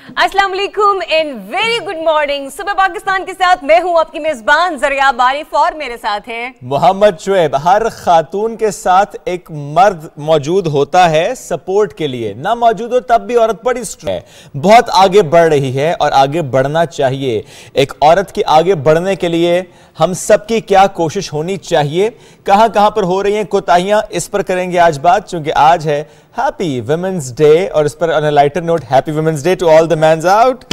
अस्सलाम वालेकुम and very good morning. सुबह पाकिस्तान के साथ मैं हूं आपकी मेजबान जरिया बारिफ और मेरे साथ हैं मोहम्मद शुएब। हर खातून के साथ एक मर्द मौजूद होता है सपोर्ट के लिए, ना मौजूद हो तब भी औरत बड़ी स्ट्रॉन्ग है, बहुत आगे बढ़ रही है और आगे बढ़ना चाहिए। एक औरत की आगे बढ़ने के लिए हम सबकी क्या कोशिश होनी चाहिए, कहां कहां पर हो रही हैं कोताहियां, इस पर करेंगे आज बात, क्योंकि आज है हैप्पी वुमेन्स डे और इस पर on a lighter note happy women's day to all the mens out.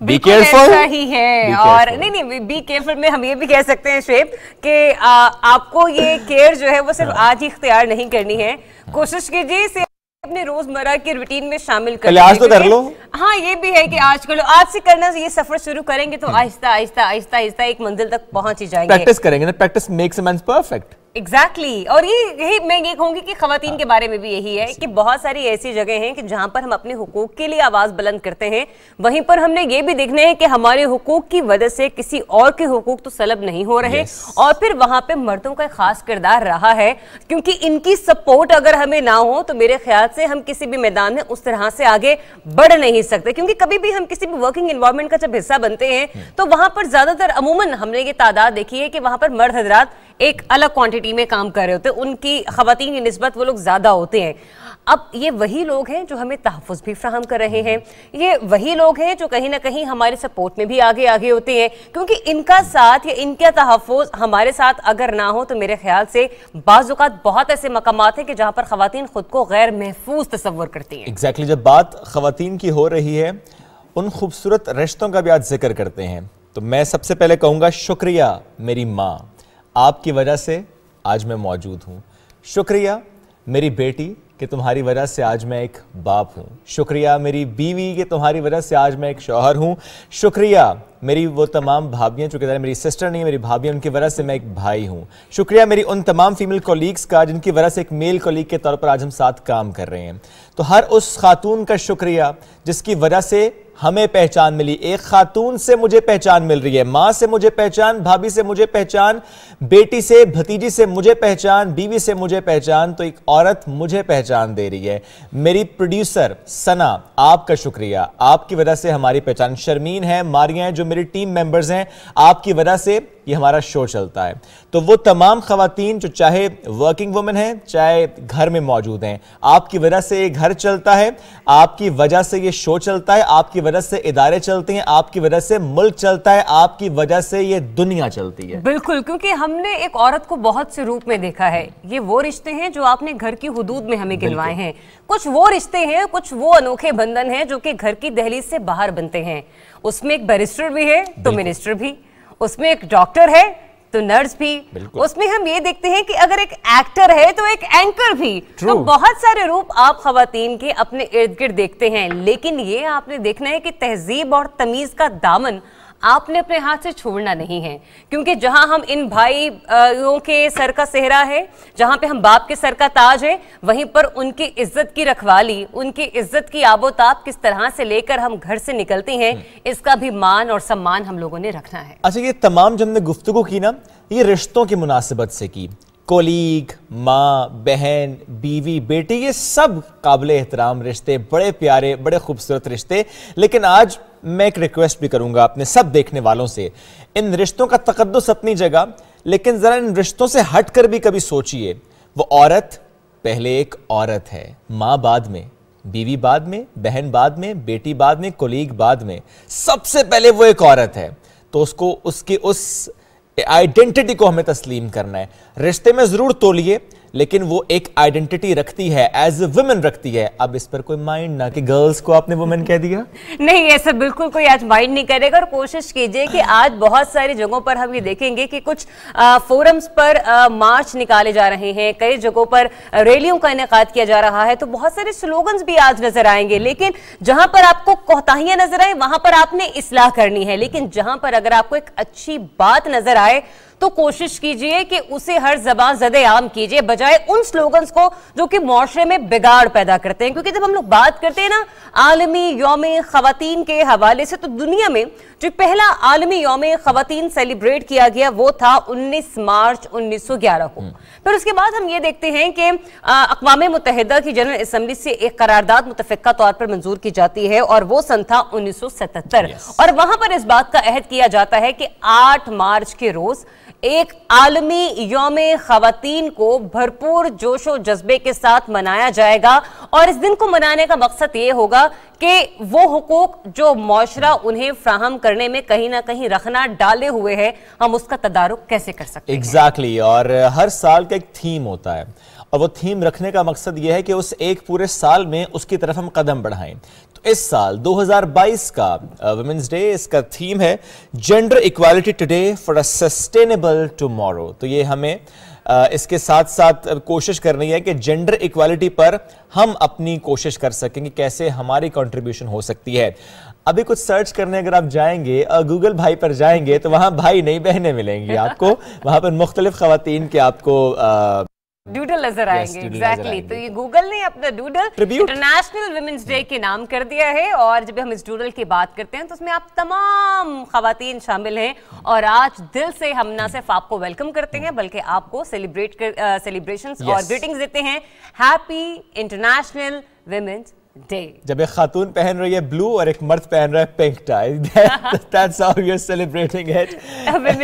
Be careful ही है और नहीं बी केयरफुल में हम ये भी कह सकते हैं शुएब कि आपको ये केयर जो है वो सिर्फ आज ही इख्तियार नहीं करनी है, कोशिश कीजिए इसे अपने रोजमर्रा की रूटीन में शामिल कर आज तो कर लो। हाँ ये भी है कि आज कर लो, आज से करना ये सफर शुरू करेंगे तो आहिस्ता आहिस्ता आहिस्ता आहिस्ता एक मंजिल तक पहुंच ही जाएंगे। प्रैक्टिस करेंगे ना, practice makes a man perfect. Exactly और यही मैं ये कहूंगी कि खवातीन के बारे में भी यही है कि बहुत सारी ऐसी जगह हैं कि जहां पर हम अपने हुकूक के लिए आवाज बुलंद करते हैं, वहीं पर हमने ये भी देखना है कि हमारे हुकूक की वजह से किसी और के हुकूक तो सलब नहीं हो रहे। और फिर वहां पे मर्दों का खास किरदार रहा है, क्योंकि इनकी सपोर्ट अगर हमें ना हो तो मेरे ख्याल से हम किसी भी मैदान में उस तरह से आगे बढ़ नहीं सकते। क्योंकि कभी भी हम किसी भी वर्किंग एनवायरनमेंट का जब हिस्सा बनते हैं तो वहां पर ज्यादातर अमूमन हमने ये तादाद देखी है कि वहां पर मर्द हजरात एक अलग क्वांटिटी में काम कर रहे होते हैं, उनकी खवातीन की निस्बत वो लोग ज्यादा होते हैं। अब ये वही लोग हैं जो हमें तहफ़्फ़ुज़ भी फराहम कर रहे हैं, ये वही लोग हैं जो कहीं ना कहीं हमारे सपोर्ट में भी आगे आगे होते हैं, क्योंकि इनका साथ या इनका तहफ़्फ़ुज़ हमारे साथ अगर ना हो तो मेरे ख्याल से बाज़ औक़ात बहुत ऐसे मकामात हैं कि जहाँ पर खवातीन खुद को गैर महफूज तस्वर करती हैं। एग्जैक्टली जब बात खवातीन की हो रही है, उन खूबसूरत रिश्तों का भी आज जिक्र करते हैं, तो मैं सबसे पहले कहूँगा शुक्रिया मेरी माँ, आपकी वजह से आज मैं मौजूद हूँ। शुक्रिया मेरी बेटी कि तुम्हारी वजह से आज मैं एक बाप हूँ। शुक्रिया मेरी बीवी कि तुम्हारी वजह से आज मैं एक शौहर हूँ। शुक्रिया मेरी वो तमाम भाभियाँ, चूँकि मेरी सिस्टर नहीं है, मेरी भाभियाँ, उनकी वजह से मैं एक भाई हूँ। शुक्रिया मेरी उन तमाम फीमेल कॉलीग्स का जिनकी वजह से एक मेल कॉलीग के तौर पर आज हम साथ काम कर रहे हैं। तो हर उस खातून का शुक्रिया जिसकी वजह से हमें पहचान मिली। एक खातून से मुझे पहचान मिल रही है, माँ से मुझे पहचान, भाभी से मुझे पहचान, बेटी से, भतीजी से मुझे पहचान, बीवी से मुझे पहचान, तो एक औरत मुझे पहचान दे रही है। मेरी प्रोड्यूसर सना, आपका शुक्रिया, आपकी वजह से हमारी पहचान। शर्मीन है, मारिया हैं, जो मेरी टीम मेंबर्स हैं, आपकी वजह से ये हमारा शो चलता है। तो वो तमाम खवातीन जो चाहे वर्किंग वुमेन हैं, चाहे घर में मौजूद हैं, आपकी वजह से ये घर चलता है, आपकी वजह से ये शो चलता है, आपकी वजह से इदारे चलते हैं, आपकी वजह से मुल्क चलता है, आपकी वजह से ये दुनिया चलती है। बिल्कुल, क्योंकि हमने एक औरत को बहुत से रूप में देखा है। ये वो रिश्ते हैं जो आपने घर की हुदूद में हमें गिनवाए हैं, कुछ वो रिश्ते हैं, कुछ वो अनोखे बंधन हैं जो कि घर की दहलीज से बाहर बनते हैं। उसमें एक बैरिस्टर भी है तो मिनिस्टर भी, उसमें एक डॉक्टर है तो नर्स भी, उसमें हम ये देखते हैं कि अगर एक एक्टर है तो एक एंकर भी। तो बहुत सारे रूप आप खवातीन के अपने इर्द गिर्द देखते हैं, लेकिन ये आपने देखना है कि तहजीब और तमीज का दामन आपने अपने हाथ से छोड़ना नहीं है। क्योंकि जहां हम इन भाइयों के सर का सेहरा है, जहां पे हम बाप के सर का ताज है, वहीं पर उनकी इज्जत की रखवाली, उनकी इज्जत की आबोताब किस तरह से लेकर हम घर से निकलते हैं, इसका भी मान और सम्मान हम लोगों ने रखना है। अच्छा, ये तमाम जो हमने गुफ्तगू की ना, ये रिश्तों की मुनासिबत से की। कोलीग, माँ, बहन, बीवी, बेटी, ये सब काबिले एहतराम रिश्ते, बड़े प्यारे, बड़े खूबसूरत रिश्ते। लेकिन आज मैं एक रिक्वेस्ट भी करूंगा अपने सब देखने वालों से, इन रिश्तों का तकद्दुस अपनी जगह, लेकिन जरा इन रिश्तों से हटकर भी कभी सोचिए। वो औरत पहले एक औरत है, माँ बाद में, बीवी बाद में, बहन बाद में, बेटी बाद में, कोलीग बाद में, सबसे पहले वो एक औरत है। तो उसको, उसकी उस आइडेंटिटी को हमें तस्लीम करना है। रिश्ते में जरूर तोलिए, लेकिन वो एक आइडेंटिटी रखती है, एज ए वुमेन रखती है। अब इस पर कोई माइंड ना कि गर्ल्स को आपने वुमेन कह दिया, नहीं ऐसा बिल्कुल कोई आज माइंड नहीं करेगा। और कोशिश कीजिए कि आज बहुत सारी जगहों पर हम ये देखेंगे कि कुछ फोरम्स पर मार्च निकाले जा रहे हैं, कई जगहों पर रैलियों का इनेकाद किया जा रहा है, तो बहुत सारे स्लोगन्स भी आज नजर आएंगे। लेकिन जहां पर आपको कोताहियां नजर आए वहां पर आपने इस्लाह करनी है, लेकिन जहां पर अगर आपको एक अच्छी बात नजर आए तो कोशिश कीजिए कि उसे हर ज़बान ज़द-ए-आम कीजिए, बजाय उन स्लोगन्स को जो कि मुआशरे में बिगाड़ पैदा करते हैं। क्योंकि जब हम लोग बात करते हैं ना आलमी यौम ख़वातीन के हवाले से, तो दुनिया में जो पहला आलमी यौम ख़वातीन सेलिब्रेट किया गया वो था 19 मार्च 1911 को। फिर उसके बाद हम ये देखते हैं कि अक़वाम मुत्तहिदा की जनरल असम्बली से एक करारदाद मुतफ़िक़ा तौर पर मंजूर की जाती है और वो सन था 1977। और वहां पर इस बात का अहद किया जाता है कि 8 मार्च के रोज एक आलमी यौम ख़वातीन को भरपूर जोशो जज्बे के साथ मनाया जाएगा। और इस दिन को मनाने का मकसद ये होगा कि वो हुकूक जो मुआशरा उन्हें फ्राहम करने में कहीं ना कहीं रखना डाले हुए है, हम उसका तदारुक कैसे कर सकते हैं। एग्जैक्टली और हर साल का एक थीम होता है और वो थीम रखने का मकसद ये है कि उस एक पूरे साल में उसकी तरफ हम कदम बढ़ाएं। तो इस साल 2022 का वुमेन्स डे, इसका थीम है gender equality today for a sustainable tomorrow. तो ये हमें इसके साथ साथ कोशिश करनी है कि जेंडर इक्वालिटी पर हम अपनी कोशिश कर सकेंगे, कैसे हमारी कंट्रीब्यूशन हो सकती है। अभी कुछ सर्च करने अगर आप जाएंगे, गूगल भाई पर जाएंगे, तो वहां भाई नहीं बहनें मिलेंगी आपको। वहां पर मुख्तलिफ खवातीन के आपको डूडल नजर आएंगे। एग्जैक्टली। तो ये गूगल ने अपना डूडल इंटरनेशनल वुमेन्स डे के नाम कर दिया है। और जब हम इस डूडल की बात करते हैं तो उसमें आप तमाम खवातीन शामिल हैं और आज दिल से हम ना सिर्फ आपको वेलकम करते हैं बल्कि आपको सेलिब्रेशंस और ग्रीटिंग्स देते हैं। Happy international women's day. जब एक खातून पहन रही है ब्लू और एक मर्द पहन रहा है pink tie, that's how we are celebrating it.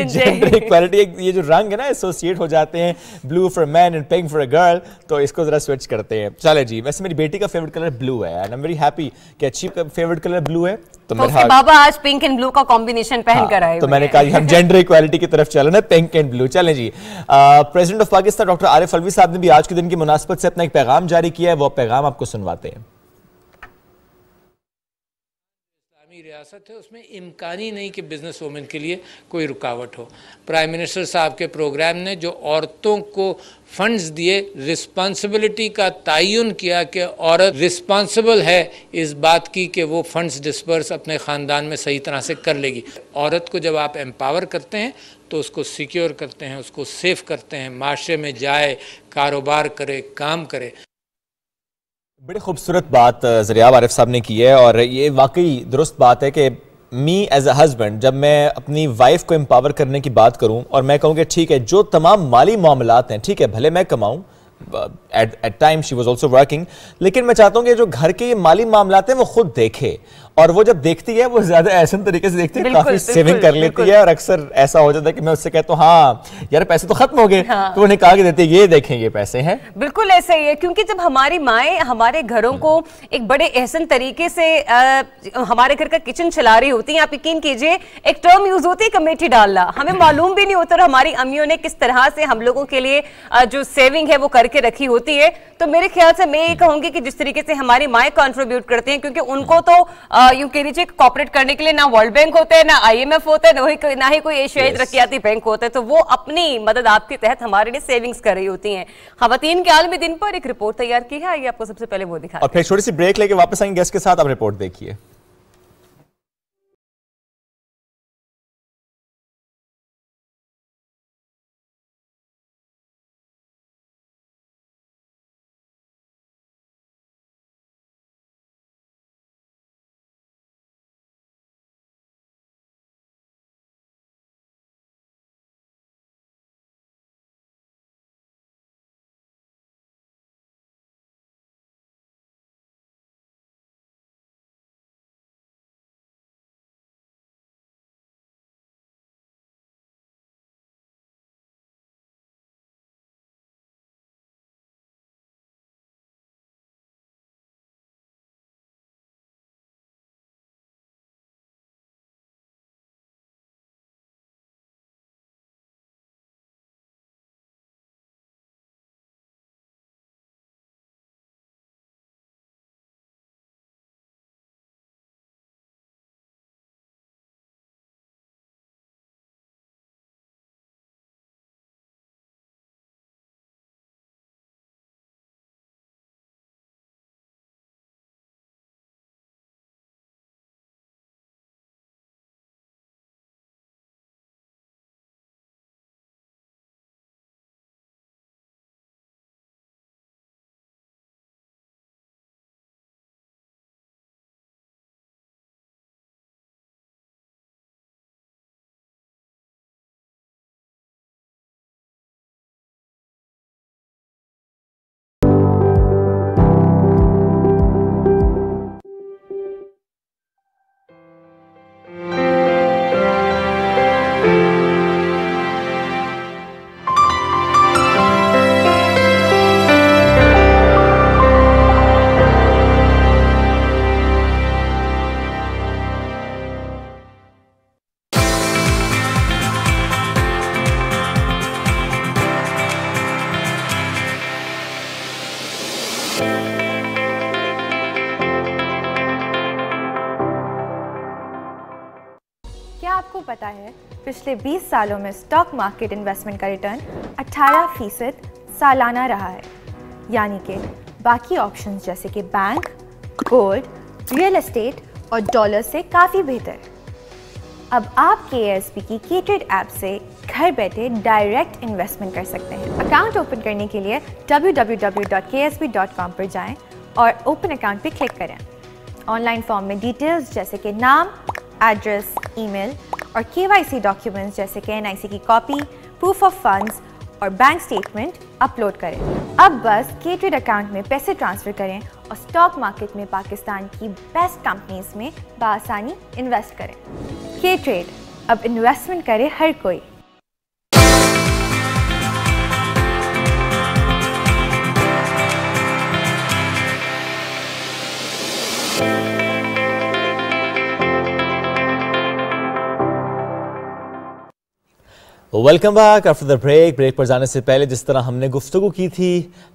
Gender equality, ये जो रंग है ना एसोसिएट हो जाते हैं, blue for man and pink for a girl, तो इसको जरा स्विच करते हैं। चले जी, वैसे मेरी बेटी का फेवरेट कलर ब्लू है and I am very happy कि अच्छी का फेवरेट कलर ब्लू है। तो मेरे बाबा आज पिंक एंड ब्लू का कॉम्बिनेशन पहन कर आए। तो मैंने कहा हम जेंडर इक्वालिटी की तरफ चले ना, पिंक एंड ब्लू। चलें जी, president of Pakistan doctor Arif Alvi साहब ने भी आज के दिन की मुनासबत से अपना एक पैगाम जारी किया है, वो पैगाम आपको सुनवाते हैं। रियासत है उसमें इम्कानी नहीं कि बिजनेस वुमेन के लिए कोई रुकावट हो। प्राइम मिनिस्टर साहब के प्रोग्राम ने जो औरतों को फंड्स दिए, रिस्पॉन्सिबिलिटी का तयन किया कि औरत रिस्पॉन्सिबल है इस बात की कि वो फंड्स डिस्पर्स अपने ख़ानदान में सही तरह से कर लेगी। औरत को जब आप एम्पावर करते हैं तो उसको सिक्योर करते हैं, उसको सेफ करते हैं, माशरे में जाए, कारोबार करे, काम करे। बड़ी खूबसूरत बात ज़रियाब आरिफ साहब ने की है और ये वाकई दुरुस्त बात है कि मी एज अ हस्बैंड जब मैं अपनी वाइफ को एम्पावर करने की बात करूं और मैं कहूँ कि ठीक है जो तमाम माली मामलात हैं, ठीक है भले मैं कमाऊं, at time she was also working, लेकिन मैं चाहता हूँ कि जो घर के माली मामलात हैं वो खुद देखे। और वो जब देखती है वो ज्यादा ऐसे तरीके से देखती है, काफी सेविंग कर लेती है। और अक्सर ऐसा हो जाता है कि मैं उससे कहता हूँ हाँ यार पैसे तो खत्म हो गए, तो उन्हें कहा कि देते ये देखें ये पैसे हैं। बिल्कुल ऐसा ही है, क्योंकि जब हमारी माएँ हमारे घरों को एक बड़े एहसन तरीके से हमारे घर का किचन चला रही होती हैं, आप यकीन कीजिए एक टर्म यूज होती है कमेटी डालना, हमें मालूम भी नहीं होता और हमारी अम्मियों ने किस तरह से हम लोगों के लिए जो सेविंग है वो करके रखी होती है। तो मेरे ख्याल से मैं ये कहूंगी कि जिस तरीके से हमारी माएँ कंट्रीब्यूट करती हैं, क्योंकि उनको तो यूं कह लीजिए कॉपरेट करने के लिए ना वर्ल्ड बैंक होते हैं, ना IMF होता है, ना ही कोई एशियाई तरक्याती बैंक होता है, तो वो अपनी मदद आपके तहत हमारे लिए सेविंग्स कर रही होती हैं। खवातीन के आलमी दिन पर एक रिपोर्ट तैयार की है, ये आपको सबसे पहले वो दिखा। और फिर छोटी सी ब्रेक लेके वापस आएंगे गेस्ट के साथ, आप रिपोर्ट देखिए। पता है पिछले 20 सालों में स्टॉक मार्केट इन्वेस्टमेंट का रिटर्न 18% सालाना रहा है, यानी कि बाकी ऑप्शंस जैसे कि बैंक, गोल्ड, रियल एस्टेट और डॉलर से काफ़ी बेहतर। अब आप KSB की K-Trade ऐप से घर बैठे डायरेक्ट इन्वेस्टमेंट कर सकते हैं। अकाउंट ओपन करने के लिए www.ksb.com पर जाएं और ओपन अकाउंट पर क्लिक करें। ऑनलाइन फॉर्म में डिटेल्स जैसे कि नाम, एड्रेस, ईमेल और KYC डॉक्यूमेंट्स जैसे कि NIC की कॉपी, प्रूफ ऑफ फंड्स और बैंक स्टेटमेंट अपलोड करें। अब बस K-Trade अकाउंट में पैसे ट्रांसफ़र करें और स्टॉक मार्केट में पाकिस्तान की बेस्ट कंपनीज में बआसानी इन्वेस्ट करें। K-Trade, अब इन्वेस्टमेंट करे हर कोई। Welcome back after the break पर जाने से पहले जिस तरह हमने गुफ्तगू की थी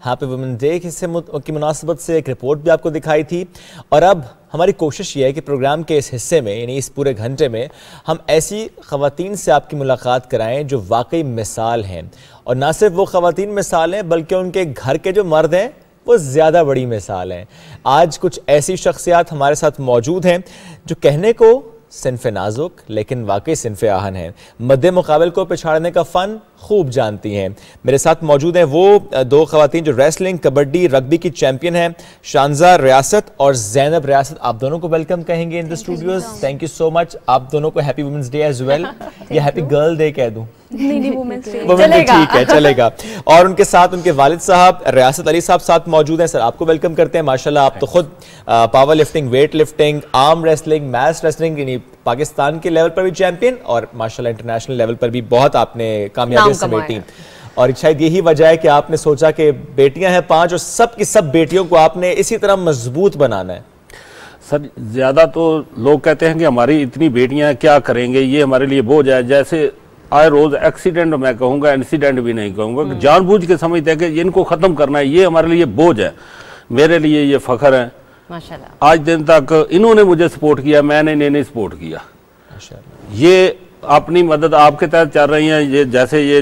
हैप्पी वुमेन डे की मुनासबत से एक रिपोर्ट भी आपको दिखाई थी, और अब हमारी कोशिश ये है कि प्रोग्राम के इस हिस्से में यानी इस पूरे घंटे में हम ऐसी ख़वातीन से आपकी मुलाकात कराएं जो वाकई मिसाल हैं, और ना सिर्फ वो ख़वातीन मिसाल हैं बल्कि उनके घर के जो मर्द हैं वो ज़्यादा बड़ी मिसाल हैं। आज कुछ ऐसी शख्सियात हमारे साथ मौजूद हैं जो कहने को सिन्फ़े नाजुक लेकिन वाकई सिन्फ़े आहन हैं, मद्दे मुकाबल को पिछाड़ने का फ़न खूब जानती हैं। मेरे साथ मौजूद हैं वो दो ख़वातीन जो रेसलिंग, कबड्डी, रग्बी की चैम्पियन हैं, शानज़ा रियासत और ज़ैनब रियासत। आप दोनों को वेलकम कहेंगे in the studios. Thank you so much. आप दोनों को happy women's day as well, या हैप्पी गर्ल डे कह दूँ? नहीं, वुमेंस डे ठीक है, चलेगा। और उनके साथ उनके वालिद साहब रियासत अली साहब साथ मौजूद हैं। सर आपको वेलकम करते हैं। माशाल्लाह आप तो खुद power lifting, weight lifting, arm wrestling, match wrestling यानी पाकिस्तान के लेवल पर भी चैंपियन और माशाल्लाह इंटरनेशनल लेवल पर भी बहुत आपने कामयाबी समेटी, और शायद यही वजह है कि आपने सोचा कि बेटियां हैं 5 और सब की सब बेटियों को आपने इसी तरह मजबूत बनाना है। सर ज़्यादा तो लोग कहते हैं कि हमारी इतनी बेटियां क्या करेंगे, ये हमारे लिए बोझ है। जैसे आए रोज़ एक्सीडेंट, मैं कहूँगा इंसिडेंट भी नहीं कहूँगा, जानबूझ के समझते हैं कि इनको ख़त्म करना है, ये हमारे लिए बोझ है। मेरे लिए ये फ़ख्र है माशाल्लाह। आज दिन तक इन्होंने मुझे सपोर्ट किया, मैंने इन्हें सपोर्ट किया। ये अपनी मदद आपके तहत चल रही हैं। ये जैसे ये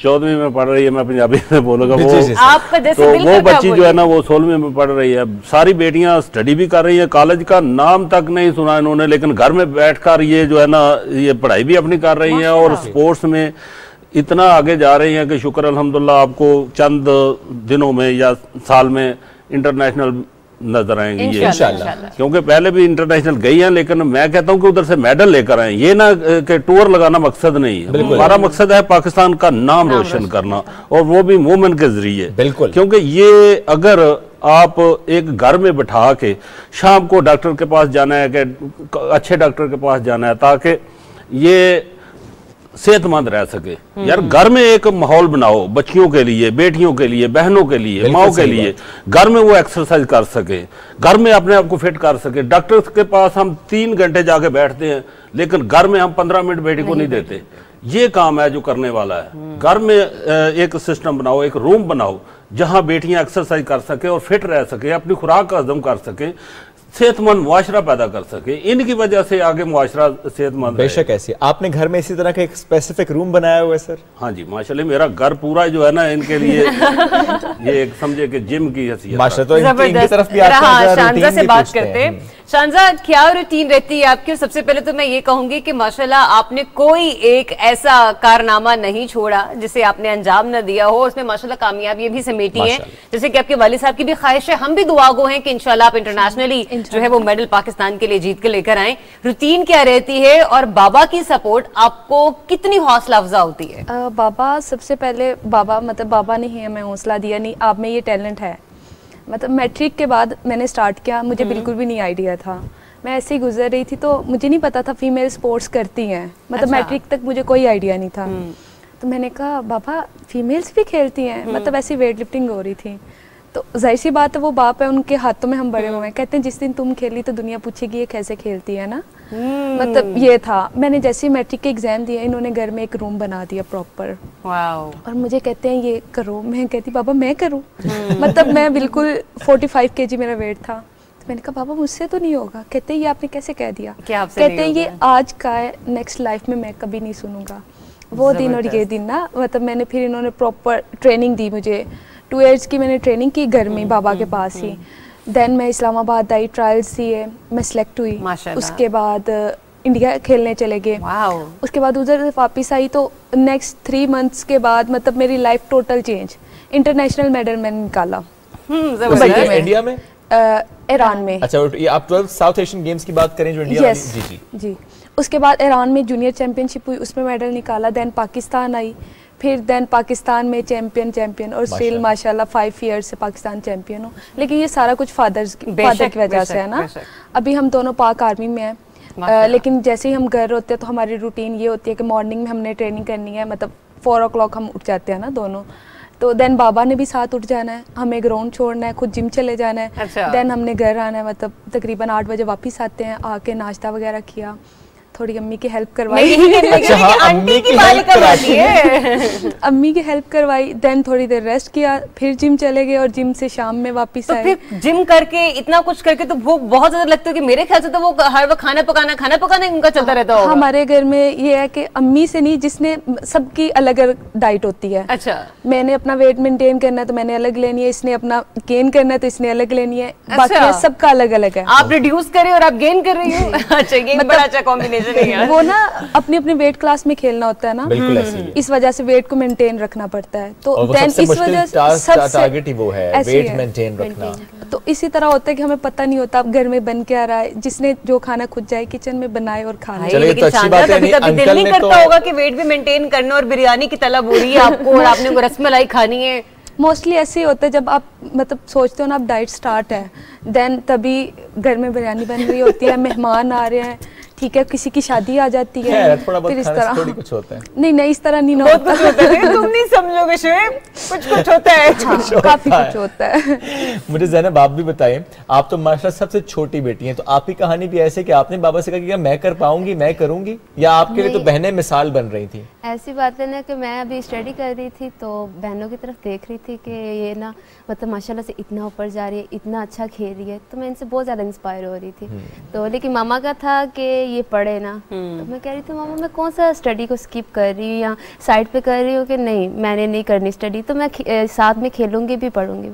14वीं में पढ़ रही है, मैं पंजाबी में बोलूँगा, वो वो बच्ची जो है ना वो 16वीं में पढ़ रही है। सारी बेटियां स्टडी भी कर रही हैं, कॉलेज का नाम तक नहीं सुना इन्होंने, लेकिन घर में बैठकर ये जो है ना ये पढ़ाई भी अपनी कर रही हैं और स्पोर्ट्स में इतना आगे जा रही हैं कि शुक्र अल्हम्दुलिल्लाह आपको चंद दिनों में या साल में इंटरनेशनल नजर आएंगे ये इंशाल्लाह, क्योंकि पहले भी इंटरनेशनल गई हैं, लेकिन मैं कहता हूं कि उधर से मेडल लेकर आए। ये ना कि टूर लगाना मकसद नहीं है, हमारा मकसद है पाकिस्तान का नाम रोशन करना, और वो भी वुमेन के जरिए। बिल्कुल, क्योंकि ये अगर आप एक घर में बैठा के शाम को डॉक्टर के पास जाना है कि अच्छे डॉक्टर के पास जाना है ताकि ये सेहतमंद रह सके, यार घर में एक माहौल बनाओ बच्चियों के लिए, बेटियों के लिए, बहनों के लिए, माओ के लिए, घर में वो एक्सरसाइज कर सके, घर में अपने आप को फिट कर सके। डॉक्टर के पास हम 3 घंटे जाके बैठते हैं, लेकिन घर में हम 15 मिनट बेटी को नहीं देते। ये काम है जो करने वाला है। घर में एक सिस्टम बनाओ, एक रूम बनाओ जहां बेटियां एक्सरसाइज कर सके और फिट रह सके, अपनी खुराक का हजम कर सके, सेहतमंद मुआशरा पैदा कर सके। इनकी वजह से आगे मुआशरा सेहतमंद। बेशक ऐसी आपने घर में इसी तरह का एक स्पेसिफिक रूम बनाया हुआ है सर? हाँ जी माशाल्लाह, मेरा घर पूरा जो है ना इनके लिए ये एक समझे कि जिम की हैसियत। माशाल्लाह, तो इनकी तरफ भी आते हैं, शानज़ा से बात करते हैं। शानज़ा, क्या रूटीन रहती है आपकी? सबसे पहले तो मैं ये कहूंगी कि माशाल्लाह आपने कोई एक ऐसा कारनामा नहीं छोड़ा जिसे आपने अंजाम न दिया हो, उसमें माशाल्लाह कामयाबी भी समेटी है। जैसे कि आपके वालिद साहब की भी ख्वाहिश है, हम भी दुआगो हैं कि इंशाल्लाह आप इंटरनेशनली जो है वो मेडल पाकिस्तान के लिए जीत के लेकर आए। रूटीन क्या रहती है और बाबा की सपोर्ट आपको कितनी हौसला अफजा होती है? बाबा, सबसे पहले बाबा बाबा ने ही हमें हौसला दिया, नहीं आप में ये टैलेंट है। मैट्रिक के बाद मैंने स्टार्ट किया, मुझे बिल्कुल भी नहीं आइडिया था, मैं ऐसे ही गुजर रही थी, तो मुझे नहीं पता था फीमेल स्पोर्ट्स करती हैं, मैट्रिक तक मुझे कोई आइडिया नहीं था। तो मैंने कहा बाबा फीमेल्स भी खेलती हैं, ऐसी वेट लिफ्टिंग हो रही थी। तो जाहिर सी बात है वो बाप है, उनके हाथों में हम बड़े हुए हैं। कहते हैं जिस दिन तुम खेली तो दुनिया पूछेगी ये कैसे खेलती है ना। ये था। मैंने जैसे ही मैट्रिक के एग्जाम दिए, इन्होंने घर में एक रूम बना दिया प्रॉपर। और मुझे कहते हैं ये करो, मैं कहती बाबा मैं करूँ। मैं बिल्कुल 45 kg मेरा वेट था, तो मैंने कहा बाबा मुझसे तो नहीं होगा। कहते ये आपने कैसे कह दिया? क्या आपसे कहते नहीं ये होगा? आज का है, नेक्स्ट लाइफ में मैं कभी नहीं सुनूंगा। वो दिन और ये दिन ना, मतलब मैंने फिर इन्होंने प्रॉपर ट्रेनिंग दी मुझे। 2 इयर्स की मैंने ट्रेनिंग की घर में बाबा के पास ही। देन मैं इस्लामाबाद आई, ट्रायल्स दिए, मैं सिलेक्ट हुई। माशाल्लाह। उसके बाद इंडिया खेलने चले गए। वाओ। उसके बाद उधर वापस आई तो नेक्स्ट 3 मंथ्स के बाद मतलब मेरी life total change. International medal मैंने निकाला जबरदस्त। इंडिया में? ईरान में। अच्छा, ये आप 12 साउथ एशियन गेम्स की बात करें जो इंडिया यस वाली? जी जी जी। उसके बाद ईरान में जूनियर चैंपियनशिप हुई, उसमें मेडल निकाला। देन पाकिस्तान आई, फिर देन पाकिस्तान में चैंपियन और स्टिल माशाल्लाह 5 इयर्स से पाकिस्तान चैंपियन हूँ। लेकिन ये सारा कुछ फादर की वजह से है ना। अभी हम दोनों पाक आर्मी में हैं, लेकिन जैसे ही हम घर होते हैं तो हमारी रूटीन ये होती है कि मॉर्निंग में हमने ट्रेनिंग करनी है, मतलब 4 o'clock हम उठ जाते हैं ना दोनों। तो देन बाबा ने भी साथ उठ जाना है, हमें ग्राउंड छोड़ना है, खुद जिम चले जाना है। अच्छा। देन हमने घर आना है, मतलब तकरीबन 8 बजे वापस आते हैं। आके नाश्ता वगैरह किया, थोड़ी अम्मी की हेल्प करवाई। अच्छा, हाँ, आंटी की बात करवाती है। अम्मी की हेल्प करवाई। देन थोड़ी देर रेस्ट किया, फिर जिम चले गए और जिम से शाम में वापस तो आए। फिर जिम करके इतना कुछ करके तो भूख बहुत ज्यादा लगती है कि मेरे ख्याल से तो वो हर वक्त खाना पकाना उनका चलता रहता होगा। हमारे घर में ये है कि अम्मी से नहीं, जिसने सबकी अलग अलग डाइट होती है। अच्छा। मैंने अपना वेट मेंटेन करना है तो मैंने अलग लेनी है, इसने अपना गेन करना है तो इसने अलग लेनी है। बाकी सबका अलग अलग है। आप रिड्यूस कर रहे हो और आप गेन कर रही हो। अच्छा, ये बड़ा अच्छा कॉम्बिनेशन है यार। वो ना अपनी अपनी वेट क्लास में खेलना होता है ना, बिल्कुल ऐसे ही है। इस वजह से वेट को मेंटेन रखना पड़ता है। तो और वो देन सबसे इस मुश्किल वजह से टारगेट ही वो है, ऐसे ही वेट है। मेंटेन रखना। तो इसी तरह होता है कि हमें पता नहीं होता अब घर में बन के आ रहा है, जिसने जो खाना खुद जाए किचन में बनाए और खा ले। चलो, ये तो लेकिन अच्छी शानदार, बात है। कभी कभी दिल अंकल नहीं ने करता तो- होगा कि वेट भी मेंटेन करना और बिरयानी की तलब हो रही है आपको और आपने वो रसमलाई खानी है। मोस्टली ऐसे ही होता है जब आप मतलब सोचते हो ना आप डाइट स्टार्ट है, देन तभी घर में बिरयानी बन रही होती है, मेहमान आ रहे हैं, ठीक है, किसी की शादी आ जाती है, थोड़ा बहुत फिर इस खाने से तरह थोड़ी कुछ होता है। नहीं इस तरह नहीं ना बहुत होता। कुछ होता है, तुम नहीं समझोगे शुएब, कुछ होता है। हाँ, काफी कुछ होता है। मुझे ज़ैनब आप भी बताएं, आप तो माशाल्लाह सबसे छोटी बेटी हैं, तो आपकी कहानी भी ऐसे कि आपने बाबा से कहा कि क्या मैं कर पाऊंगी, मैं करूंगी, या आपके लिए तो बहनें मिसाल बन रही थी? ऐसी बात है ना कि मैं अभी स्टडी कर रही थी तो बहनों की तरफ देख रही थी कि ये ना मतलब माशाल्लाह से इतना ऊपर जा रही है, इतना अच्छा खेल रही है, तो मैं इनसे बहुत ज़्यादा इंस्पायर हो रही थी। तो लेकिन मामा का था कि ये पढ़े ना, तो मैं कह रही थी मामा मैं कौन सा स्टडी को स्किप कर रही हूँ या साइड पे कर रही हूँ कि नहीं मैंने नहीं करनी स्टडी, तो मैं साथ में खेलूँगी भी पढ़ूँगी।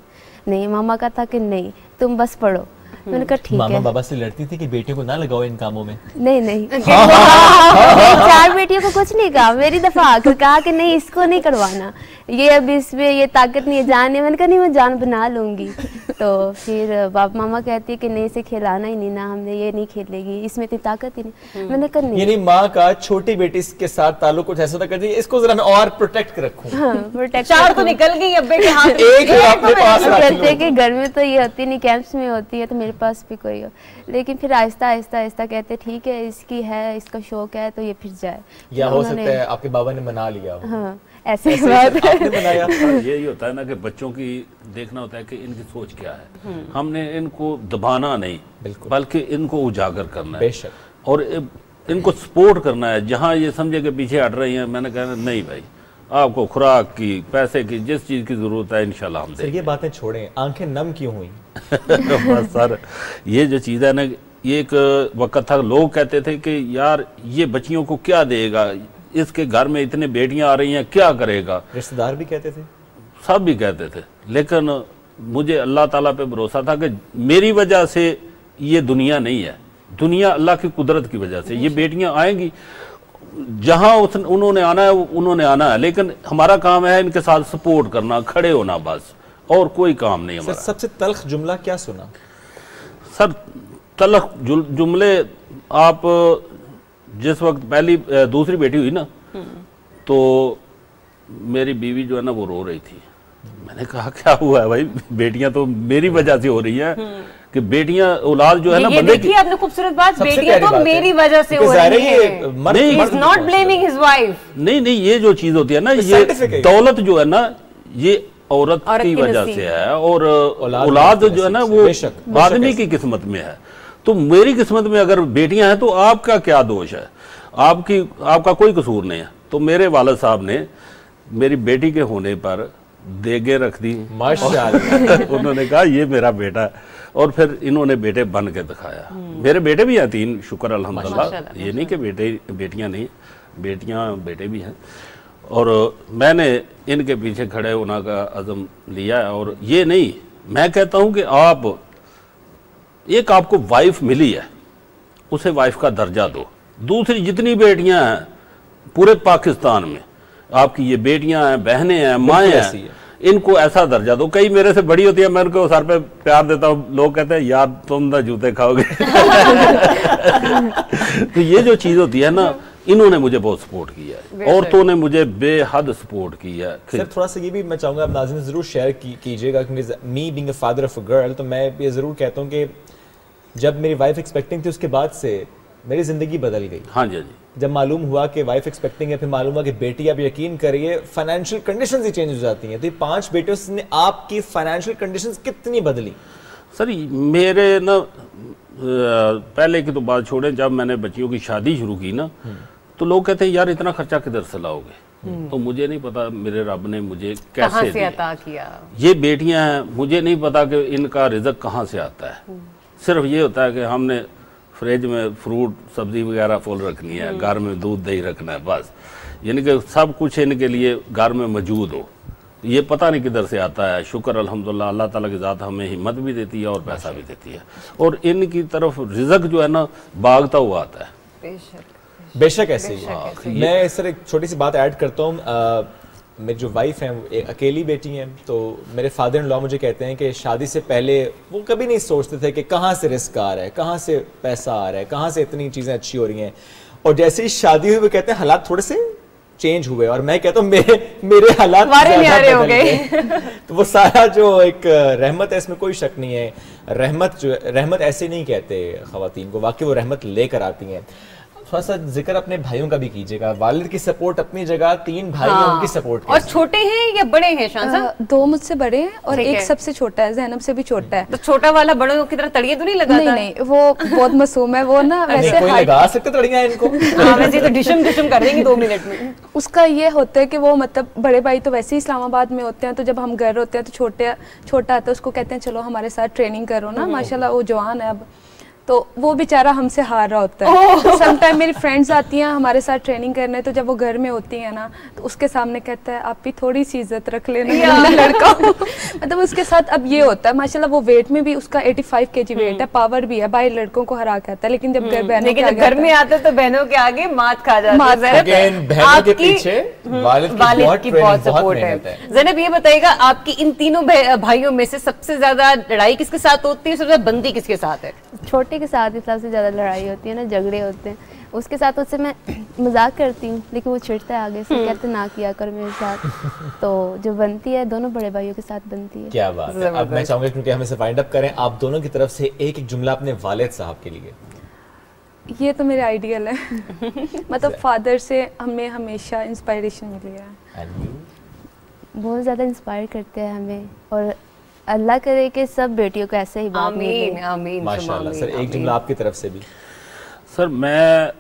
नहीं, मामा का था कि नहीं तुम बस पढ़ो। मैंने कहा ठीक मामा है। बाबा से लड़ती थी कि बेटियों को ना लगाओ इन कामों में? नहीं 4 बेटियों को कुछ नहीं कहा, मेरी दफा आकर कहा कि नहीं इसको नहीं करवाना, ये अभी इसमें ये ताकत नहीं है, जान नहीं। मैंने कहा नहीं मैं जान बना लूंगी। तो फिर बाप मामा कहती है कि नहीं इसे खिलाना ही नहीं ना, हमने ये नहीं खेलेगी, इसमें इतनी ताकत ही नहीं। मैंने कहा नहीं। यानी माँ का छोटी बेटी के साथ ताल्लुक कुछ ऐसा था कि इसको जरा मैं और प्रोटेक्ट रखूं। हाँ, protect 4 तो रखूं। निकल गई अब्बे के हाथ एक ही अपने पास रख कहते हैं लो। कि घर में तो ये होती नहीं, कैंप्स में होती है, तो मेरे पास भी कोई हो। लेकिन फिर आहिस्ता आहिस्ता कहते ठीक है इसकी है, इसका शौक है तो ये फिर जाए। या तो हो उन्होंने- सकता है आपके बाबा ने मना लिया हो। हाँ ऐसे ऐसे बात आपने बनाया। यही होता है ना कि बच्चों की देखना होता है कि इनकी सोच क्या है। हमने इनको दबाना नहीं, बिल्कुल। बल्कि इनको उजागर करना है बेशक। और इनको सपोर्ट करना है। जहाँ ये समझे कि पीछे हट रही हैं, मैंने कहा नहीं भाई, आपको खुराक की, पैसे की, जिस चीज़ की ज़रूरत है इंशाल्लाह हम सर देंगे। ये बातें छोड़ें, आंखें नम क्यों हुई? बस सर, ये जो चीज़ है ना, ये एक वक्त था लोग कहते थे कि यार ये बच्चियों को क्या देगा, इसके घर में इतने बेटियां आ रही हैं क्या करेगा। रिश्तेदार भी कहते थे, सब भी कहते थे, लेकिन मुझे अल्लाह ताला पे भरोसा था कि मेरी वजह से ये दुनिया नहीं है, दुनिया अल्लाह की कुदरत की वजह से। ये बेटियां आएंगी जहां उन्होंने आना है, उन्होंने आना है, लेकिन हमारा काम है इनके साथ सपोर्ट करना, खड़े होना, बस और कोई काम नहीं सर हमारा। सबसे तल्ख जुमला क्या सुना? सर तल्ख जुमले, आप जिस वक्त पहली दूसरी बेटी हुई ना, तो मेरी बीवी जो है ना वो रो रही थी। मैंने कहा क्या हुआ है भाई, बेटियां तो मेरी वजह से हो रही हैं, कि बेटियां औलाद जो है ना ये बंदे की। देखिए आपने खूबसूरत बात, सबसे बेटियां प्यारी तो बात है। मेरी वजह से हो क्योंकि ज़ाहिर रही है ये है। मर्द- He मर्द is not को blaming his wife. नहीं ये जो चीज होती है ना, ये scientific है। दौलत जो है ना, ये औरत औरत की की वजह नसीब। से है, और औलाद औलाद की जो है ना नसीब से। वो बेशक, आदमी बेशक की किस्मत में है। तो मेरी किस्मत में अगर बेटियां हैं तो आपका क्या दोष है, आपका कोई कसूर नहीं है। तो मेरे वालिद साहब ने मेरी बेटी के होने पर देगे रख दी माशाल्लाह। उन्होंने कहा ये मेरा बेटा है, और फिर इन्होंने बेटे बन के दिखाया। मेरे बेटे भी हैं 3, शुक्र अल्हम्दुलिल्लाह, ये नहीं कि बेटियां नहीं, बेटियां बेटे भी हैं। और मैंने इनके पीछे खड़े होने का अज़म लिया है। और ये नहीं, मैं कहता हूं कि आपको वाइफ मिली है, उसे वाइफ का दर्जा दो। दूसरी जितनी बेटियां हैं पूरे पाकिस्तान में, आपकी ये बेटियां हैं, बहनें हैं, माएँ हैं, इनको ऐसा दर्जा दो। कई मेरे से बड़ी होती है, मैं उनको सर पे प्यार देता हूँ, लोग कहते हैं यार तुम ना जूते खाओगे। तो ये जो चीज होती है ना, इन्होंने मुझे बहुत सपोर्ट किया है, औरतों ने मुझे बेहद सपोर्ट किया है। सर थोड़ा सा ये भी मैं चाहूंगा आप नाज़रीन जरूर शेयर कीजिएगा, क्योंकि me being a father of a girl, तो मैं ये जरूर कहता हूँ कि जब मेरी वाइफ एक्सपेक्टिंग थी उसके बाद से मेरी जिंदगी बदल गई। हाँ जी, हाँ जी। जब मालूम हुआ कि वाइफ एक्सपेक्टिंग है, फिर मालूम हुआ कि बेटी, आप यकीन करिए फाइनेंशियल कंडीशंस ही चेंज हो जाती हैं। तो ये 5 बेटियों ने आपकी फाइनेंशियल कंडीशंस कितनी बदली? सर मेरे ना पहले की तो बात छोड़ें, जब मैंने बच्चियों की शादी शुरू की ना, तो लोग कहते हैं यार इतना खर्चा किधर से लाओगे? तो मुझे नहीं पता मेरे रब ने मुझे कैसे से अता किया। ये बेटियां हैं, मुझे नहीं पता कि इनका रिज़्क कहाँ से आता है। सिर्फ ये होता है कि हमने फ्रिज में फ्रूट सब्जी वगैरह फुल रखनी है, घर में दूध दही रखना है, बस। यानी कि सब कुछ इनके लिए घर में मौजूद हो। ये पता नहीं किधर से आता है। शुक्र अल्हम्दुलिल्लाह, अल्लाह ताला की ज़ात हमें हिम्मत भी देती है और पैसा भी देती है। और इनकी तरफ रिज़्क जो है ना, भागता हुआ आता है। बेशक ऐसे ही। मैं इस तरह एक छोटी सी बात ऐड करता हूँ। मेरी जो वाइफ हैं वो अकेली बेटी हैं, तो मेरे फादर इन लॉ मुझे कहते हैं कि शादी से पहले वो कभी नहीं सोचते थे कि कहाँ से रिस्क आ रहा है, कहाँ से पैसा आ रहा है, कहाँ से इतनी चीज़ें अच्छी हो रही हैं। और जैसे ही शादी हुई वो कहते हैं हालात थोड़े से चेंज हुए, और मैं कहता हूँ मेरे हालात न्यारे हो गए। तो वो सारा जो एक रहमत है, इसमें कोई शक नहीं है। रहमत ऐसे नहीं कहते खवातीन को, वाकई वो रहमत लेकर आती हैं। थोड़ा सा जिक्र अपने भाइयों का भी कीजिएगा। वालिद की सपोर्ट अपनी जगह, 3 भाई हैं, उनकी सपोर्ट। और छोटे हैं या बड़े हैं शान साहब? 2 मुझसे बड़े हैं और एक सबसे छोटा है, ज़ैनब से भी छोटा है। तो छोटा वाला बड़ों की तरह तड़िए तो नहीं लगाता? नहीं, वो बहुत मासूम है। वो ना वैसे कोई लगा सकते तड़ियां इनको। वैसे तो डिशम कर देंगे 2 मिनट में। उसका ये होता है कि वो मतलब बड़े भाई तो वैसे ही इस्लामाबाद में होते हैं, तो जब हम घर होते हैं तो छोटा आता है, उसको कहते हैं चलो हमारे साथ ट्रेनिंग करो ना। माशाल्लाह वो जवान है अब, तो वो बेचारा हमसे हार रहा होता है। समटाइम मेरी फ्रेंड्स आती हैं हमारे साथ ट्रेनिंग करने, तो जब वो घर में होती हैं ना, तो उसके सामने कहता है आप भी थोड़ी सी इज्जत रख लेना लड़का। मतलब उसके साथ अब ये होता है। माशाल्लाह वो वेट में भी उसका 85 kg वेट है, पावर भी है, भाई लड़कों को हरा के आता है। लेकिन जब घर में आता है तो बहनों के आगे मात खा जाता है। बहनों के पीछे वालिद की बहुत सपोर्ट है। ज़ैनब ये बताइएगा, आपकी इन तीनों भाइयों में से सबसे ज्यादा लड़ाई किसके साथ होती है, सबसे ज्यादा बंदी किसके साथ है? छोटे के साथ ही सबसे ज़्यादा लड़ाई होती है ना, झगड़े होते हैं उसके साथ। उससे मैं मजाक करती हूँ, लेकिन वो चिढ़ता है आगे से, कहते ना किया कर मेरे साथ। तो जो बनती है दोनों बड़े भाइयों के साथ बनती है। क्या बात है। अब मैं चाहूंगा क्योंकि हम इसे फाइंड अप करें, आप दोनों की तरफ से एक जुमला अपने वालिद साहब के लिए। ये तो मेरे आइडियल है। मतलब फादर से हमें हमेशा इंस्पायरेशन मिली है। बहुत ज़्यादा इंस्पायर करते हैं हमें, और अल्लाह करे कि सब बेटियों को ऐसे ही बात मिले। आमीन। माशाल्लाह। सर एक जुमला आपकी तरफ से भी। सर मैं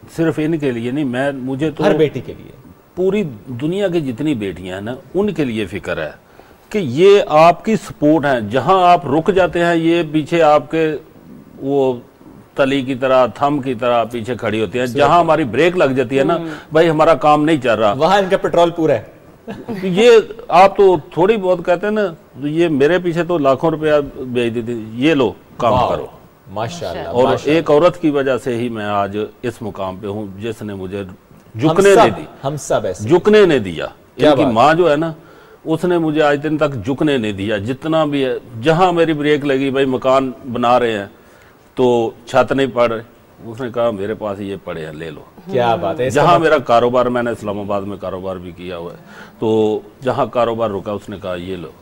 सिर्फ इनके लिए नहीं, मुझे तो हर बेटी के लिए, पूरी दुनिया की जितनी बेटियां हैं ना, उनके लिए फिक्र है कि ये आपकी सपोर्ट है। जहां आप रुक जाते हैं, ये पीछे आपके वो तली की तरह, थम की तरह पीछे खड़ी होती है। जहां हमारी ब्रेक लग जाती है ना, भाई हमारा काम नहीं चल रहा, वहां इनका पेट्रोल पूरा है। ये आप तो थोड़ी बहुत कहते हैं ना, तो ये मेरे पीछे तो लाखों रुपया भेज देती, ये लो काम करो। माशाल्लाह। और एक औरत की वजह से ही मैं आज इस मुकाम पे हूँ, जिसने मुझे झुकने नहीं दी। हम सब ऐसे झुकने नहीं दिया। इनकी माँ जो है ना, उसने मुझे आज दिन तक झुकने नहीं दिया। जितना भी है, जहां मेरी ब्रेक लगी, भाई मकान बना रहे हैं तो छत नहीं पड़ रहे, उसने कहा मेरे पास ये पड़े हैं, ले लो। क्या बात है। जहां मेरा कारोबार, मैंने इस्लामाबाद में कारोबार भी किया हुआ है, तो जहां कारोबार रुका उसने कहा ये लो।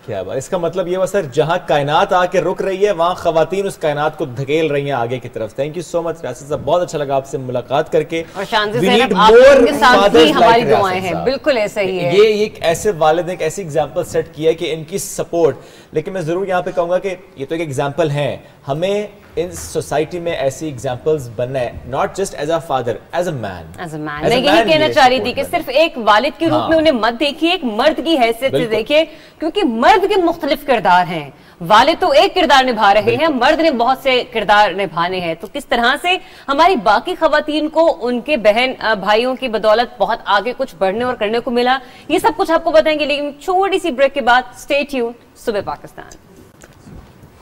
क्या बात। इसका मतलब ये हुआ सर, जहां कायनात आके रुक रही है, वहां खवातीन उस कायनात को धकेल रही हैं आगे की तरफ। थैंक यू सो मच रियासत साहब, बहुत अच्छा लगा आपसे मुलाकात करके। और शान से ज़ैनब, आपके साथ ही हमारी दुआएं हैं। बिल्कुल ऐसा ही है। ये एक ऐसे वालिद, एक ऐसी एग्जांपल सेट किया है कि इनकी सपोर्ट। लेकिन मैं जरूर यहाँ पे कहूंगा कि ये तो एक एग्जांपल है, हमें इस सोसाइटी में ऐसी एग्जांपल्स बनना है, not just as a father, as a man. मैं यही कहना चाह रही थी कि सिर्फ एक वालिद के रूप में उन्हें मत देखिए, एक मर्द की हैसियत से देखिए, क्योंकि मर्द के मुख्तलिफ किरदार हैं। वालिद तो एक किरदार निभा रहे हैं, मर्द ने बहुत से किरदार निभाने हैं। तो किस तरह से हमारी बाकी खवातीन को उनके बहन भाइयों की बदौलत बहुत आगे कुछ बढ़ने और करने को मिला, ये सब कुछ आपको बताएंगे, लेकिन छोटी सी ब्रेक के बाद। Stay tuned, Subah Pakistan.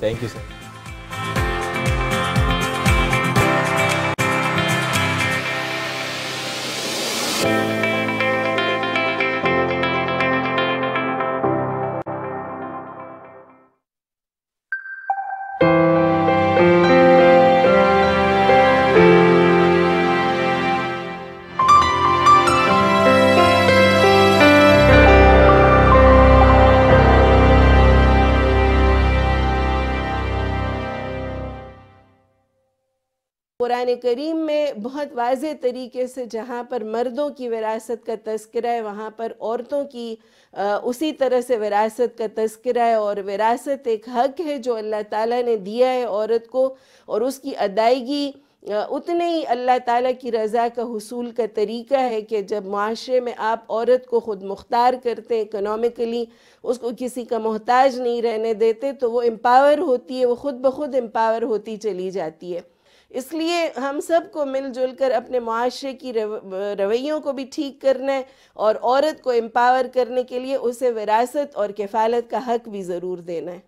Thank you sir. Quran करीम में बहुत वाज़े तरीके से जहाँ पर मर्दों की विरासत का तज़किरा है, वहाँ पर औरतों की उसी तरह से विरासत का तज़किरा है। और विरासत एक हक़ है जो अल्लाह ताला ने दिया है औरत को, और उसकी अदायगी उतने ही अल्लाह ताला की रज़ा का हुसूल का तरीका है कि जब माशरे में आप औरत को ख़ुद मुख्तार करते हैं, इकोनॉमिकली उसको किसी का मोहताज नहीं रहने देते, तो वो एम्पावर होती है, वो ख़ुद ब खुद एम्पावर होती चली जाती है। इसलिए हम सब को मिलजुल कर अपने मुआशरे की रवैयों को भी ठीक करना है, और औरत को एम्पावर करने के लिए उसे विरासत और किफ़ालत का हक़ भी ज़रूर देना है।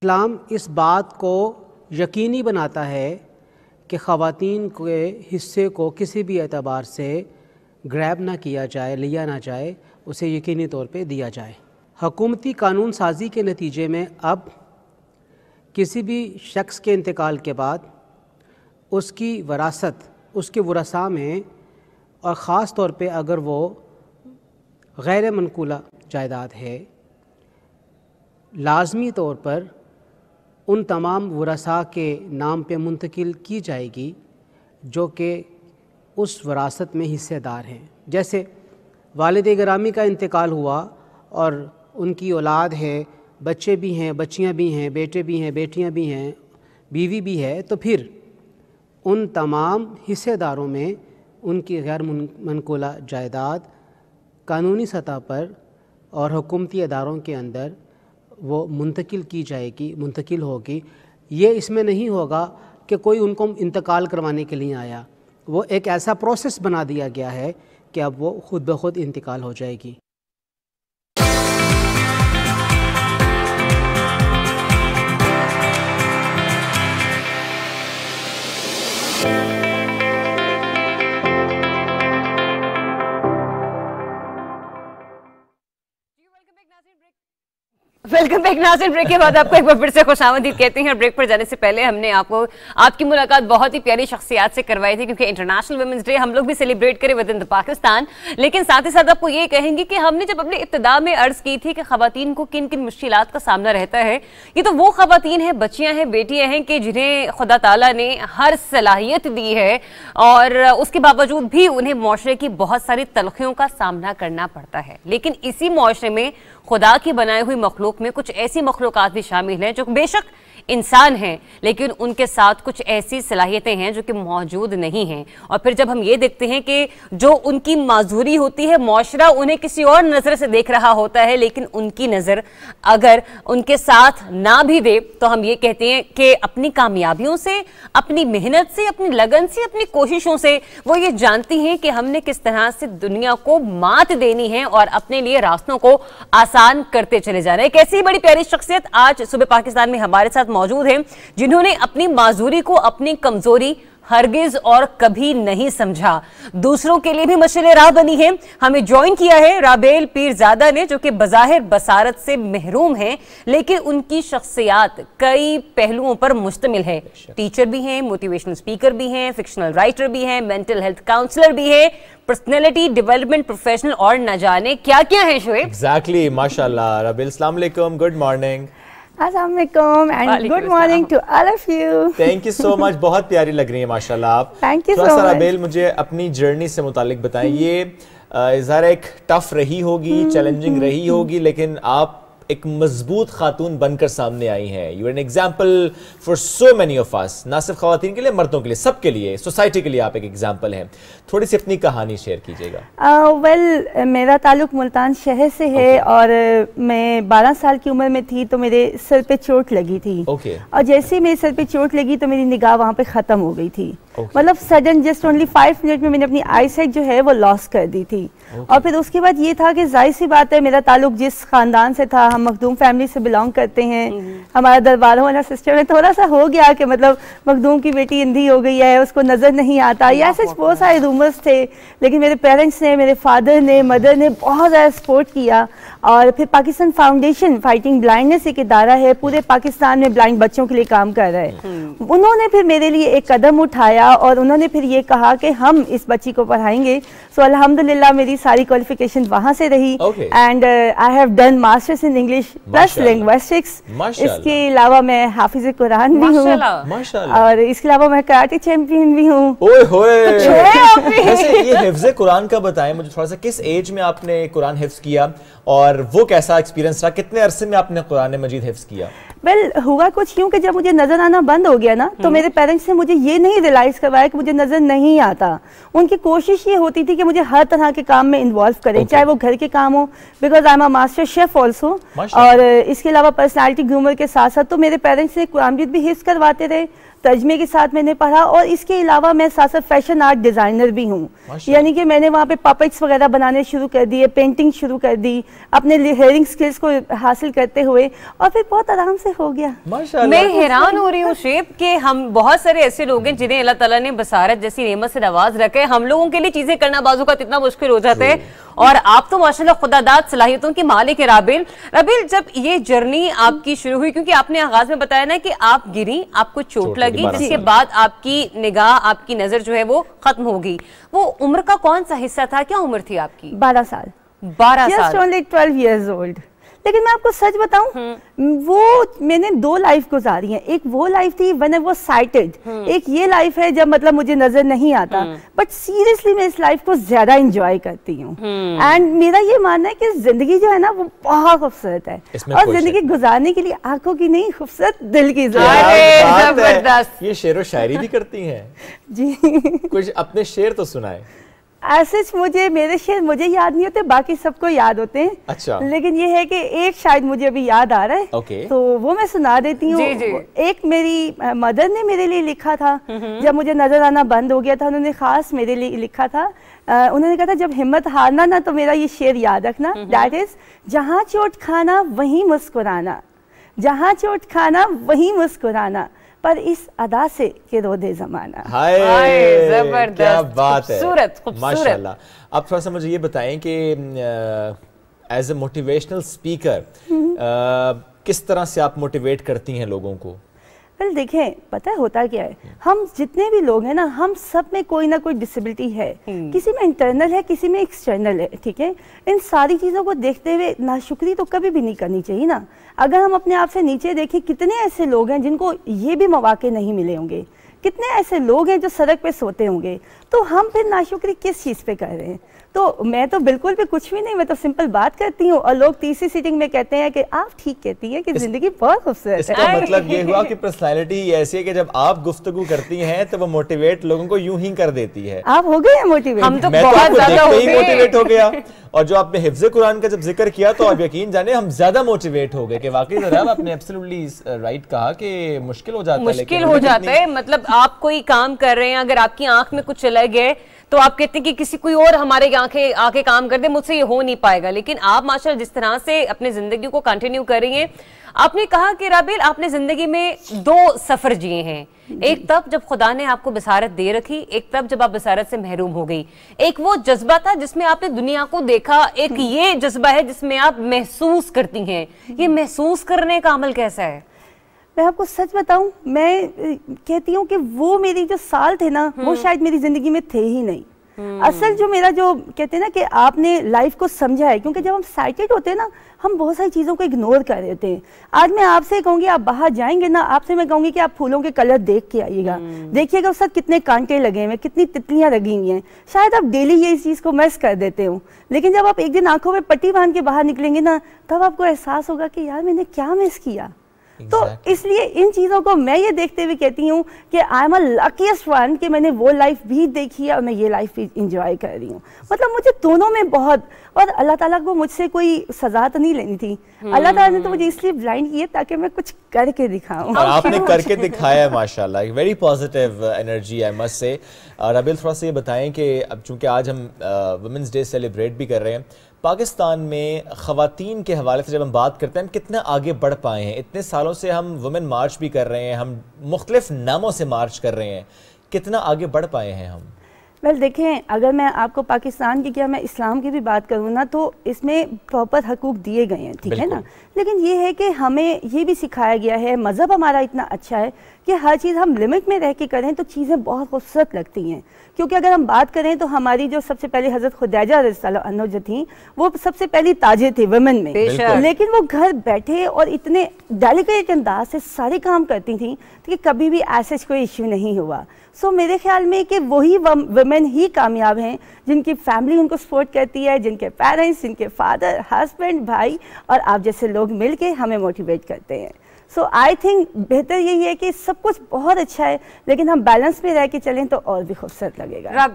इस्लाम इस बात को यकीनी बनाता है कि ख़वातीन के हिस्से को किसी भी एतबार से ग्रैब ना किया जाए, लिया ना जाए, उसे यकीनी तौर पे दिया जाए। हुकूमती कानून साजी के नतीजे में अब किसी भी शख्स के इंतकाल के बाद उसकी वरासत उसके वरसा में, और ख़ास तौर पे अगर वो गैर मनकूला जायदाद है, लाजमी तौर पर उन तमाम वरसा के नाम पे मुंतकिल की जाएगी जो कि उस वरासत में हिस्सेदार हैं। जैसे वालिद गिरामी का इंतकाल हुआ और उनकी औलाद है, बच्चे भी हैं, बच्चियां भी हैं, बेटे भी हैं, बेटियां भी हैं, बीवी भी है, तो फिर उन तमाम हिस्सेदारों में उनकी गैर मनकूला जायदाद कानूनी सतह पर और हुकूमती अदारों के अंदर वो मुंतकिल की जाएगी, मुंतकिल होगी। ये इसमें नहीं होगा कि कोई उनको इंतकाल करवाने के लिए आया, वो एक ऐसा प्रोसेस बना दिया गया है कि अब वो खुद ब खुद इंतकाल हो जाएगी। वेलकम बैक नाज़रीन। ब्रेक के बाद आपको एक बार फिर से खुशामदीद कहते हैं। ब्रेक पर जाने से पहले हमने आपको आपकी मुलाकात बहुत ही प्यारी शख्सियत से करवाई थी, क्योंकि इंटरनेशनल वुमेन्स डे हम लोग भी सेलिब्रेट करें विद इन द पाकिस्तान। लेकिन साथ ही साथ आपको ये कहेंगे कि हमने जब अपने इब्तिदा में अर्ज की थी कि खवातीन को किन किन मुश्किलात का सामना रहता है, ये तो वो खवातीन हैं, बच्चियां हैं, बेटियां हैं कि जिन्हें खुदा ताला ने हर सलाहियत दी है, और उसके बावजूद भी उन्हें मुआशरे की बहुत सारी तलखियों का सामना करना पड़ता है। लेकिन इसी मुआशरे में खुदा की बनाई हुई मखलूक में कुछ ऐसी मखलूकात भी शामिल हैं जो बेशक इंसान हैं, लेकिन उनके साथ कुछ ऐसी सलाहियतें हैं जो कि मौजूद नहीं हैं। और फिर जब हम ये देखते हैं कि जो उनकी माजूरी होती है, मुआशरा उन्हें किसी और नज़र से देख रहा होता है, लेकिन उनकी नज़र अगर उनके साथ ना भी दे, तो हम ये कहते हैं कि अपनी कामयाबियों से, अपनी मेहनत से, अपनी लगन से, अपनी कोशिशों से वो ये जानती हैं कि हमने किस तरह से दुनिया को मात देनी है और अपने लिए रास्तों को आसान करते चले जाना है। एक ऐसी बड़ी प्यारी शख्सियत आज सुबह पाकिस्तान में हमारे साथ मौजूद हैं, जिन्होंने अपनी माजूरी को अपनी कमजोरी हरगिज और कभी नहीं समझा। दूसरों के लिए भी मशाल राह बनी है। हमें ज्वाइन किया है राबेल पीरजादा ने, जो कि बज़ाहिर बसारत से महरूम हैं, लेकिन उनकी शख्सियत कई पहलुओं पर मुश्तमिल है। टीचर भी हैं, मोटिवेशनल स्पीकर भी हैं, फिक्शनल राइटर भी हैं, मेंटल हेल्थ काउंसलर भी हैं, पर्सनैलिटी डेवलपमेंट प्रोफेशनल और न जाने क्या क्या है। शोएब एग्जैक्टली, माशाल्लाह। राबेल, अस्सलाम वालेकुम, good morning. Assalamualaikum and good morning to all of you. Thank you so much, बहुत प्यारी लग रही है माशाल्लाह आप। Thank you so थोड़ा सा much. राबेल, मुझे अपनी जर्नी से मुतालिक बताएं। ये ज़रा एक टफ रही होगी, चैलेंजिंग रही होगी, लेकिन आप एक मजबूत खातून बनकर सामने आई हैं। You are an example for so many of us, ना सिर्फ खवातीन के लिए, मर्दों के लिए, सबके लिए, सोसाइटी के लिए आप एक एग्जाम्पल हैं। थोड़ी सी अपनी कहानी शेयर कीजिएगा। वेल, मेरा ताल्लुक मुल्तान शहर से है और मैं 12 साल की उम्र में थी तो मेरे सर पे चोट लगी थी। और जैसे ही मेरे सर पे चोट लगी तो मेरी निगाह वहाँ पे ख़त्म हो गई थी। मतलब सडन, जस्ट ओनली 5 मिनट में मैंने अपनी आई साइट जो है वो लॉस कर दी थी। और फिर उसके बाद ये था कि जाहिर सी बात है, मेरा ताल्लुक जिस खानदान से था, हम मखदूम फैमिली से बिलोंग करते हैं, हमारा दरबारों वाला सिस्टम में थोड़ा सा हो गया कि मतलब मखदूम की बेटी अंधी हो गई है, उसको नजर नहीं आता, या ऐसे बहुत सारे रूमर्स थे। लेकिन मेरे पेरेंट्स ने, मेरे फादर ने, मदर ने बहुत ज़्यादा सपोर्ट किया। और फिर पाकिस्तान फाउंडेशन फाइटिंग ब्लाइंडनेस एक इदारा है, पूरे पाकिस्तान में ब्लाइंड बच्चों के लिए काम कर रहा है। उन्होंने फिर मेरे लिए एक कदम उठाया और उन्होंने फिर ये कहा कि हम इस बच्ची को पढ़ाएंगे। सो अल्हम्दुलिल्लाह मेरी सारी क्वालिफिकेशन वहाँ से रही। And I have done masters in English plus linguistics. इसके अलावा मैं हाफिज कुरान भी हूँ और इसके अलावा मैं कराटे चैंपियन भी हूँ। ये हिफ्ज़ कुरान का बताएं मुझे थोड़ा सा, किस एज में आपने कुरान हिफ्ज़ किया और वो कैसा एक्सपीरियंस रहा? कितने अरसे में आपने कुरान मजीद हिफ्ज़ किया? वेल, हुआ कुछ यूँ कि जब मुझे नजर आना बंद हो गया ना, तो मेरे पेरेंट्स ने मुझे ये नहीं रियलाइज करवाया कि मुझे नजर नहीं आता। उनकी कोशिश ये होती थी कि मुझे हर तरह के काम में इन्वॉल्व करें, चाहे वो घर के काम हो, because I am a master chef also, और इसके अलावा पर्सनैलिटी ग्रूमर के साथ साथ तो मेरे पेरेंट्स ने कुरान भी हिफ्ज़ करवाते रहे, तर्जमे के साथ मैंने पढ़ा। और इसके अलावा मैं साथ साथ फैशन आर्ट डिजाइनर भी हूँ, यानी कि मैंने वहाँ पे पपेट्स वगैरह बनाने शुरू कर दिए, पेंटिंग शुरू कर दी अपने हेयरिंग स्किल्स को हासिल करते हुए, और फिर बहुत आराम से हो गया। मैं हैरान हो रही हूँ शेब कि हम बहुत सारे ऐसे लोग हैं जिन्हें अल्लाह ताला ने बसारत जैसी नेमत से नवाज रखे। हम लोगों के लिए चीजें करना बाजू का इतना मुश्किल हो जाता है, और आप तो माशाल्लाह खुदादाद सलाहियतों की मालिक है। राबेल, जब ये जर्नी आपकी शुरू हुई, क्योंकि आपने आगाज में बताया ना कि आप गिरी, आपको चोट लगी, जिसके बाद आपकी निगाह, आपकी नजर जो है वो खत्म हो गई। वो उम्र का कौन सा हिस्सा था? क्या उम्र थी आपकी? 12 साल। 12 साल, जस्ट ओनली 12 years old। लेकिन मैं आपको सच बताऊं, वो मैंने 2 लाइफ गुजारी हैं। एक वो लाइफ थी व्हेन आई वाज साइटेड, एक ये लाइफ है जब मतलब मुझे नजर नहीं आता। बट सीरियसली मैं इस लाइफ को ज्यादा एंजॉय करती हूँ। एंड मेरा ये मानना है कि जिंदगी जो है ना वो बहुत खूबसूरत है, और जिंदगी गुजारने के लिए आंखों की नहीं, खूबसूरत दिल की जबरदस्त। ये शेर व शायरी भी करती हैं जी। कुछ अपने शेर तो सुनाए। ऐसे मेरे शेर मुझे याद नहीं होते, बाकी सबको याद होते हैं। अच्छा। लेकिन ये है कि एक शायद मुझे अभी याद आ रहा है, तो वो मैं सुना देती हूँ। एक मेरी मदर ने मेरे लिए लिखा था, जब मुझे नजर आना बंद हो गया था, उन्होंने खास मेरे लिए लिखा था। उन्होंने कहा था, जब हिम्मत हारना ना तो मेरा ये शेर याद रखना, दैट इज, जहाँ चोट खाना वहीं मुस्कुराना, जहाँ चोट खाना वहीं मुस्कुराना, पर इस अदा से के रोदे जमाना। हाय, जबरदस्त, क्या बात है, खूबसूरत। माशाल्लाह। आप थोड़ा सा मुझे ये बताएं कि एज ए मोटिवेशनल स्पीकर किस तरह से आप मोटिवेट करती हैं लोगों को? वेल, देखें, पता है होता क्या है, हम जितने भी लोग हैं ना, हम सब में कोई ना कोई डिसेबिलिटी है। किसी में इंटरनल है, किसी में एक्सटर्नल है, ठीक है। इन सारी चीज़ों को देखते हुए नाशुक्री तो कभी भी नहीं करनी चाहिए ना। अगर हम अपने आप से नीचे देखें, कितने ऐसे लोग हैं जिनको ये भी मौके नहीं मिले होंगे, कितने ऐसे लोग हैं जो सड़क पे सोते होंगे, तो हम फिर नाशुक्री किस चीज़ पे कर रहे हैं? तो मैं तो बिल्कुल भी कुछ भी नहीं, मैं तो सिंपल बात करती हूँ, और लोग तीसरी सीटिंग में कहते हैं कि आप ठीक कहती हैं कि जिंदगी बहुत खूबसूरत है। इसका मतलब ये हुआ कि पर्सनालिटी ऐसी है कि जब आप गुफ्तगू करती हैं तो वो मोटिवेट लोगों को यूं ही कर देती है। आप हो गए मोटिवेट? हम तो मैं बहुत ज्यादा हो गए, मोटिवेट हो गया। और जो आपने हिफ्ज़ कुरान का जब जिक्र किया तो आप यकीन जाने हम ज्यादा मोटिवेट हो गए कि वाकई जनाब आपने एब्सोल्युटली राइट कहा कि मुश्किल हो जाता है। मतलब आप कोई काम कर रहे हैं, अगर आपकी आंख में कुछ चला गया तो आप कहते हैं कि किसी कोई और हमारे आंखें आके काम कर दे, मुझसे ये हो नहीं पाएगा। लेकिन आप माशाल्लाह जिस तरह से अपनी जिंदगी को कंटिन्यू कर रही हैं, आपने कहा कि राबेल आपने जिंदगी में 2 सफर जिए हैं, एक तब जब खुदा ने आपको बसारत दे रखी, एक तब जब आप बसारत से महरूम हो गई। एक वो जज्बा था जिसमें आपने दुनिया को देखा, एक ये जज्बा है जिसमें आप महसूस करती हैं। ये महसूस करने का अमल कैसा है? मैं आपको सच बताऊं, मैं कहती हूँ कि वो मेरी जो साल थे ना, वो शायद मेरी जिंदगी में थे ही नहीं। असल जो मेरा जो कहते हैं ना कि आपने लाइफ को समझा है, क्योंकि जब हम साइटेड होते हैं ना, हम बहुत सारी चीज़ों को इग्नोर कर रहे होते हैं। आज मैं आपसे कहूँगी, आप बाहर जाएंगे ना, आपसे मैं कहूँगी कि आप फूलों के कलर देख के आइएगा, देखिएगा उस साथ कितने कांटे लगे हुए हैं, कितनी तितलियाँ लगी हुई हैं। शायद आप डेली ये इस चीज़ को मिस कर देते हो, लेकिन जब आप एक दिन आंखों में पट्टी बांध के बाहर निकलेंगे ना, तब आपको एहसास होगा कि यार मैंने क्या मिस किया। तो इसलिए इन चीज़ों को मैं ये देखते हुए कहती हूँ कि I am a luckiest one कि मैंने वो लाइफ भी देखी है और मैं ये लाइफ भी इंजॉय कर रही हूँ। मतलब मुझे दोनों में बहुत, और अल्लाह ताला को मुझसे कोई सजा तो नहीं लेनी थी, अल्लाह ताला ने तो मुझे इसलिए ब्लाइंड किया ताकि मैं कुछ करके दिखाऊं। और आपने करके दिखाया है माशाल्लाह, very positive energy I must say. Rabel थोड़ा सा ये बताएं कि अब चूँकि आज हम वुमेंस डे सेलिब्रेट भी कर रहे हैं, पाकिस्तान में ख़वातीन के हवाले से जब हम बात करते हैं, हम कितना आगे बढ़ पाए हैं। इतने सालों से हम वुमेन मार्च भी कर रहे हैं, हम मुख्तलिफ नामों से मार्च कर रहे हैं, कितना आगे बढ़ पाए हैं हम? वेल देखें, अगर मैं आपको पाकिस्तान की क्या मैं इस्लाम की भी बात करूँ ना, तो इसमें प्रॉपर हकूक़ दिए गए हैं, ठीक है ना। लेकिन ये है कि हमें ये भी सिखाया गया है, मज़हब हमारा इतना अच्छा है कि हर चीज़ हम लिमिट में रह के करें तो चीज़ें बहुत खूबसूरत लगती हैं। क्योंकि अगर हम बात करें तो हमारी जो सबसे पहले हज़रत खुदैजा रज़ियल्लाहु अन्हा जो थी, वो सबसे पहली ताजे थे वुमेन में, लेकिन वो घर बैठे और इतने डेलिकेट अंदाज से सारे काम करती थी कि कभी भी ऐसा कोई इश्यू नहीं हुआ। सो मेरे ख्याल में कि वही वुमेन ही कामयाब हैं जिनकी फैमिली उनको सपोर्ट करती है, जिनके पेरेंट्स, जिनके फादर, हस्बैंड, भाई और आप जैसे लोग मिल के हमें मोटिवेट करते हैं। सो आई थिंक बेहतर यही है कि सब कुछ बहुत अच्छा है, लेकिन हम बैलेंस में रह के चलें तो और भी खूबसूरत लगेगा।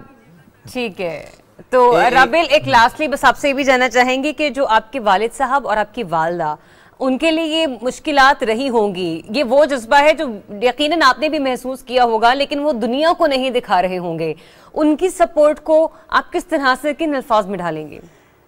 ठीक है, तो राबेल एक लास्टली बस आपसे ये भी जानना चाहेंगे कि जो आपके वालिद साहब और आपकी वालदा, उनके लिए ये मुश्किलात रही होंगी, ये वो जज्बा है जो यकीनन आपने भी महसूस किया होगा, लेकिन वो दुनिया को नहीं दिखा रहे होंगे। उनकी सपोर्ट को आप किस तरह से, किन अल्फाज में ढालेंगे?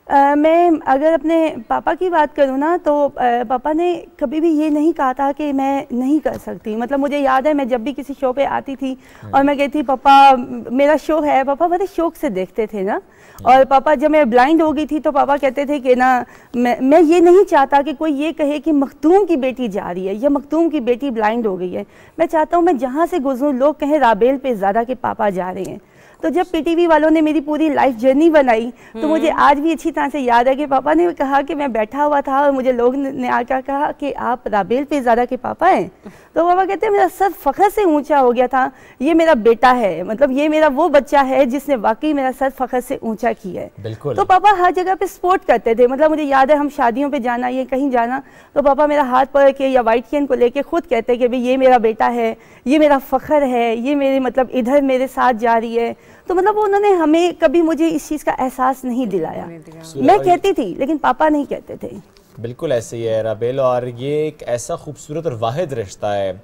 मैं अगर अपने पापा की बात करूँ ना, तो पापा ने कभी भी ये नहीं कहा था कि मैं नहीं कर सकती। मतलब मुझे याद है, मैं जब भी किसी शो पे आती थी और मैं कहती पापा मेरा शो है, पापा बड़े शौक से देखते थे ना। और पापा जब मैं ब्लाइंड हो गई थी तो पापा कहते थे कि ना मैं ये नहीं चाहता कि कोई ये कहे कि मखदूम की बेटी जा रही है या मखदूम की बेटी ब्लाइंड हो गई है। मैं चाहता हूँ मैं जहाँ से गुजरूँ लोग कहें राबेल पे ज़्यादा के पापा जा रहे हैं। तो जब पीटीवी वालों ने मेरी पूरी लाइफ जर्नी बनाई तो मुझे आज भी अच्छी तरह से याद है कि पापा ने कहा कि मैं बैठा हुआ था और मुझे लोग ने आकर कहा कि आप राबेल पे ज़ारा के पापा हैं। तो पापा कहते हैं मेरा सर फख्र से ऊंचा हो गया था, ये मेरा बेटा है, मतलब ये मेरा वो बच्चा है जिसने वाकई मेरा सर फख्र से ऊंचा किया है। तो पापा हर जगह पे सपोर्ट करते थे। मतलब मुझे याद है हम शादियों पे जाना, ये कहीं जाना, तो पापा मेरा हाथ पकड़ के या वाइट केन को लेके खुद कहते कि भाई ये मेरा बेटा है, ये मेरा फख्र है, ये मेरे मतलब इधर मेरे साथ जा रही है। तो मतलब उन्होंने हमें कभी मुझे इस चीज़ का एहसास नहीं दिलाया। मैं कहती थी लेकिन पापा नहीं कहते थे। बिल्कुल ऐसे ही है राबेल, और ये एक ऐसा खूबसूरत और वाहिद रिश्ता है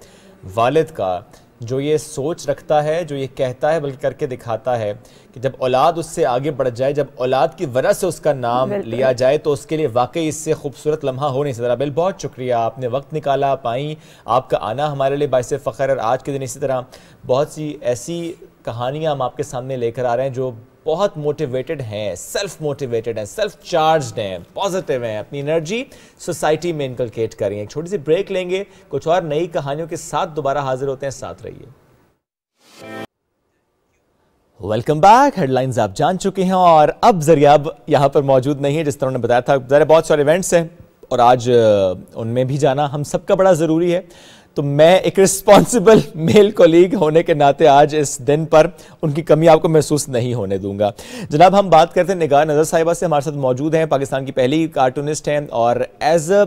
वालिद का जो ये सोच रखता है, जो ये कहता है बल्कि करके दिखाता है कि जब औलाद उससे आगे बढ़ जाए, जब औलाद की वजह से उसका नाम लिया जाए तो उसके लिए वाकई इससे खूबसूरत लम्हा हो नहीं सकता। राबेल बहुत शुक्रिया, आपने वक्त निकाला, पाई, आपका आना हमारे लिए बाइसे फ़ख्र। और आज के दिन इसी तरह बहुत सी ऐसी कहानियाँ हम आपके सामने लेकर आ रहे हैं जो बहुत मोटिवेटेड हैं, सेल्फ मोटिवेटेड हैं, सेल्फ चार्ज्ड हैं, पॉजिटिव हैं, अपनी एनर्जी सोसाइटी में इनकलकेट करें। एक छोटी सी ब्रेक लेंगे, कुछ और नई कहानियों के साथ दोबारा हाजिर होते हैं, साथ रहिए। Welcome back. हेडलाइंस आप जान चुके हैं और अब जरिया अब यहाँ पर मौजूद नहीं है। जिस तरह उन्होंने बताया था, ज़रा बहुत सारे इवेंट्स हैं और आज उनमें भी जाना हम सबका बड़ा ज़रूरी है। तो मैं एक रिस्पॉन्सिबल मेल कोलीग होने के नाते आज इस दिन पर उनकी कमी आपको महसूस नहीं होने दूंगा। जनाब, हम बात करते हैं निगाह नज़र साहिबा से, हमारे साथ मौजूद हैं, पाकिस्तान की पहली कार्टूनिस्ट हैं और एज अ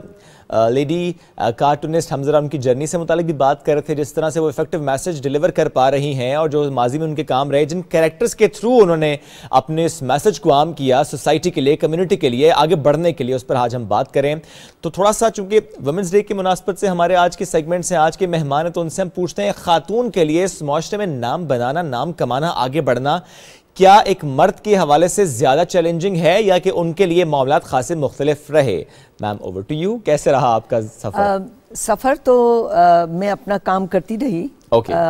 लेडी कार्टूनिस्ट हम जरा उनकी जर्नी से मुतालिक भी बात कर रहे थे, जिस तरह से वो इफेक्टिव मैसेज डिलीवर कर पा रही हैं और जो माजी में उनके काम रहे, जिन कैरेक्टर्स के थ्रू उन्होंने अपने इस मैसेज को आम किया सोसाइटी के लिए, कम्युनिटी के लिए, आगे बढ़ने के लिए, उस पर आज हम बात करें। तो थोड़ा सा चूंकि वुमेंस डे की मुनासबत से हमारे आज के सेगमेंट से आज के मेहमान हैं, तो उनसे हम पूछते हैं खातून के लिए इस माशरे में नाम बनाना, नाम कमाना, आगे बढ़ना क्या एक मर्द के हवाले से ज़्यादा चैलेंजिंग है या कि उनके लिए मामलात खासे मुख्तलिफ रहे? मैम, ओवर टू यू, कैसे रहा आपका सफ़र? सफ़र तो मैं अपना काम करती रही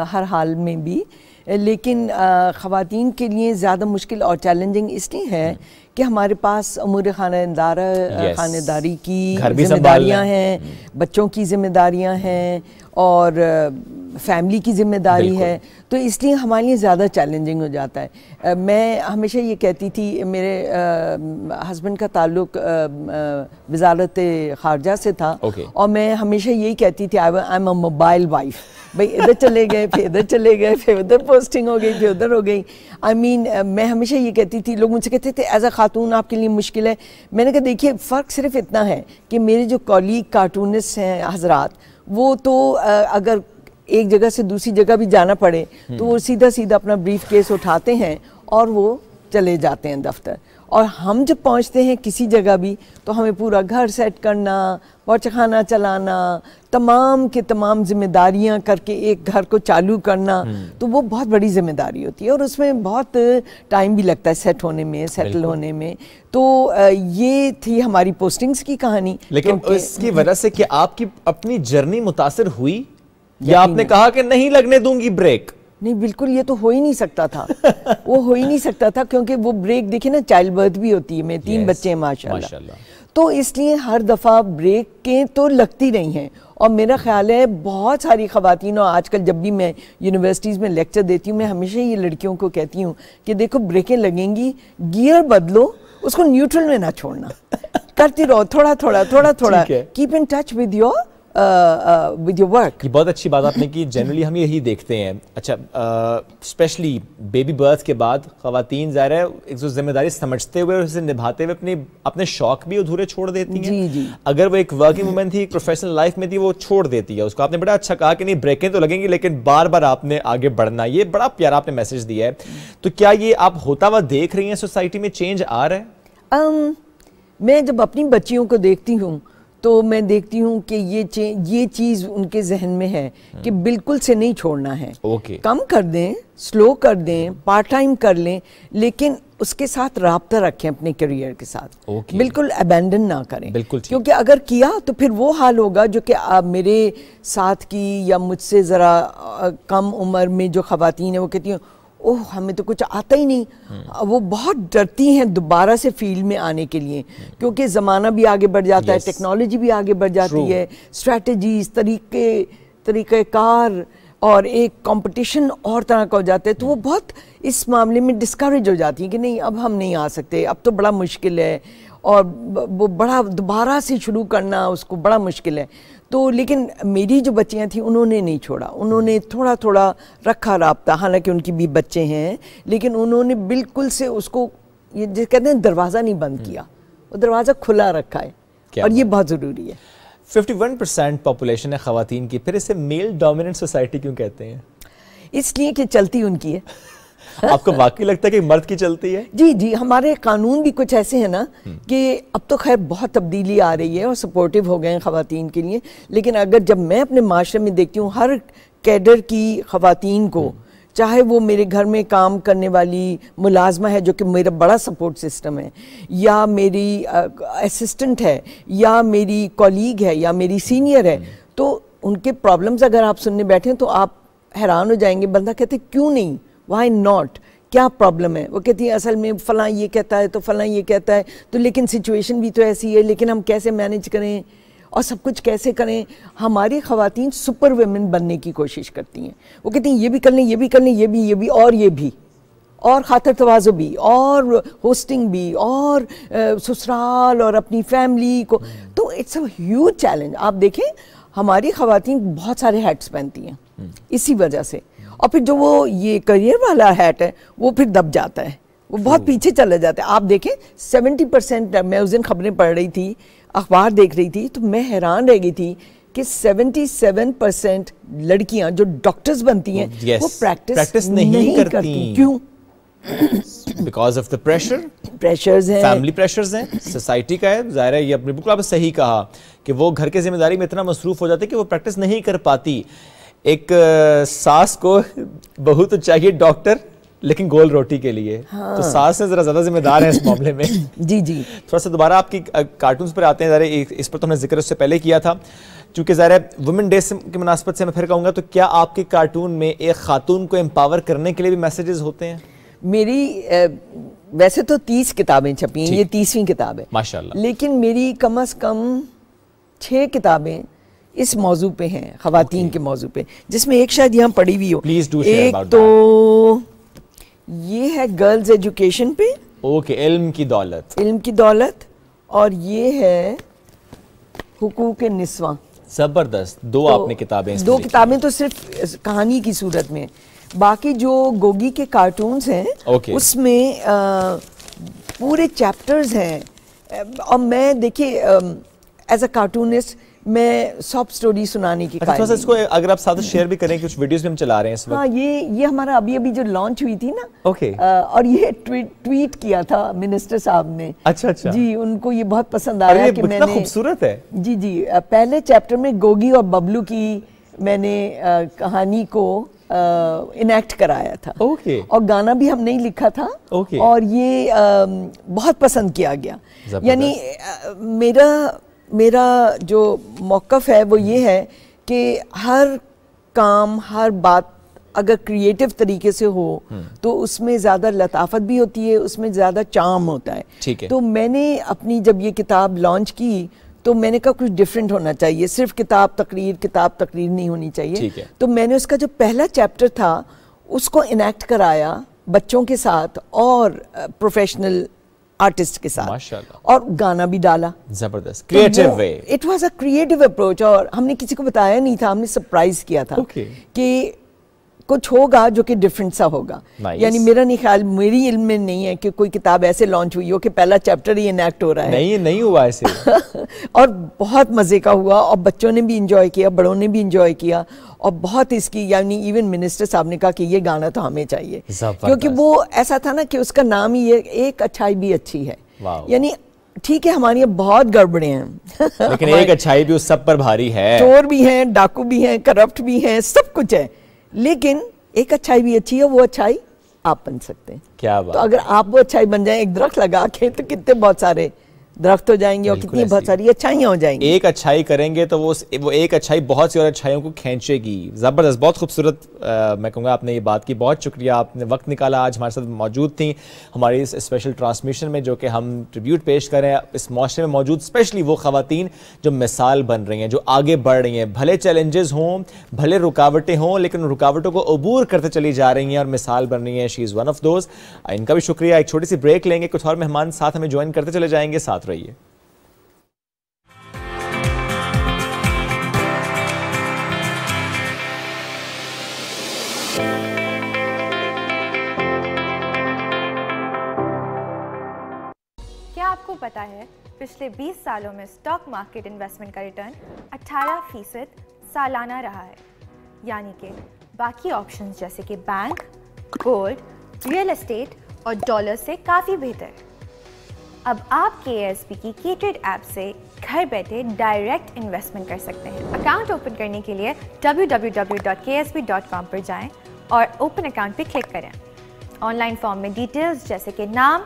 हर हाल में भी, लेकिन ख़वातीन के लिए ज़्यादा मुश्किल और चैलेंजिंग इसलिए है कि हमारे पास उमूर खानेदारी की जिम्मेदारियाँ हैं, बच्चों की जिम्मेदारियाँ हैं और फैमिली की जिम्मेदारी है, तो इसलिए हमारे लिए ज़्यादा चैलेंजिंग हो जाता है। मैं हमेशा ये कहती थी, मेरे हस्बैंड का ताल्लुक वजारत ख़ारजा से था और मैं हमेशा यही कहती थी, I am a mobile wife, भाई इधर चले गए फिर इधर चले गए फिर उधर पोस्टिंग हो गई फिर उधर हो गई। I mean, मैं हमेशा ये कहती थी, लोग मुझसे कहते थे एज अ खातून आपके लिए मुश्किल है। मैंने कहा देखिए फ़र्क सिर्फ इतना है कि मेरे जो कॉलीग कार्टूनिस्ट हैं हजरात, वो तो अगर एक जगह से दूसरी जगह भी जाना पड़े तो वो सीधा सीधा अपना ब्रीफ केस उठाते हैं और वो चले जाते हैं दफ्तर, और हम जब पहुंचते हैं किसी जगह भी तो हमें पूरा घर सेट करना, पौचखाना चलाना, तमाम के तमाम जिम्मेदारियां करके एक घर को चालू करना, तो वो बहुत बड़ी जिम्मेदारी होती है और उसमें बहुत टाइम भी लगता है सेट होने में, सेटल होने में। तो ये थी हमारी पोस्टिंग्स की कहानी। लेकिन इसकी वजह से कि आपकी अपनी जर्नी मुतासिर हुई या आपने कहा कि नहीं लगने दूंगी ब्रेक? नहीं, बिल्कुल ये तो हो ही नहीं सकता था वो हो ही नहीं सकता था, क्योंकि वो ब्रेक देखिए ना, चाइल्ड बर्थ भी होती है, मेरे 3 बच्चे हैं माशाल्लाह, तो इसलिए हर दफ़ा ब्रेकें तो लगती रही हैं। और मेरा ख्याल है बहुत सारी ख़वातीन, और आजकल जब भी मैं यूनिवर्सिटीज़ में लेक्चर देती हूँ, मैं हमेशा ये लड़कियों को कहती हूँ कि देखो ब्रेकें लगेंगी, गियर बदलो, उसको न्यूट्रल में ना छोड़ना, करती रहो थोड़ा थोड़ा थोड़ा थोड़ा, keep in touch with your work. ये बहुत अच्छी बात आपने की। जनरली हम यही देखते हैं, अच्छा स्पेशली बेबी बर्थ के बाद ख़वातीन ज़ाहिर है एक जो जिम्मेदारी समझते हुए और उसे निभाते हुए अपने शौक भी अधूरे छोड़ देती हैं। जी जी। अगर वो एक वर्किंग वूमेन थी, एक प्रोफेशनल लाइफ में थी, वो छोड़ देती है उसको। आपने बड़ा अच्छा कहा कि नहीं ब्रेकें तो लगेंगी लेकिन बार बार आपने आगे बढ़ना, ये बड़ा प्यारा आपने मैसेज दिया है। तो क्या ये आप होता हुआ देख रही हैं सोसाइटी में, चेंज आ रहा है? मैं जब अपनी बच्चियों को देखती हूँ तो मैं देखती हूँ कि ये चीज़ उनके जहन में है कि बिल्कुल से नहीं छोड़ना है। कम कर दें, स्लो कर दें, पार्ट टाइम कर लें, लेकिन उसके साथ राब्ता रखें अपने करियर के साथ। बिल्कुल अबैंडन ना करें, क्योंकि अगर किया तो फिर वो हाल होगा जो कि मेरे साथ की या मुझसे ज़रा कम उम्र में जो ख़वातीन है वो कहती हैं ओह हमें तो कुछ आता ही नहीं। वो बहुत डरती हैं दोबारा से फील्ड में आने के लिए, क्योंकि ज़माना भी आगे बढ़ जाता है, टेक्नोलॉजी भी आगे बढ़ जाती है, स्ट्रैटेजीज, तरीक़ेकार और एक कंपटीशन और तरह का हो जाता है, तो वो बहुत इस मामले में डिस्करेज हो जाती है कि नहीं अब हम नहीं आ सकते, अब तो बड़ा मुश्किल है, और वो बड़ा दोबारा से शुरू करना उसको बड़ा मुश्किल है। तो लेकिन मेरी जो बच्चियां थी उन्होंने नहीं छोड़ा, उन्होंने थोड़ा थोड़ा रखा राब्ता, हालांकि उनकी भी बच्चे हैं, लेकिन उन्होंने बिल्कुल से उसको ये जो कहते हैं दरवाज़ा नहीं बंद किया, वो दरवाज़ा खुला रखा है और ये बहुत ज़रूरी है। 51% पॉपुलेशन है ख़वातीन की, फिर इसे मेल डोमिनेंट सोसाइटी क्यों कहते हैं? इसलिए कि चलती उनकी है। आपको वाकई लगता है कि मर्द की चलती है? जी जी, हमारे कानून भी कुछ ऐसे हैं ना कि अब तो खैर बहुत तब्दीली आ रही है और सपोर्टिव हो गए हैं ख़वातीन के लिए, लेकिन अगर जब मैं अपने माशरे में देखती हूँ हर कैडर की ख़वातीन को, चाहे वो मेरे घर में काम करने वाली मुलाजमा है जो कि मेरा बड़ा सपोर्ट सिस्टम है, या मेरी असिस्टेंट है, या मेरी कॉलीग है, या मेरी सीनियर है, तो उनके प्रॉब्लम्स अगर आप सुनने बैठे तो आप हैरान हो जाएंगे। बंदा कहते क्यों नहीं, वाई नॉट, क्या प्रॉब्लम है? वो कहती है असल में फ़लाँ ये कहता है तो फ़लाँ ये कहता है, तो लेकिन सिचुएशन भी तो ऐसी है, लेकिन हम कैसे मैनेज करें और सब कुछ कैसे करें? हमारी ख़वातीन सुपर वुमेन बनने की कोशिश करती हैं। वो कहती हैं ये भी कर लें, ये भी कर लें, ये भी और ये भी, और खातर तवाज़ो भी, और होस्टिंग भी, और ससुराल और अपनी फैमिली को, तो इट्स अ ह्यूज चैलेंज। आप देखें हमारी ख़वातीन बहुत सारे हैट्स पहनती हैं इसी वजह से, और फिर जो वो ये करियर वाला हैट है वो फिर दब जाता है, वो बहुत पीछे चला जाता है। आप देखें 70%, मैं उस दिन खबरें पढ़ रही थी, अखबार देख रही थी, तो मैं हैरान रह गई थी कि 77% लड़कियां जो डॉक्टर्स बनती हैं वो प्रैक्टिस नहीं करती। क्यों? बिकॉज ऑफ द प्रेशर्स हैं, फैमिली प्रेशर्स हैं, सोसाइटी का है, जाहिर है ये अपने बिल्कुल आपने सही कहा कि वो घर के जिम्मेदारी में इतना मसरूफ हो जाते हैं कि वो प्रैक्टिस नहीं कर पाती। एक सास को बहू तो चाहिए डॉक्टर, लेकिन गोल रोटी के लिए। हाँ। तो सास से जरा ज्यादा जिम्मेदार है इस मामले में। जी जी। थोड़ा सा दोबारा आपकी कार्टून्स पर आते हैं, ज़रा इस पर तो हमने जिक्र उससे पहले किया था, क्योंकि ज़रा वुमेन डे की मुनासबत से मैं फिर कहूँगा, तो क्या आपके कार्टून में एक खातून को एम्पावर करने के लिए भी मैसेजेस होते हैं? मेरी वैसे तो 30 किताबें छपी हैं, ये 30वीं किताब है माशाल्लाह, लेकिन मेरी कम से कम 6 किताबें इस मौजू पे हैं, ख़वातीन के मौजू पे, जिसमें एक शायद यहाँ पढ़ी हुई हो। प्लीज डू शेयर एक अबाउट तो ये है गर्ल्स एजुकेशन पे, ओके, इल्म की दौलत, और ये है हुकूक निस्वा। जबरदस्त, दो तो आपने किताबें, 2 किताबें तो सिर्फ कहानी की सूरत में, बाकी जो गोगी के कार्टून्स हैं उसमें पूरे चैप्टर्स हैं। और मैं देखिए एज अ कार्टूनिस्ट मैं सॉफ्ट स्टोरी सुनाने की अच्छा, तो इसको अगर आप साथ शेयर भी करें, कुछ वीडियोस भी हम चला रहे हैं इस वक्त। हाँ, ये हमारा अभी जो लॉन्च हुई थी ना, ओके, और ये ट्वीट किया था मिनिस्टर साहब ने। अच्छा जी, उनको ये बहुत पसंद आया कि मैंने, खूबसूरत है जी, पहले चैप्टर में गोगी और बबलू की मैंने कहानी को इनैक्ट कराया था। और गाना भी हमने ही लिखा था। और ये बहुत पसंद किया गया। यानी मेरा जो मौक़िफ़ है वो ये है कि हर काम, हर बात अगर क्रिएटिव तरीके से हो तो उसमें ज़्यादा लताफत भी होती है, उसमें ज़्यादा चार्म होता है। ठीक है। तो मैंने अपनी जब ये किताब लॉन्च की तो मैंने कहा कुछ डिफरेंट होना चाहिए, सिर्फ किताब तकरीर नहीं होनी चाहिए। तो मैंने उसका जो पहला चैप्टर था उसको इनैक्ट कराया बच्चों के साथ और प्रोफेशनल आर्टिस्ट के साथ, माशाल्लाह, और गाना भी डाला। जबरदस्त, creative way, it was a creative approach. और हमने किसी को बताया नहीं था, हमने सरप्राइज किया था कि कुछ होगा जो कि डिफरेंट सा होगा। यानी मेरा नहीं ख्याल, मेरी इल्म में नहीं है कि कोई किताब ऐसे लॉन्च हुई हो कि पहला चैप्टर ही इनैक्ट हो रहा है। नहीं हुआ ऐसे। और बहुत मजे का हुआ, और बच्चों ने भी इंजॉय किया, बड़ों ने भी इंजॉय किया, और बहुत इसकी, यानी इवन मिनिस्टर साहब ने कहा कि ये गाना तो हमें चाहिए, क्योंकि वो ऐसा था ना कि उसका नाम ही एक अच्छाई भी अच्छी है। यानी ठीक है, हमारी बहुत गड़बड़े हैं लेकिन एक अच्छाई भी उस सब पर भारी है। चोर भी हैं, डाकू भी हैं, करप्ट भी हैं, सब कुछ है, लेकिन एक अच्छाई भी अच्छी है, वो अच्छाई आप बन सकते हैं। क्या बात। तो अगर आप वो अच्छाई बन जाए, एक दरख्त लगा के, तो कितने बहुत सारे दरख्त हो जाएंगे और कितनी बहुत सारी अच्छाइयाँ हो जाएंगी। एक अच्छाई करेंगे तो वो एक अच्छाई बहुत सी और अच्छाइयों को खींचेगी। ज़बरदस्त, बहुत खूबसूरत, मैं कहूँगा आपने ये बात की, बहुत शुक्रिया, आपने वक्त निकाला, आज हमारे साथ मौजूद थी हमारी इस स्पेशल ट्रांसमिशन में, जो कि हम ट्रिब्यूट पेश कर रहे हैं इस माशरे में मौजूद स्पेशली वो ख़वातीन जो मिसाल बन रही हैं, जो आगे बढ़ रही हैं, भले चैलेंजेस हों, भले रुकावटें हों, लेकिन रुकावटों को अबूर करते चली जा रही हैं और मिसाल बन रही हैं। She is one of those. इनका भी शुक्रिया। एक छोटी सी ब्रेक लेंगे, कुछ और मेहमान साथ हमें ज्वाइन करते चले जाएंगे, साथ रहिए। क्या आपको पता है पिछले 20 सालों में स्टॉक मार्केट इन्वेस्टमेंट का रिटर्न 18% सालाना रहा है, यानी कि बाकी ऑप्शंस जैसे कि बैंक, गोल्ड, रियल एस्टेट और डॉलर से काफ़ी बेहतर। अब आप KSB की K-Trade ऐप से घर बैठे डायरेक्ट इन्वेस्टमेंट कर सकते हैं। अकाउंट ओपन करने के लिए www.ksb.com पर जाएं और ओपन अकाउंट पर क्लिक करें। ऑनलाइन फॉर्म में डिटेल्स जैसे कि नाम,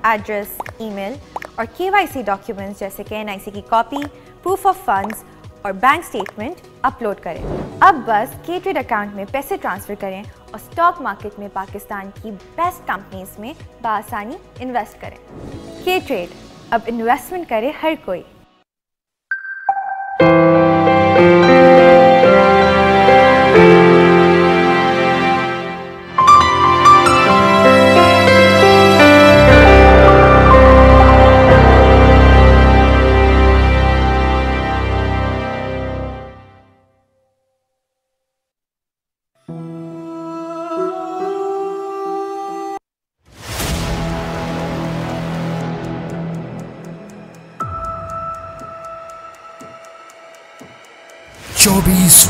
एड्रेस, ईमेल और KYC डॉक्यूमेंट्स जैसे कि NIC की कॉपी, प्रूफ ऑफ फंड्स और बैंक स्टेटमेंट अपलोड करें। अब बस K-Trade अकाउंट में पैसे ट्रांसफ़र करें और स्टॉक मार्केट में पाकिस्तान की बेस्ट कंपनीज में बआसानी इन्वेस्ट करें। K-Trade, अब इन्वेस्टमेंट करे हर कोई।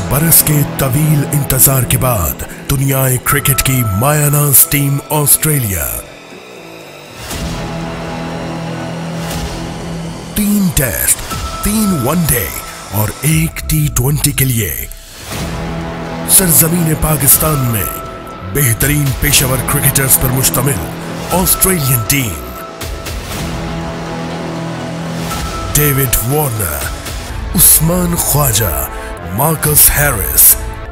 बरस के तवील इंतजार के बाद दुनियाए क्रिकेट की मायानाज टीम ऑस्ट्रेलिया 3 टेस्ट, 3 वनडे और 1 T20 के लिए सरजमीन पाकिस्तान में बेहतरीन पेशेवर क्रिकेटर्स पर मुश्तमिल Australian team. David Warner, Usman Khawaja, Marcus Harris,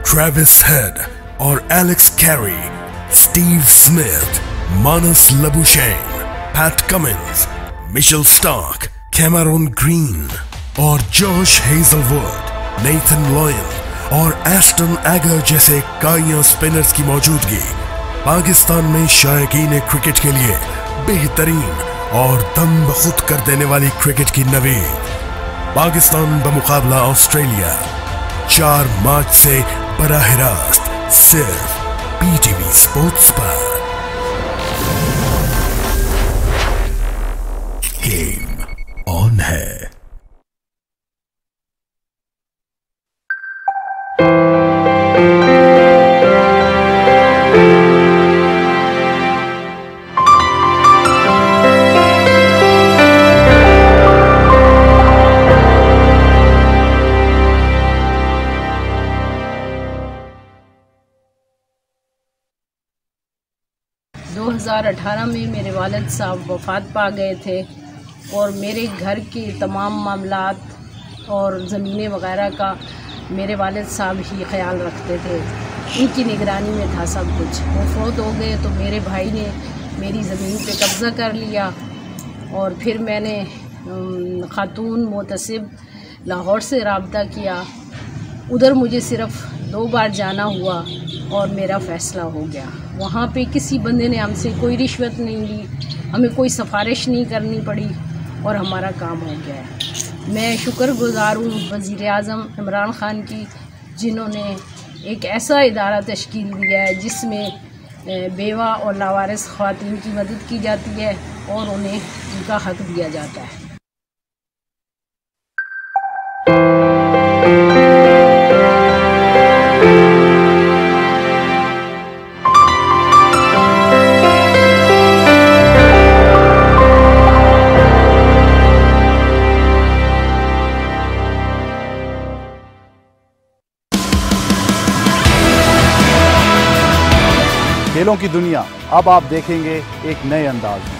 Travis Head और Alex Carey, Steve Smith, Marnus Labuschagne, Pat Cummins, Mitchell Starc, Cameron Green और जॉश हेजलवुड, नेथन लॉयन और एस्टन एगर जैसे काइया स्पिनर्स की मौजूदगी पाकिस्तान में शायकीन क्रिकेट के लिए बेहतरीन और दम बखुद कर देने वाली क्रिकेट की नवीद। पाकिस्तान बमुकाबला ऑस्ट्रेलिया 4 मार्च से बराह रास्त सिर्फ PTV स्पोर्ट्स पर। गेम ऑन है। में मेरे वालिद साहब वफ़ात पा गए थे और मेरे घर के तमाम मामलात और ज़मीनें वग़ैरह का मेरे वालिद साहब ही ख्याल रखते थे, उनकी निगरानी में था सब कुछ। वो फौत हो गए तो मेरे भाई ने मेरी ज़मीन पे कब्ज़ा कर लिया और फिर मैंने ख़ातून मोतसिब लाहौर से रब्ता किया। उधर मुझे सिर्फ़ 2 बार जाना हुआ और मेरा फ़ैसला हो गया। वहाँ पे किसी बंदे ने हमसे कोई रिश्वत नहीं ली, हमें कोई सिफारिश नहीं करनी पड़ी और हमारा काम हो गया है। मैं शुक्रगुज़ार हूँ वज़ीर आज़म इमरान ख़ान की, जिन्होंने एक ऐसा इदारा तश्कील दिया है जिसमें बेवा और लावारिस ख़वातीन की मदद की जाती है और उन्हें उनका हक़ दिया जाता है। खेलों की दुनिया अब आप देखेंगे एक नए अंदाज में।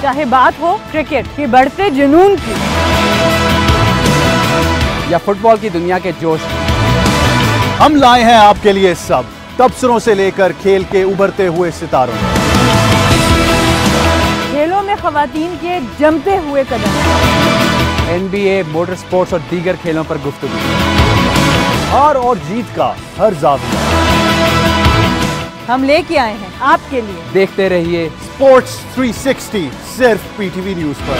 चाहे बात हो क्रिकेट के बढ़ते जुनून की या फुटबॉल की दुनिया के जोश की, हम लाए हैं आपके लिए सब, तबसरों से लेकर खेल के उभरते हुए सितारों, खेलों में खवातीन के जमते हुए कदम, NBA, मोटर स्पोर्ट्स और दीगर खेलों पर गुफ्तगू, हार और जीत का हर जाविया हम लेके आए हैं आपके लिए। देखते रहिए स्पोर्ट्स 360 सिर्फ PTV न्यूज़ पर।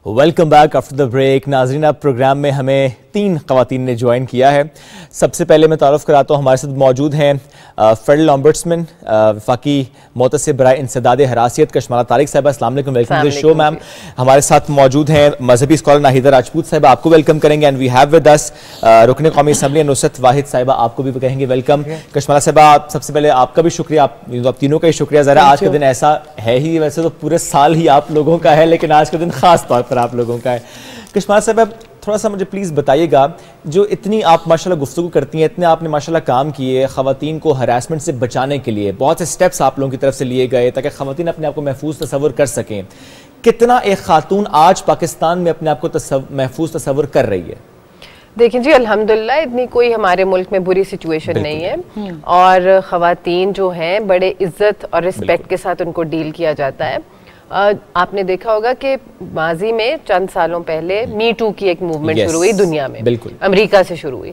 Welcome back after the break. नाज़रीन, अब प्रोग्राम में हमें 3 ख़वातीन ने ज्वाइन किया है। सबसे पहले मैं तारुफ कराता हूँ, हमारे साथ मौजूद हैं फेडरल ओम्बड्समैन वफाकी मोतसिब बराए इंसदाद हरासियत कशमाला तारिक साहिबा। अस्सलाम वालेकुम, welcome to the show ma'am. हमारे साथ मौजूद हैं मजहबी स्कॉलर नाहिदा राजपूत साहिबा, आपको वेलकम करेंगे। And we have with us रुकन कौमी असम्बली नुसरत वाहिद साहिबा, आपको भी कहेंगे वेलकम। कशमाला साहिबा, सबसे पहले आपका भी शुक्रिया, आप तीनों का ही शुक्रिया। ज़रा आज का दिन ऐसा है ही, वैसे तो पूरे साल ही आप लोगों का है, लेकिन आज का दिन खास तौर पर आप लोगों का है। कशमाला साहिबा, थोड़ा सा मुझे प्लीज़ बताइएगा, जो इतनी आप माशाल्लाह गुफ्तगू करती हैं, इतने आपने माशाल्लाह काम किए ख़वातीन को हरासमेंट से बचाने के लिए, बहुत से स्टेप्स आप लोगों की तरफ से लिए गए ताकि ख़वातीन अपने आप को महफूज तस्वुर कर सकें। कितना एक खातून आज पाकिस्तान में अपने आप को महफूज तस्वुर कर रही है? देखिए जी, अल्हम्दुलिल्लाह इतनी कोई हमारे मुल्क में बुरी सिचुएशन नहीं है और ख़वातीन जो हैं बड़े इज्जत और रिस्पेक्ट के साथ उनको डील किया जाता है। आपने देखा होगा कि माजी में चंद सालों पहले मी टू की एक मूवमेंट शुरू हुई दुनिया में, अमेरिका से शुरू हुई।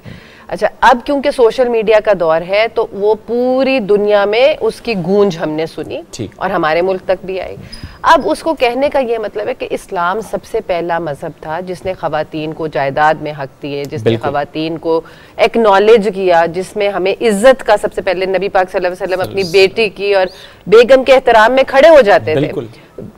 अच्छा, अब क्योंकि सोशल मीडिया का दौर है तो वो पूरी दुनिया में उसकी गूंज हमने सुनी और हमारे मुल्क तक भी आई। अब उसको कहने का ये मतलब है कि इस्लाम सबसे पहला मजहब था जिसने खवातीन को जायदाद में हक दिए, जिसने खवातीन को एक्नॉलेज किया, जिसमें हमें इज्जत का, सबसे पहले नबी पाक सल्लल्लाहु अलैहि वसल्लम अपनी बेटी की और बेगम के एहतराम में खड़े हो जाते थे,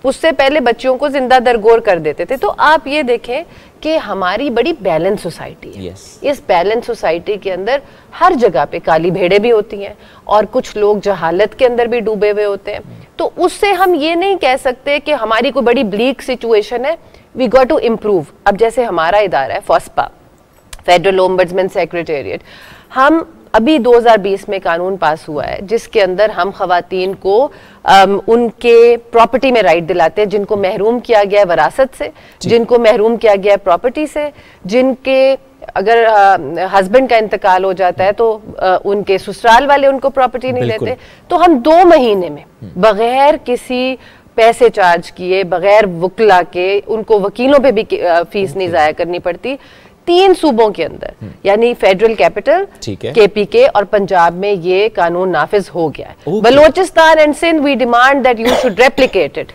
उससे पहले बच्चियों को जिंदा दरगोर कर देते थे। तो आप ये देखें कि हमारी बड़ी बैलेंस सोसाइटी है। इस बैलेंस सोसाइटी के अंदर हर जगह पे काली भेड़ें भी होती हैं और कुछ लोग जहालत के अंदर भी डूबे हुए होते हैं। तो उससे हम ये नहीं कह सकते कि हमारी कोई बड़ी ब्लीक सिचुएशन है, वी गॉट टू इम्प्रूव। अब जैसे हमारा इदारा है फॉस्पा, फेडरल ओम्बड्समैन सेक्रेटेरिएट, हम अभी 2020 में कानून पास हुआ है जिसके अंदर हम खवातीन को उनके प्रॉपर्टी में राइट दिलाते हैं, जिनको महरूम किया गया है वरासत से, जिनको महरूम किया गया है प्रॉपर्टी से, जिनके अगर हस्बैंड का इंतकाल हो जाता है तो उनके ससुराल वाले उनको प्रॉपर्टी नहीं देते, तो हम 2 महीने में बगैर किसी पैसे चार्ज किए, बगैर वकला के, उनको वकीलों पे भी फीस नहीं जाया करनी पड़ती, 3 सूबों के अंदर यानी फेडरल कैपिटल, केपीके और पंजाब में ये कानून नाफिज हो गया है। Balochistan and Sindh we demand that you should replicate it.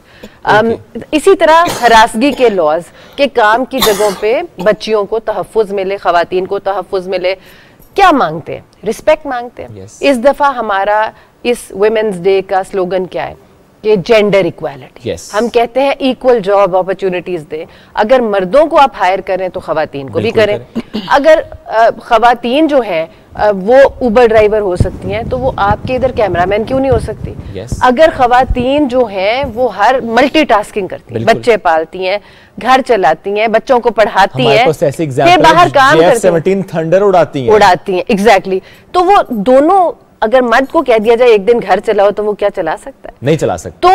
इसी तरह हरासगी के लॉज के काम की जगहों पे बच्चियों को तहफ़्फ़ुज़ मिले, खवातीन को तहफ़्फ़ुज़ मिले। क्या मांगते हैं? रिस्पेक्ट मांगते हैं। इस दफा हमारा इस वुमेन्स डे का स्लोगन क्या है कि जेंडर इक्वालिटी। हम कहते हैं इक्वल जॉब अपॉर्चुनिटीज दे। अगर मर्दों को आप हायर करें तो खवातीन को भी करें। अगर खवातीन जो है वो उबर ड्राइवर हो सकती हैं तो वो आपके इधर कैमरामैन क्यों नहीं हो सकती? अगर खवातीन जो हैं वो हर मल्टीटास्किंग करती हैं, बच्चे पालती हैं, घर चलाती हैं, बच्चों को पढ़ाती हैं, फिर बाहर काम करती हैं, थंडर उड़ाती हैं। एग्जैक्टली। तो वो दोनों, अगर मर्द को कह दिया जाए एक दिन घर चलाओ तो वो क्या चला सकता है? नहीं चला सकता। तो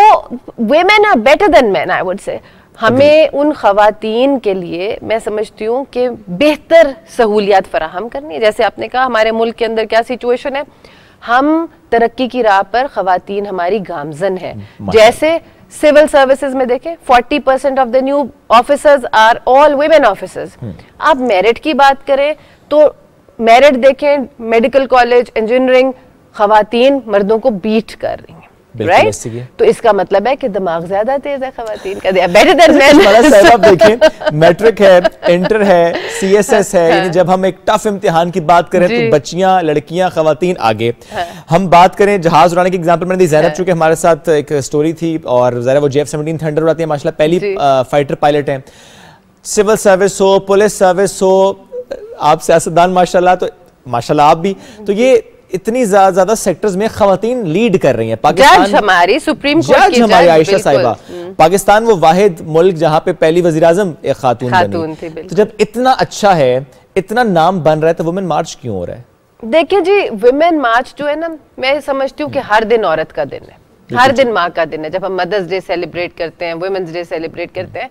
women are better than men, I would say। हमें उन खवातीन के लिए मैं समझती हूँ कि बेहतर सहूलियात फराहम करनी है। जैसे आपने कहा हमारे मुल्क के अंदर क्या सिचुएशन है, हम तरक्की की राह पर, खवातीन हमारी गामजन है। जैसे सिविल सर्विसेज में देखें 40% of the new officers are all women officers. आप मेरिट की बात करें तो मेरिट देखें, मेडिकल कॉलेज, इंजीनियरिंग, खवातीन मर्दों को बीट कर रही हैं, राइट? तो इसका मतलब है कि दिमाग ज्यादा तेज है खवातीन का, बेटर देन मेन। आप देखें मैट्रिक है, इंटर है, सीएसएस है, यानी जब हम एक टफ इम्तिहान की बात करें तो बच्चियां, लड़कियां, खवातीन आगे। हम बात करें जहाज उड़ाने की एग्जांपल मैंने दी, ज़ैनब चूंकि हमारे साथ एक स्टोरी थी और ज़रा वो JF-17 थंडर उड़ाती है, माशाल्लाह पहली फाइटर पायलट है। सिविल सर्विस हो, पुलिस सर्विस हो, आप सियासतदान माशाल्लाह, तो माशाल्लाह आप भी, तो ये इतनी ज्यादा सेक्टर्स में खवातीन लीड कर रही हैं। पाकिस्तान जज हमारी सुप्रीम कोर्ट की हमारी आयशा साहिबा, पाकिस्तान वो वाहिद मुल्क जहां पे पहली वजीर आजम एक खातून बनी। तो जब इतना अच्छा है, इतना नाम बन रहा है, तो वुमेन मार्च क्यों हो रहा है? देखिए जी, वुमेन मार्च जो है ना, मैं समझती हूँ कि हर दिन औरत का दिन है, हर दिन माँ का दिन है। जब हम मदर्स डे सेलिब्रेट करते हैं, वुमेन्स डे सेलिब्रेट करते हैं,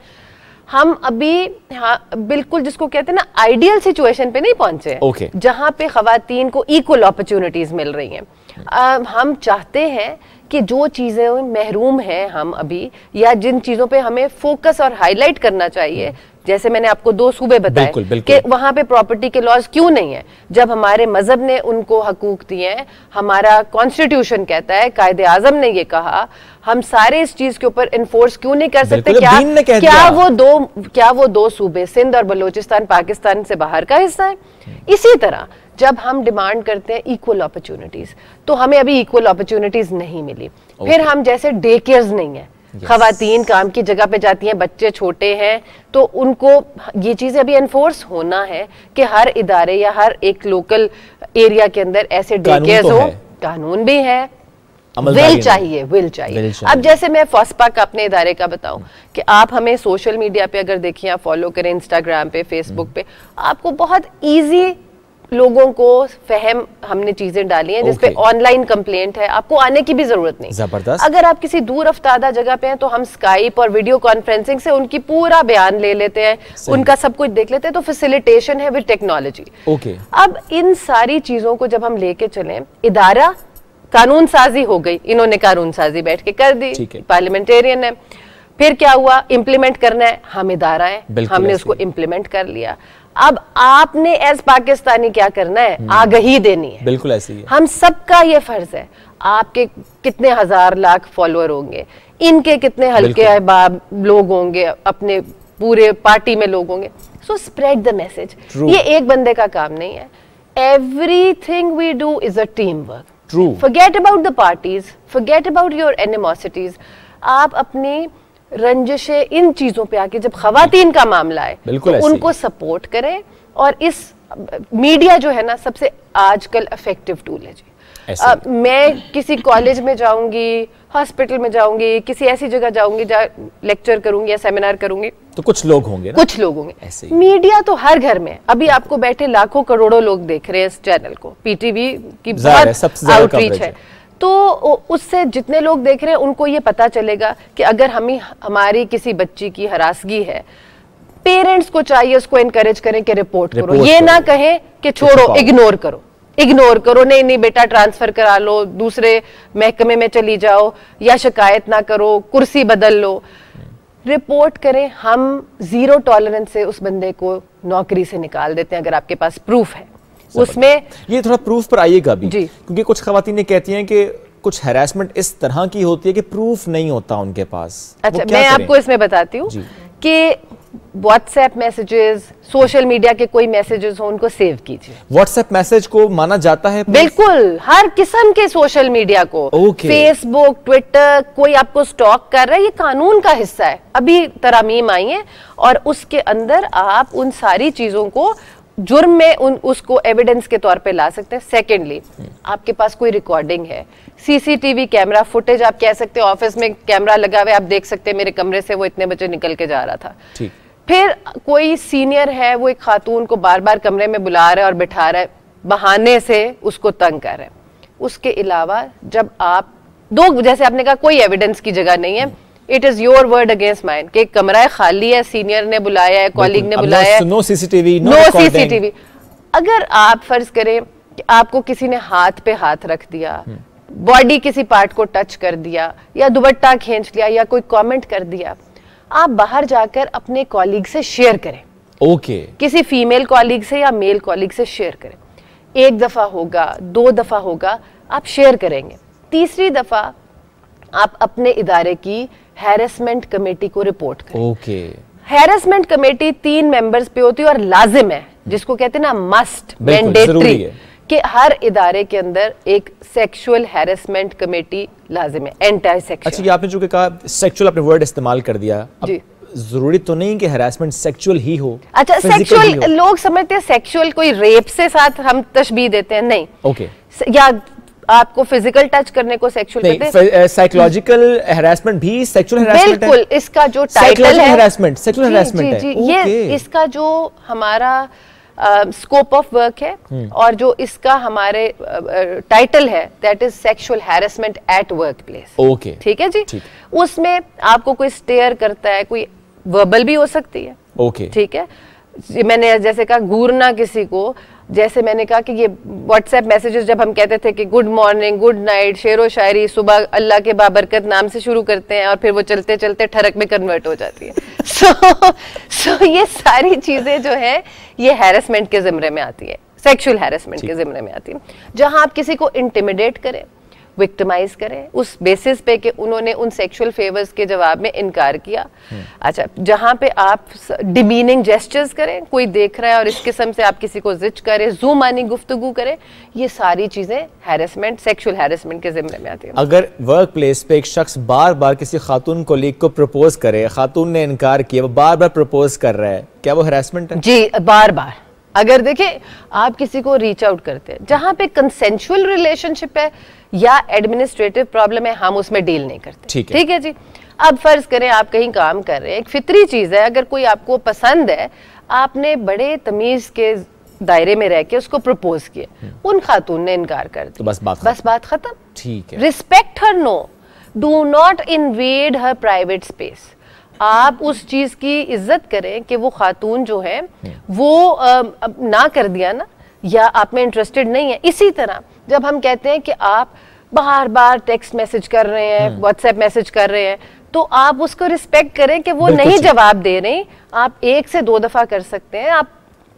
हम अभी बिल्कुल जिसको कहते हैं ना आइडियल सिचुएशन पे नहीं पहुंचे, जहां पे खवातीन को इक्वल अपॉर्चुनिटीज मिल रही हैं। हम चाहते हैं कि जो चीजें महरूम हैं हम अभी, या जिन चीजों पे हमें फोकस और हाईलाइट करना चाहिए, जैसे मैंने आपको 2 सूबे बताए कि वहां पे प्रॉपर्टी के लॉज क्यों नहीं है, जब हमारे मजहब ने उनको हकूक दिए हैं, हमारा कॉन्स्टिट्यूशन कहता है, कायदे आजम ने ये कहा, हम सारे इस चीज के ऊपर इन्फोर्स क्यों नहीं कर सकते? क्या वो दो सूबे सिंध और बलोचिस्तान पाकिस्तान से बाहर का हिस्सा है? इसी तरह जब हम डिमांड करते हैं इक्वल अपॉर्चुनिटीज, तो हमें अभी इक्वल अपॉर्चुनिटीज नहीं मिली। फिर हम जैसे डे केयर्स नहीं है, खवातीन काम की जगह पे जाती हैं, बच्चे छोटे हैं, तो उनको ये चीजें अभी एनफोर्स होना है कि हर इदारे या हर एक लोकल एरिया के अंदर ऐसे डे केयर्स हो। कानून भी है, विल चाहिए। अब जैसे मैं फॉस्पा का अपने इदारे का बताऊं कि आप हमें सोशल मीडिया पे अगर देखिए, आप फॉलो करें, इंस्टाग्राम पे, फेसबुक पे, आपको बहुत इजी लोगों को फहम हमने चीजें डाली हैं जिसपे ऑनलाइन कंप्लेंट है, आपको आने की भी जरूरत नहीं। जबरदस्त। अगर आप किसी दूर अफ्तादा जगह पे हैं तो हम स्काइप और वीडियो कॉन्फ्रेंसिंग से उनकी पूरा बयान ले लेते हैं, उनका सब कुछ देख लेते हैं। तो फैसिलिटेशन है विद टेक्नोलॉजी। अब इन सारी चीजों को जब हम लेके चलें, इदारा कानून साजी हो गई, इन्होंने कानून साजी बैठ के कर दी, पार्लियामेंटेरियन है, फिर क्या हुआ, इम्प्लीमेंट करना है, हम इदारा है, हमने उसको इम्प्लीमेंट कर लिया। अब आपने एज पाकिस्तानी क्या करना है, आगाही देनी है। बिल्कुल ऐसे ही है। हम सबका ये फर्ज है। आपके कितने हजार लाख फॉलोअर होंगे, इनके कितने हल्के अहबाब लोग होंगे, अपने पूरे पार्टी में लोग होंगे, सो स्प्रेड द मैसेज। ये एक बंदे का काम नहीं है। Everything we do is a team work. Forget about the parties, forget about your animosities. आप अपनी रंजिशें इन चीजों पे आके, जब खवातीन का मामला है तो उनको सपोर्ट करें। और इस मीडिया जो है ना, सबसे आजकल इफेक्टिव टूल है जी। मैं किसी कॉलेज में जाऊंगी, हॉस्पिटल में जाऊंगी, किसी ऐसी जगह जाऊंगी जहाँ लेक्चर करूंगी या सेमिनार करूंगी, तो कुछ लोग होंगे ना? कुछ लोग होंगे। मीडिया तो हर घर में, अभी आपको बैठे लाखों करोड़ों लोग देख रहे हैं इस चैनल को, पीटीवी की बहुत आउटरीच है। तो उससे जितने लोग देख रहे हैं उनको ये पता चलेगा कि अगर हमारी किसी बच्ची की हरासगी है, पेरेंट्स को चाहिए उसको एनकरेज करें कि रिपोर्ट करो, ये ना कहें कि छोड़ो, इग्नोर करो, नहीं बेटा ट्रांसफर करा लो, दूसरे महकमे में चली जाओ, या शिकायत ना करो, कुर्सी बदल लो, रिपोर्ट करें। हम 0 टॉलरेंस से उस बंदे को नौकरी से निकाल देते हैं अगर आपके पास प्रूफ है। उसमें ये थोड़ा प्रूफ पर आइएगा भी, क्योंकि कुछ खवातीन कहती हैं कि कुछ हैरेसमेंट इस तरह की होती है कि प्रूफ नहीं होता उनके पास। अच्छा, मैं आपको इसमें बताती हूँ कि व्हाट्सएप मैसेजेस, सोशल मीडिया के कोई मैसेजेस हो, उनको सेव कीजिए। व्हाट्सएप मैसेज को माना जाता है? बिल्कुल, हर किस्म के सोशल मीडिया को, फेसबुक, ट्विटर, कोई आपको स्टॉक कर रहा है, ये कानून का हिस्सा है। अभी तरामीम आई है और उसके अंदर आप उन सारी चीजों को जुर्म में उसको एविडेंस के तौर पे ला सकते हैं। सेकेंडली, आपके पास कोई रिकॉर्डिंग है, सीसीटीवी कैमरा फुटेज, आप कह सकते हैं ऑफिस में कैमरा लगा हुआ है, आप देख सकते हैं मेरे कमरे से वो इतने बजे निकल के जा रहा था। फिर कोई सीनियर है, वो एक खातून को बार बार कमरे में बुला रहा है और बिठा रहा है, बहाने से उसको तंग कर रहा है। उसके अलावा जब आप जैसे आपने कहा कोई एविडेंस की जगह नहीं है, it is your word against mine कि कमरा खाली है, सीनियर ने बुलाया है, कॉलीग ने बुलाया है, नो सीसीटीवी, नो सीसीटीवी। अगर आप फर्ज करें कि आपको किसी ने हाथ पे हाथ रख दिया, बॉडी किसी पार्ट को टच कर दिया, या दुपट्टा खींच लिया, या कोई कमेंट कर दिया, आप बाहर जाकर अपने कॉलीग से शेयर करें। किसी फीमेल कॉलीग से या मेल कॉलीग से शेयर करें। 1 दफा होगा, 2 दफा होगा, आप शेयर करेंगे। तीसरी दफा आप अपने इदारे की हैरेसमेंट कमेटी को रिपोर्ट करें। हैरेसमेंट कमेटी 3 मेंबर्स पे होती है और लाजिम है, जिसको कहते हैं ना मस्ट, मैंडेटरी, कि हर इदारे के अंदर एक सेक्सुअल हैरेसमेंट कमेटी लाजिम है, एंटी सेक्सुअल। अच्छा, ये आपने जो कहा सेक्सुअल, आपने वर्ड इस्तेमाल कर दिया, अब जरूरी तो नहीं कि हैरेसमेंट सेक्सुअल ही हो। अच्छा, सेक्सुअल लोग समझते हैं सेक्सुअल कोई रेप से साथ हम तशबीह देते हैं, नहीं। या आपको फिजिकल टच करने को सेक्सुअल कहते हैं। साइकोलॉजिकल हैरेसमेंट भी सेक्सुअल हैरेसमेंट है? बिल्कुल, इसका जो टाइटल है सेक्सुअल हैरेसमेंट है। ये इसका जो हमारा स्कोप ऑफ वर्क है और जो इसका हमारे टाइटल है, that is sexual harassment at work place. ठीक है जी। उसमें आपको कोई स्टेयर करता है, कोई वर्बल भी हो सकती है। ठीक है, मैंने जैसे कहा घूरना किसी को, जैसे मैंने कहा कि ये व्हाट्सएप मैसेजेस जब हम कहते थे कि गुड मॉर्निंग, गुड नाइट, शेरो शायरी, सुबह अल्लाह के बाबरकत नाम से शुरू करते हैं और फिर वो चलते चलते ठरक में कन्वर्ट हो जाती है। सो ये सारी चीजें जो है ये हैरेसमेंट के जिम्मे में आती है, सेक्सुअल हैरेसमेंट के जिम्मे में आती है, जहां आप किसी को इंटिमिडेट करें, विक्टिमाइज करें उस बेसिस पे कि उन्होंने उन सेक्सुअल फेवर्स के जवाब में इनकार किया। अच्छा, जहां पे आप डिमीनिंग जेस्चर्स करें, कोई देख रहा है और इस किस्म से आप किसी को जिच करें, ज़ूमानी गुफ्तगू करें, ये सारी चीजें हैरेसमेंट, सेक्सुअल हैरेसमेंट के जिम्मे में आती है। अगर वर्क प्लेस पे एक शख्स बार बार किसी खातून कोलीग को प्रपोज करे, खातून ने इनकार किया, वो बार बार प्रपोज कर रहा है, क्या वो हैरेसमेंट है? जी, बार बार। अगर देखें आप किसी को रीच आउट करते हैं, जहां पे कंसेंशुअल रिलेशनशिप है या एडमिनिस्ट्रेटिव प्रॉब्लम है, हम उसमें डील नहीं करते। ठीक है जी। अब फर्ज करें आप कहीं काम कर रहे हैं, एक फितरी चीज है, अगर कोई आपको पसंद है, आपने बड़े तमीज के दायरे में रह के उसको प्रपोज किया, उन खातून ने इनकार कर दिया, बस बात खत्म। ठीक है। Respect her, no, do not invade her private space. आप उस चीज की इज्जत करें कि वो खातून जो है वो ना कर दिया ना, या आप में इंटरेस्टेड नहीं है। इसी तरह जब हम कहते हैं कि आप बार बार टेक्स्ट मैसेज कर रहे हैं, व्हाट्सएप मैसेज कर रहे हैं, तो आप उसको रिस्पेक्ट करें कि वो नहीं जवाब दे रही, आप 1 से 2 दफा कर सकते हैं, आप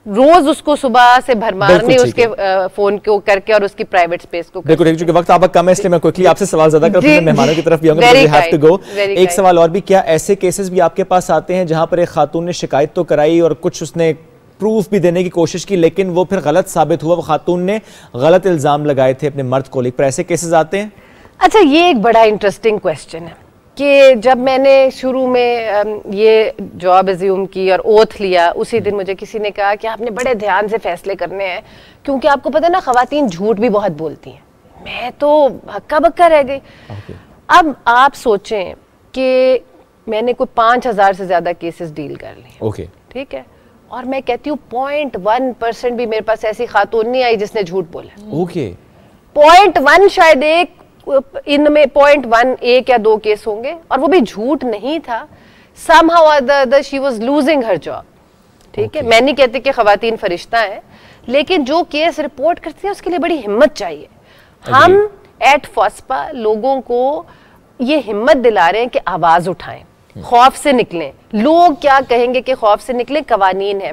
रोज उसको सुबह से भरमारने उसके फोन को करके और उसकी प्राइवेट स्पेस को। बिल्कुल, क्योंकि वक्त आपका कम है इसलिए मैं क्विकली आपसे सवाल ज्यादा करता हूं, मेहमानों की तरफ भी आऊंगा, वी हैव टू गो। एक सवाल और भी, क्या ऐसे केसेस भी आपके पास आते हैं जहां पर एक खातून ने शिकायत तो कराई और कुछ उसने प्रूफ भी देने की कोशिश की लेकिन वो फिर गलत साबित हुआ, वो खातून ने गलत इल्जाम लगाए थे अपने मर्द कोलीग पर, ऐसे केसेस आते हैं? अच्छा, ये एक बड़ा इंटरेस्टिंग क्वेश्चन है कि जब मैंने शुरू में ये जॉब अज्यूम की और ओथ लिया, उसी दिन मुझे किसी ने कहा कि आपने बड़े ध्यान से फैसले करने हैं क्योंकि आपको पता है ना खवातीन झूठ भी बहुत बोलती हैं। मैं तो हक्का बक्का रह गई। अब आप सोचें कि मैंने कोई 5000 से ज्यादा केसेस डील कर लिए, ठीक है, और मैं कहती हूँ 0.1% भी मेरे पास ऐसी खातून नहीं आई जिसने झूठ बोला। 0.1 शायद एक इनमें 0.1 1 या 2 केस होंगे और वो भी झूठ नहीं था। somehow or the other she was losing her job, ठीक है। मैं नहीं कहती कि खवातीन फरिश्ता है, लेकिन जो केस रिपोर्ट करती है उसके लिए बड़ी हिम्मत चाहिए। हम एट फॉस्पा लोगों को ये हिम्मत दिला रहे हैं कि आवाज उठाएं, खौफ से निकलें। लोग क्या कहेंगे कि खौफ से निकलें, कवानीन है।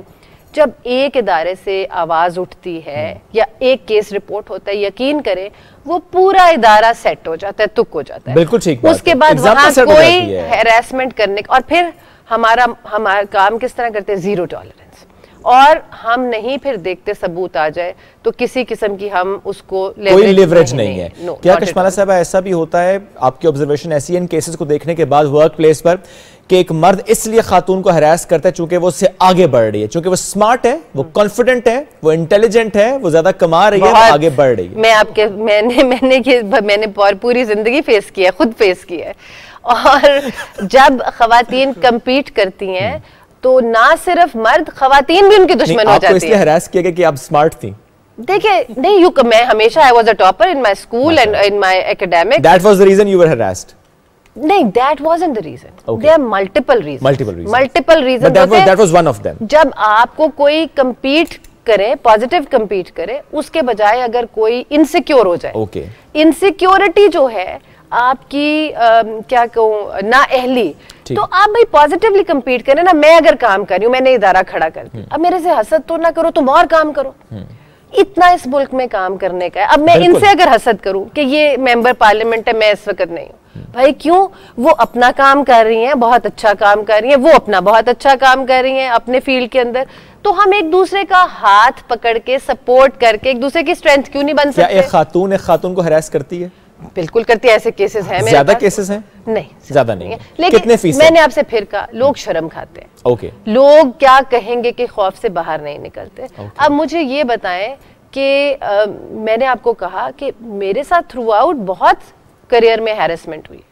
जब एक इदारे से आवाज उठती है या एक केस रिपोर्ट होता है, यकीन करें वो पूरा इदारा सेट हो जाता है, तुक हो जाता है। बिल्कुल ठीक। उसके बाद वहां कोई हैरेसमेंट करने और फिर हमारा काम किस तरह करते हैं, 0 टॉलरेंस। और हम नहीं फिर देखते सबूत आ जाए तो किसी किस्म की हम उसको कोई लेवरेज नहीं है। क्या कशमाला साहब ऐसा भी होता है, आपकी ऑब्जर्वेशन ऐसी है इन केसेस को देखने के बाद वर्क प्लेस पर, कि एक मर्द इसलिए खातून को हरास करता है चूंकि वो उससे आगे बढ़ रही है, चूंकि वो स्मार्ट है, वो कॉन्फिडेंट है, वो इंटेलिजेंट है, वो ज्यादा कमा रही है, वो आगे बढ़ रही है। मैंने पूरी जिंदगी फेस किया, खुद फेस किया है। और जब खवातीन कम्पीट करती हैं तो ना सिर्फ मर्द, खवातीन भी उनकी दुश्मन हो जाती है। इसलिए हरास किया गया कि आप स्मार्ट थी? देखिए नहीं, मैं हमेशा I was a topper in my school and in my academics. That was the reason you were harassed? नहीं, that wasn't the reason. Okay. There are multiple reasons. Multiple reasons. But that was one of them. जब आपको कोई compete करे, positive compete करे, उसके बजाय अगर कोई इनसिक्योर हो जाए, इनसिक्योरिटी जो है आपकी क्या कहूँ ना अहली, तो आप भाई पॉजिटिवली compete करें ना। मैं अगर काम कर रही हूँ, मैंने इदारा खड़ा कर दिया, अब मेरे से हसद तो ना करो, तुम और काम करो। इतना इस मुल्क में काम करने का है। अब मैं इनसे अगर हसद करूं कि ये मेंबर पार्लियामेंट है, मैं इस वक्त नहीं हूं, भाई क्यों? वो अपना काम कर रही हैं, बहुत अच्छा काम कर रही हैं, वो अपना बहुत अच्छा काम कर रही हैं अपने फील्ड के अंदर, तो हम एक दूसरे का हाथ पकड़ के सपोर्ट करके एक दूसरे की स्ट्रेंथ क्यों नहीं बन सकते? क्या एक खातून को हरास करती है? बिल्कुल करती है, ऐसे केसेस हैं। ज्यादा केसेस हैं? नहीं, ज्यादा नहीं है। लेकिन कितने फीसद? मैंने आपसे फिर कहा, लोग शर्म खाते हैं। लोग क्या कहेंगे कि खौफ से बाहर नहीं निकलते। अब मुझे ये बताएं कि मैंने आपको कहा कि मेरे साथ थ्रू आउट बहुत करियर में हैरेसमेंट हुई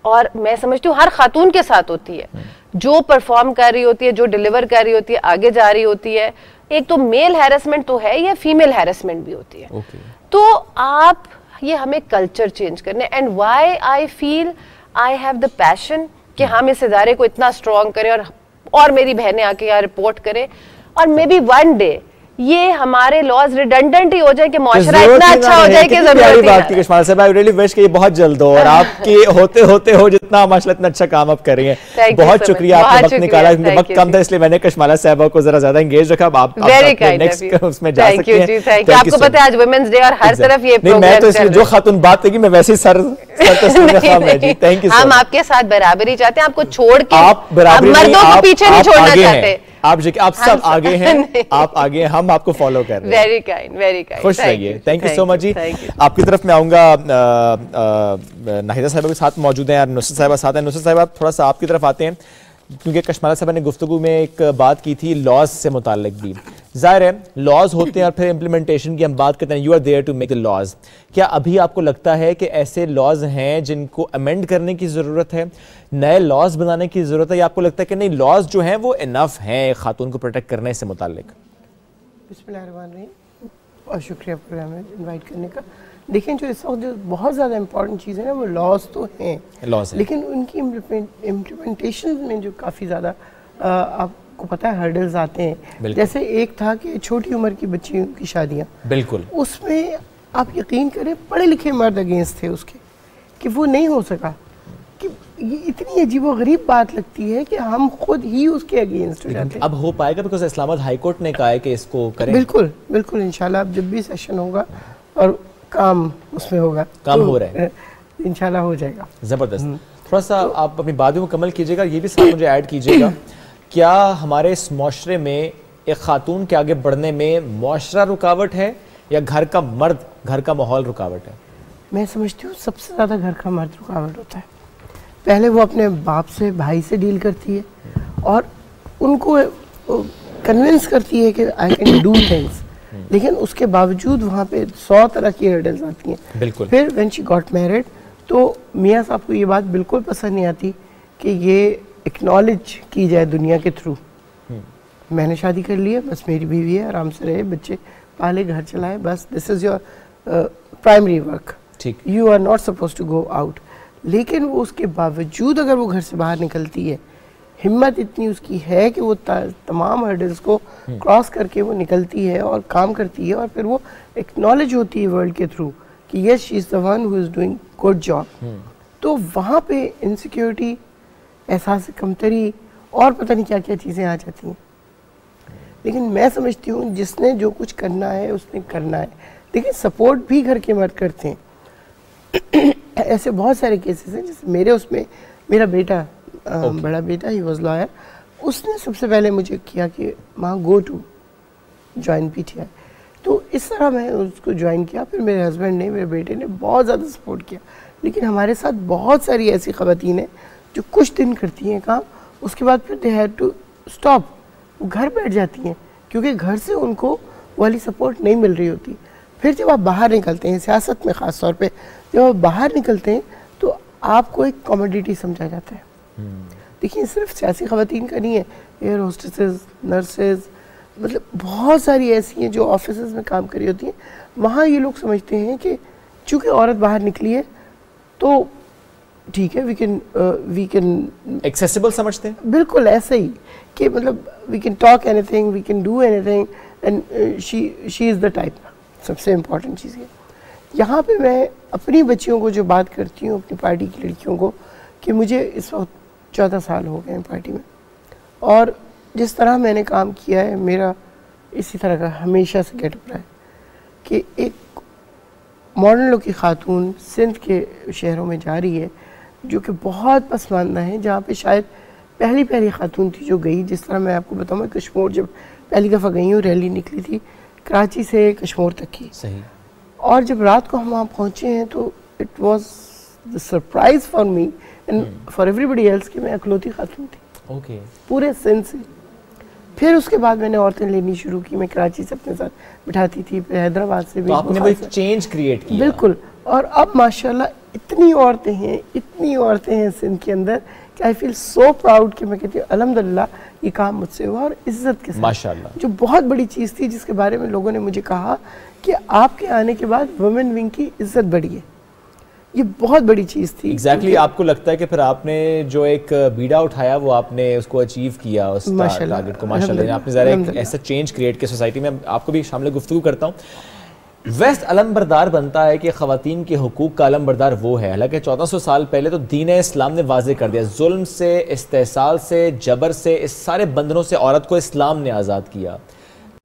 और मैं समझती हूँ हर खातून के साथ होती है, जो परफॉर्म कर रही होती है, जो डिलीवर कर रही होती है, आगे जा रही होती है। एक तो मेल हैरेसमेंट तो है, या फीमेल हैरेसमेंट भी होती है। तो आप ये हमें कल्चर चेंज करने, and why I feel I have the passion कि हम इस इदारे को इतना स्ट्रॉन्ग करें और मेरी बहनें आके यहाँ रिपोर्ट करें, और मे बी वन डे ये हमारे लॉज रिडंडेंट ही हो जाए कि माशरा इतना अच्छा हो जाए कि जरूरत बात की कशमाल साहब, आई रियली विश कि ये बहुत जल्द हो और आपके होते हो जितना माशाल्लाह इतना अच्छा काम आप कर रही हैं। बहुत शुक्रिया, आपने वक्त निकाला। वक्त कम था इसलिए मैंने कशमाला साहब को जरा ज्यादा एंगेज रखा। आप नेक्स्ट उसमें जा सकते हैं। आपको पता है आज वुमेन्स डे और हर तरफ ये प्रोग्राम, मैं तो इसलिए जो खातून बात करेगी मैं वैसे ही सर थैंक यू। हम आपके साथ बराबरी चाहते हैं, आपको छोड़ के आप मर्दों को पीछे नहीं छोड़ना चाहते। आप सब आगे हैं, आप आगे हैं, हम आपको फॉलो कर रहे हैं। Very kind. खुश रहिए। थैंक यू सो मच जी। आपकी तरफ मैं आऊंगा, नाहिदा साहिबा के साथ मौजूद हैं, नुसरत साहिबा साथ हैं। नुसरत साहिबा थोड़ा सा आपकी तरफ आते हैं, क्योंकि कशमाला साहब ने गुफ्तगू में एक बात की थी लॉज से मुताल्लिक भी। जाहिर है लॉज होते हैं और फिर इम्प्लीमेंटेशन की हम बात करते हैं, you are there to make the laws. क्या अभी आपको लगता है कि ऐसे लॉज हैं जिनको अमेंड करने की ज़रूरत है, नए लॉज बनाने की ज़रूरत है, या आपको लगता है कि नहीं लॉज जो हैं वो इनफ हैं खातून को प्रोटेक्ट करने से मुताल्लिक? बिस्मिल्लाहिर्रहमानिर्रहीम, बहुत शुक्रिया प्रोग्राम में इन्वाइट करने का। देखें जो इस वक्त जो बहुत ज़्यादा इंपॉर्टेंट चीज़ है ना, वो लॉज तो हैं, लेकिन उनकी इम्प्लीमेंटेशन में जो काफ़ी ज़्यादा आपको पता है हर्डल्स आते हैं। जैसे एक था कि छोटी उम्र की बच्चियों की शादियाँ, बिल्कुल उसमें आप यकीन करें पढ़े लिखे मर्द अगेंस्ट थे उसके, कि वो नहीं हो सका, कि ये इतनी अजीबोगरीब बात लगती है कि हम खुद ही उसके अगेंस्ट हो जाते हैं। अब हो पाएगा बिकॉज इस्लामाबाद हाई कोर्ट ने कहा है कि इसको करें। बिल्कुल बिल्कुल, इंशाल्लाह अब जब भी सेशन होगा और काम उसमें होगा, काम हो रहा है, इंशाल्लाह हो जाएगा। जबरदस्त। थोड़ा सा आप अपनी बात मुकम्मल कीजिएगा, ये भी सवाल मुझे ऐड कीजिएगा, क्या हमारे इस माशरे में एक खातून के आगे बढ़ने में माशरा रुकावट है या घर का मर्द, घर का माहौल रुकावट है? मैं समझती हूँ सबसे ज़्यादा घर का मर्द रुकावट होता है। पहले वो अपने बाप से, भाई से डील करती है और उनको कन्विंस करती है कि आई कैन डू थिंग्स, लेकिन उसके बावजूद वहाँ पे 100 तरह की हर्डल्स आती हैं। बिल्कुल। फिर व्हेन शी गॉट मैरिड तो मियाँ साहब को ये बात बिल्कुल पसंद नहीं आती कि ये एक्नॉलेज की जाए दुनिया के थ्रू। मैंने शादी कर ली है, बस मेरी बीवी है, आराम से रहे, बच्चे पाले, घर चलाए, बस this is your primary work, ठीक, you are not suppose to go out. लेकिन वो उसके बावजूद अगर वो घर से बाहर निकलती है, हिम्मत इतनी उसकी है कि वो तमाम हर्डल्स को क्रॉस करके वो निकलती है और काम करती है और फिर वो एक्नॉलेज होती है वर्ल्ड के थ्रू कि yes she is the one who is doing good job. तो वहाँ पे इनसिक्योरिटी, एहसास कमतरी और पता नहीं क्या क्या चीज़ें आ जाती हैं। लेकिन मैं समझती हूँ जिसने जो कुछ करना है उसने करना है, लेकिन सपोर्ट भी घर के मर्द करते हैं। ऐसे बहुत सारे केसेस हैं, जैसे मेरे उसमें मेरा बेटा बड़ा बेटा, ही वाज लॉयर, उसने सबसे पहले मुझे किया कि माँ गो टू ज्वाइन PTI। तो इस तरह मैं उसको ज्वाइन किया। फिर मेरे हस्बैंड ने, मेरे बेटे ने बहुत ज़्यादा सपोर्ट किया। लेकिन हमारे साथ बहुत सारी ऐसी ख़वातीन हैं जो कुछ दिन करती हैं काम, उसके बाद फिर दे हैड टू स्टॉप, वो घर बैठ जाती हैं क्योंकि घर से उनको वाली सपोर्ट नहीं मिल रही होती। फिर जब आप बाहर निकलते हैं, सियासत में ख़ास तौर पे जब आप बाहर निकलते हैं तो आपको एक कमोडिटी समझा जाता है। देखिए सिर्फ सियासी ख़वातीन का नहीं है, एयर होस्टेसेस, नर्सेज, मतलब बहुत सारी ऐसी हैं जो ऑफिसेज में काम कर रही होती हैं। वहाँ ये लोग समझते हैं कि चूँकि औरत बाहर निकली है तो ठीक है, वी कैन एक्सेसिबल समझते हैं। बिल्कुल ऐसे ही कि मतलब we can talk anything, we can do anything and she is the type. सबसे इम्पॉर्टेंट चीज़ है यहाँ पे मैं अपनी बच्चियों को जो बात करती हूँ, अपनी पार्टी की लड़कियों को, कि मुझे इस वक्त 14 साल हो गए हैं पार्टी में और जिस तरह मैंने काम किया है मेरा इसी तरह का हमेशा से गेटअप रहा है कि एक मॉडर्न लुक की खातून सिंध के शहरों में जा रही है जो कि बहुत पसमानदा है, जहाँ पे शायद पहली खातून थी जो गई। जिस तरह मैं आपको बताऊँ, मैं कश्मीर जब पहली दफ़ा गई हूँ, रैली निकली थी कराची से कश्मीर तक की। सही। और जब रात को हम वहाँ पहुँचे हैं तो it was the surprise for me and for everybody else कि मैं अकलौती खातून थी। ओके। पूरे सिंध से। फिर उसके बाद मैंने औरतें लेनी शुरू की, मैं कराची से अपने साथ बिठाती थी, फिर हैदराबाद से भी। तो आपने वो एक चेंज क्रिएट किया। बिल्कुल। और अब माशाल्लाह इतनी औरतें हैं सिंध के अंदर कि आई फील सो प्राउड कि मैं कहती हूँ अल्हम्दुलिल्लाह ये काम मुझसे हुआ और इज्जत के साथ। माशाल्लाह। जो बहुत बड़ी चीज़ थी जिसके बारे में लोगों ने मुझे कहा कि आपके आने के बाद वुमेन विंग की इज्जत बढ़ी है, ये बहुत बड़ी चीज़ थी। एग्जैक्टली आपको लगता है कि फिर आपने जो एक बीड़ा उठाया वो आपने उसको अचीव किया, उस टारगेट को। माशाल्लाह आपने ज़रा एक ऐसा चेंज क्रिएट किया सोसाइटी में। आपको भी शामिल गुफ्तगू करता हूँ। वेस्ट अलमबरदार बनता है कि ख़वातीन के हुकूक का अलमबरदार वो है, हालांकि 1400 साल पहले तो दीन इस्लाम ने वाज़े कर दिया, जुल्म से, इस्तेसाल से, जबर से, इस सारे बंधनों से औरत को इस्लाम ने आज़ाद किया।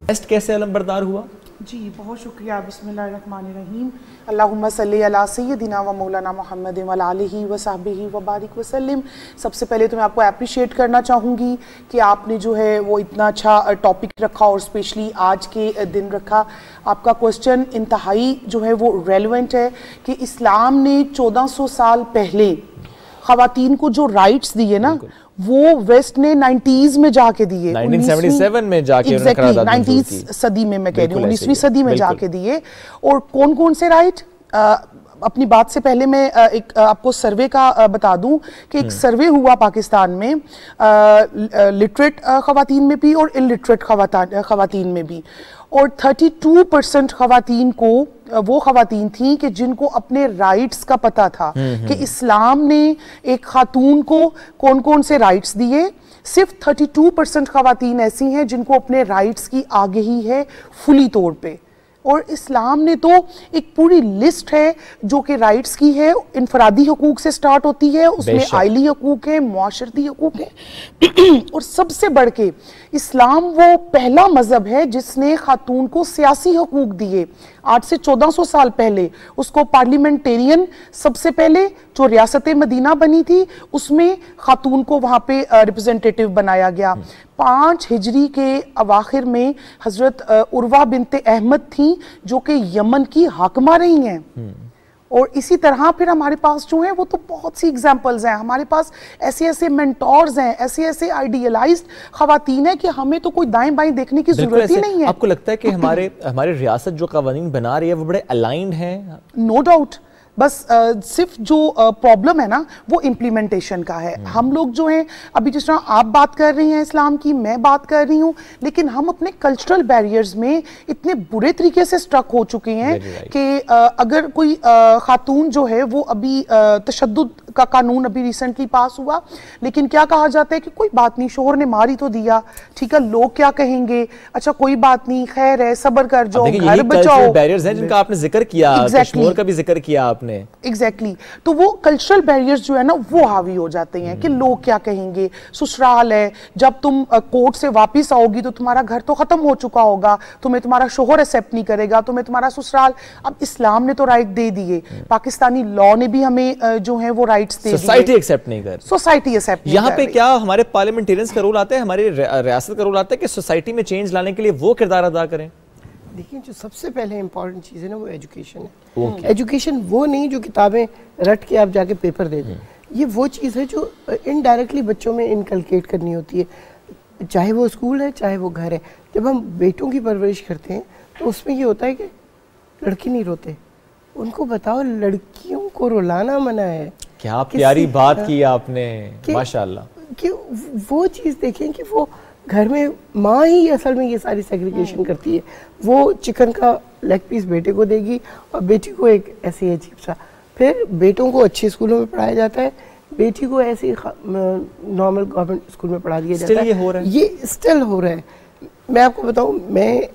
वेस्ट कैसे अलमबरदार हुआ? जी बहुत शुक्रिया। बिस्मिल्लाहिर्रहमानिर्रहीम। अल्लाहुम्मा सल्ली अला सय्यदिना व मौलाना मुहम्मद व आलिहि व सहबिहि व बारिक वसल्लम। सबसे पहले तो मैं आपको अप्रिशिएट करना चाहूँगी कि आपने जो है वो इतना अच्छा टॉपिक रखा और स्पेशली आज के दिन रखा। आपका क्वेश्चन इंतहाई जो है वो रेलेवेंट है कि इस्लाम ने 1400 साल पहले ख़वातीन को जो राइट्स दिए ना, वो वेस्ट ने 90s में जाके दिए, 1977 में जाके exactly, 90s सदी में, मैं कह रही हूँ 19वीं सदी में जाके दिए। और कौन कौन से राइट? अपनी बात से पहले मैं एक आपको सर्वे का बता दूं कि एक सर्वे हुआ पाकिस्तान में लिटरेट ख़वातीन में भी और इलिटरेट ख़वातीन में भी, और 32% ख़वातीन को वो ख़वातीन थी कि जिनको अपने राइट्स का पता था कि इस्लाम ने एक खातून को कौन कौन से राइट्स दिए। सिर्फ 32% ख़वातीन ऐसी हैं जिनको अपने राइट्स की आगाही है फुली तौर पे। और इस्लाम ने तो एक पूरी लिस्ट है जो कि राइट्स की है, इनफरादी हकूक से स्टार्ट होती है, उसमें आइली हकूक है, मुआशरती हकूक है और सबसे बढ़ के इस्लाम वो पहला मजहब है जिसने खातून को सियासी हकूक दिए। आज से 1400 साल पहले उसको पार्लियामेंटेरियन, सबसे पहले जो रियासत मदीना बनी थी उसमें खातून को वहां पे रिप्रेजेंटेटिव बनाया गया। 5 हिजरी के अवाखिर में हजरत उर्वा बिनते अहमद थी जो कि यमन की हाकमा रही हैं। और इसी तरह फिर हमारे पास जो है वो तो बहुत सी एग्जाम्पल्स हैं, हमारे पास ऐसे ऐसे मेंटोर्स हैं, ऐसे ऐसे आइडियलाइज्ड खवातीन है कि हमें तो कोई दाएं बाएं देखने की जरूरत ही नहीं है। आपको लगता है कि हमारे रियासत जो कानून बना रही है वो बड़े अलाइंड हैं? नो डाउट, बस सिर्फ जो प्रॉब्लम है ना वो इम्प्लीमेंटेशन का है। हम लोग जो हैं अभी जिस तरह आप बात कर रही हैं इस्लाम की, मैं बात कर रही हूँ, लेकिन हम अपने कल्चरल बैरियर्स में इतने बुरे तरीके से स्ट्रक हो चुके हैं कि अगर कोई खातून जो है वो अभी तशद्दुद का कानून अभी रिसेंटली पास हुआ, लेकिन क्या कहा जाता है कि कोई बात नहीं, शोहर ने मार ही तो दिया, ठीक है, लोग क्या कहेंगे, अच्छा कोई बात नहीं, खैर है, सब्र कर जाओ, घर बचाओ। बैरियर्स हैं जिनका आपने जिक्र किया, कश्मीर का भी जिक्र किया आपने। एग्जैक्टली तो वो कल्चरल बैरियर्स जो है ना वो हावी हो जाते हैं कि लोग क्या कहेंगे, ससुराल है, जब तुम कोर्ट से वापस आओगी तो तुम्हारा घर तो खत्म हो चुका होगा, तुम्हें तुम्हारा शोहर एक्सेप्ट नहीं करेगा, तुम्हें तुम्हारा ससुराल। अब इस्लाम ने तो राइट दे दिए, पाकिस्तानी लॉ ने भी हमें जो है वो राइट्स दे दिए, सोसाइटी एक्सेप्ट नहीं कर, सोसाइटी एक्सेप्ट। यहाँ पे क्या हमारे पार्लियामेंटेरियंस का रोल आता है, हमारी रियासत का रोल आता है कि सोसाइटी में चेंज लाने के लिए वो किरदार अदा करें? देखिए, जो सबसे पहले इंपॉर्टेंट चीज़ है ना वो एजुकेशन है। एजुकेशन वो नहीं जो किताबें रट के आप जाके पेपर दे दें, ये वो चीज़ है जो इनडायरेक्टली बच्चों में इनकलकेट करनी होती है, चाहे वो स्कूल है चाहे वो घर है। जब हम बेटों की परवरिश करते हैं तो उसमें ये होता है कि लड़के नहीं रोते, उनको बताओ लड़कियों को रुलाना मना है। क्या प्यारी बात की आपने, माशाल्लाह। कि वो चीज़ देखें कि वो घर में माँ ही असल में ये सारी सेग्रीगेशन करती है। वो चिकन का लेग पीस बेटे को देगी और बेटी को एक ऐसे अजीब सा, फिर बेटों को अच्छे स्कूलों में पढ़ाया जाता है, बेटी को ऐसे नॉर्मल गवर्नमेंट स्कूल में पढ़ा दिया जाता है। ये हो रहा है, ये स्टिल हो रहा है। मैं आपको बताऊं, मैं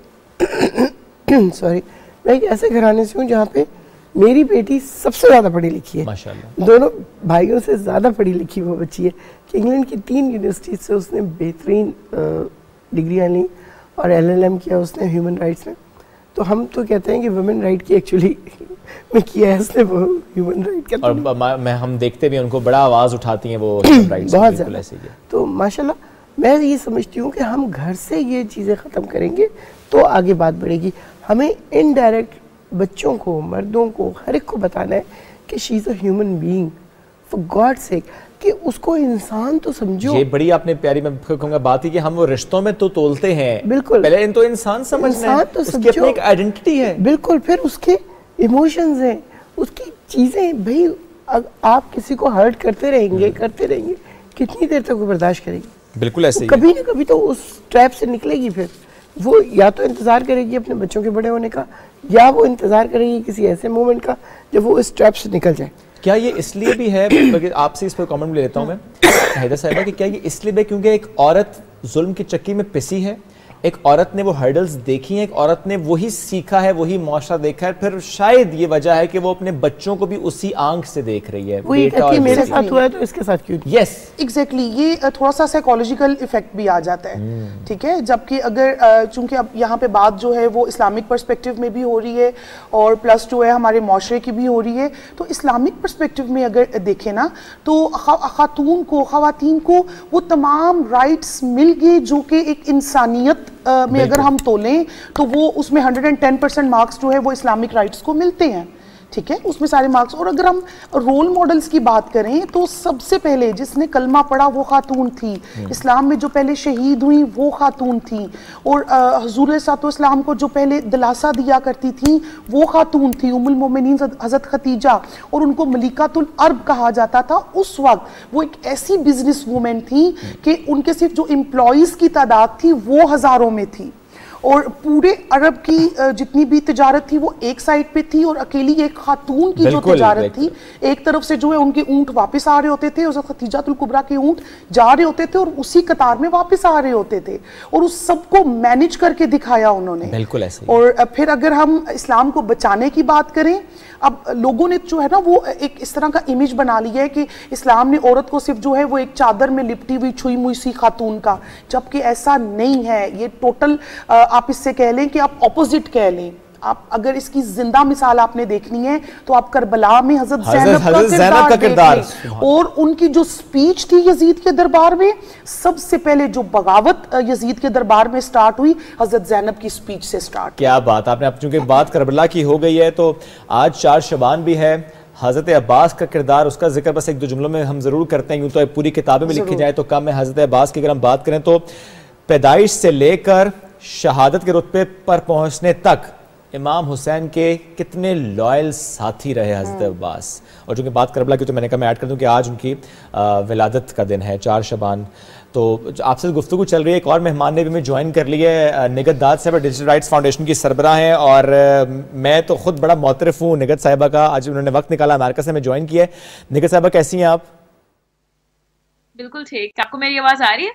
सॉरी, मैं एक ऐसे घराने से हूँ जहाँ पे मेरी बेटी सबसे ज़्यादा पढ़ी लिखी है, माशाल्लाह। दोनों भाइयों से ज़्यादा पढ़ी लिखी वो बच्ची है कि इंग्लैंड की 3 यूनिवर्सिटी से उसने बेहतरीन डिग्रियाँ ली और LLM किया उसने ह्यूमन राइट्स में। तो हम तो कहते हैं कि वुमेन राइट की एक्चुअली में किया है उसने, वो ह्यूमन राइट का। और हम देखते भी उनको बड़ा आवाज़ उठाती हैं वो ह्यूमन राइट्स, बहुत ज़्यादा। तो माशाल्लाह मैं ये समझती हूँ कि हम घर से ये चीज़ें ख़त्म करेंगे तो आगे बात बढ़ेगी। हमें इनडायरेक्ट बच्चों को, मर्दों को, हर एक को बताना है कि she is a human being, for God sake, कि उसको इंसान तो समझो। ये बड़ी आपने प्यारी, मैं कहूँगा, बात ही कि हम वो रिश्तों में तो तोलते हैं, बिल्कुल, पहले इनको इंसान समझना है, तो उसकी अपनी एक आइडेंटिटी है, बिल्कुल, फिर उसके इमोशंस हैं, उसकी चीज़ें। भाई आप किसी को हर्ट करते रहेंगे कितनी देर तक वो बर्दाश्त करेगी? बिल्कुल ऐसे ही कभी ना कभी तो उस ट्रैप से निकलेगी। फिर वो या तो इंतज़ार करेगी अपने बच्चों के बड़े होने का, या वो इंतज़ार करेगी किसी ऐसे मोमेंट का जब वो इस ट्रैप से निकल जाए। क्या ये इसलिए भी है, आपसे इस पर कमेंट ले लेता हूँ मैं हैदर साहिबा, कि क्या ये इसलिए भी क्योंकि एक औरत जुल्म की चक्की में पिसी है, एक औरत ने वो हर्डल्स देखी हैं, एक औरत ने वही सीखा है, वही मुआशरा देखा है, फिर शायद ये वजह है कि वो अपने बच्चों को भी उसी आंख से देख रही है। मेरे साथ हुआ है तो इसके साथ क्यों? यस, एग्जैक्टली, ये थोड़ा सा साइकोलॉजिकल इफेक्ट भी आ जाता है, ठीक है। जबकि अगर चूंकि अब यहाँ पे बात जो है वो इस्लामिक पर्सपेक्टिव में भी हो रही है और प्लस जो है हमारे माशरे की भी हो रही है, तो इस्लामिक पर्सपेक्टिव में अगर देखें ना तो खवातीन को वो तमाम राइट्स मिल गए जो कि एक इंसानियत में अगर हम तोलें तो वो उसमें 110% मार्क्स जो है वो इस्लामिक राइट्स को मिलते हैं, ठीक है, उसमें सारे मार्क्स। और अगर हम रोल मॉडल्स की बात करें तो सबसे पहले जिसने कलमा पढ़ा वो खातून थी, इस्लाम में जो पहले शहीद हुई वो खातून थी, और हुजूर इस्लाम को जो पहले दिलासा दिया करती थी वो खातून थी, उम्मुल मोमिनीन हज़रत खतीजा, और उनको मलिकातुल अरब कहा जाता था। उस वक्त वो एक ऐसी बिजनेस वूमेन थी कि उनके सिर्फ जो एम्प्लॉयज़ की तादाद थी वो हज़ारों में थी, और पूरे अरब की जितनी भी तिजारत थी वो एक साइड पे थी, और अकेली एक खातून की जो तिजारत थी, एक तरफ से जो है उनके ऊंट वापस आ रहे होते थे, और खदीजातुल कुबरा के ऊंट जा रहे होते थे और उसी कतार में वापस आ रहे होते थे, और उस सबको मैनेज करके दिखाया उन्होंने। बिल्कुल ऐसे। और फिर अगर हम इस्लाम को बचाने की बात करें, अब लोगों ने जो है ना वो एक इस तरह का इमेज बना लिया है कि इस्लाम ने औरत को सिर्फ जो है वो एक चादर में लिपटी हुई छुई मुई सी खातून का, जबकि ऐसा नहीं है। ये टोटल आप इससे कह लें कि आप ऑपोजिट कह लें। आप अगर इसकी जिंदा मिसाल आपने देखनी है तो आप करबला में हजरत ज़ैनब का किरदार और उनकी जो स्पीच थी यजीद के दरबार में, सबसे पहले जो बगावत यजीद के दरबार में स्टार्ट हुई हजरत ज़ैनब की स्पीच से स्टार्ट। क्या बात आपने, अब चूंकि बात करबला की हो गई है तो आज 4 शबान भी है, हज़रत अब्बास का किरदार, उसका जिक्र बस 1-2 जुमलों में हम जरूर करते हैं, यूँ तो पूरी किताबें में लिखी जाए तो कम है। हज़रत अब्बास की अगर हम बात करें तो पैदाइश से लेकर शहादत के रुतबे पर पहुंचने तक इमाम हुसैन के कितने लॉयल साथी रहे हज़रत अब्बास। और चूंकि बात करबला की तो मैंने कहा मैं ऐड कर दूं कि आज उनकी विलादत का दिन है 4 शबान। तो आपसे गुफ्तगू चल रही है, एक और मेहमान ने भी हमें ज्वाइन कर लिया है, निगत दाद साहब डिजिटल राइट्स फाउंडेशन की सरबराह हैं, और मैं तो खुद बड़ा मोतरफ हूँ निगत साहिबा का, आज उन्होंने वक्त निकाला अमेरिका से हमें ज्वाइन किया है। निगत साहिबा कैसी हैं आप? बिल्कुल ठीक, आपको मेरी आवाज़ आ रही है?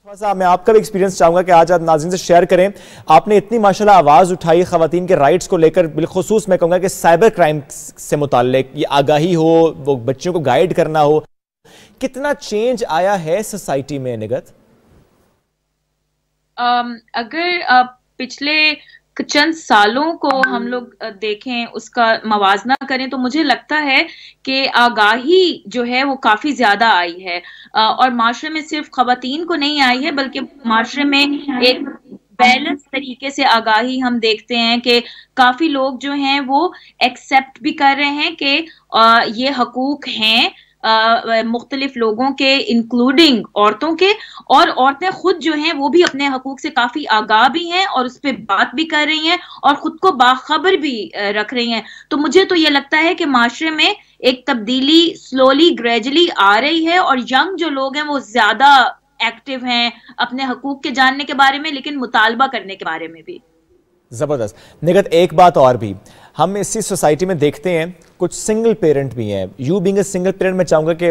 थोड़ा सा मैं आपका भी एक्सपीरियंस चाहूंगा कि आज आप नाज़रीन से शेयर करें। आपने इतनी माशाल्लाह आवाज़ उठाई ख़वातीन के राइट्स को लेकर, बिलखुसूस मैं कहूँगा कि साइबर क्राइम से मुताल्लिक ये आगाही हो, वो बच्चों को गाइड करना हो, कितना चेंज आया है सोसाइटी में निगत? अगर पिछले चंद सालों को हम लोग देखें, उसका मवाजना करें, तो मुझे लगता है कि आगाही जो है वो काफी ज्यादा आई है, और माशरे में सिर्फ खवातीन को नहीं आई है बल्कि माशरे में एक बैलेंस तरीके से आगाही हम देखते हैं कि काफी लोग जो हैं वो एक्सेप्ट भी कर रहे हैं कि ये हकूक हैं मुख्तलिफ लोगों के, इंक्लूडिंग औरतों के, और औरतें खुद जो हैं वो भी अपने हकूक से काफी आगाह भी हैं और उस पर बात भी कर रही हैं और खुद को बाखबर भी रख रही हैं। तो मुझे तो ये लगता है कि माशरे में एक तब्दीली स्लोली ग्रेजुअली आ रही है, और यंग जो लोग हैं वो ज्यादा एक्टिव हैं अपने हकूक के जानने के बारे में, लेकिन मुतालबा करने के बारे में भी। जबरदस्त। निगत एक बात और भी हम इसी सोसाइटी में देखते हैं, कुछ सिंगल पेरेंट भी हैं। You being a single parent मैं चाहूँगा कि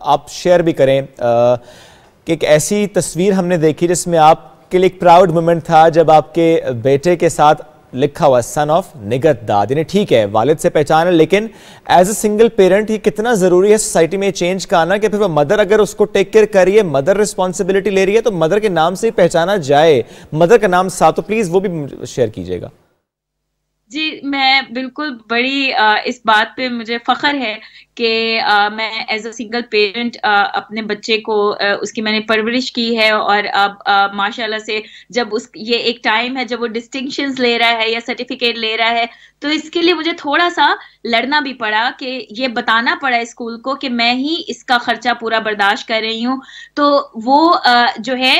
आप शेयर भी करें कि एक ऐसी तस्वीर हमने देखी जिसमें आपके लिए एक प्राउड मोमेंट था जब आपके बेटे के साथ लिखा हुआ सन ऑफ निगत दाद, यानी ठीक है वालिद से पहचान है, लेकिन एज अ सिंगल पेरेंट ये कितना जरूरी है सोसाइटी में चेंज का आना कि फिर मदर अगर उसको टेक केयर कर रही है, मदर रिस्पॉन्सिबिलिटी ले रही है, तो मदर के नाम से ही पहचाना जाए, मदर का नाम साथ, तो प्लीज वो भी शेयर कीजिएगा। जी, मैं बिल्कुल बड़ी इस बात पे मुझे फख्र है कि मैं एज अ सिंगल पेरेंट अपने बच्चे को उसकी मैंने परवरिश की है, और अब माशाल्लाह से जब ये एक टाइम है जब वो डिस्टिंक्शंस ले रहा है या सर्टिफिकेट ले रहा है, तो इसके लिए मुझे थोड़ा सा लड़ना भी पड़ा कि ये बताना पड़ा स्कूल को कि मैं ही इसका खर्चा पूरा बर्दाश्त कर रही हूँ। तो वो जो है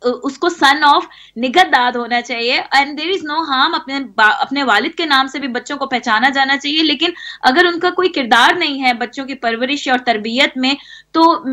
उसको सन ऑफ निगत दाद होना चाहिए, and there is no harm, अपने वालिद के नाम से भी बच्चों को पहचाना जाना चाहिए। लेकिन अगर उनका कोई किरदार नहीं है बच्चों की परवरिश और तरबियत में, तो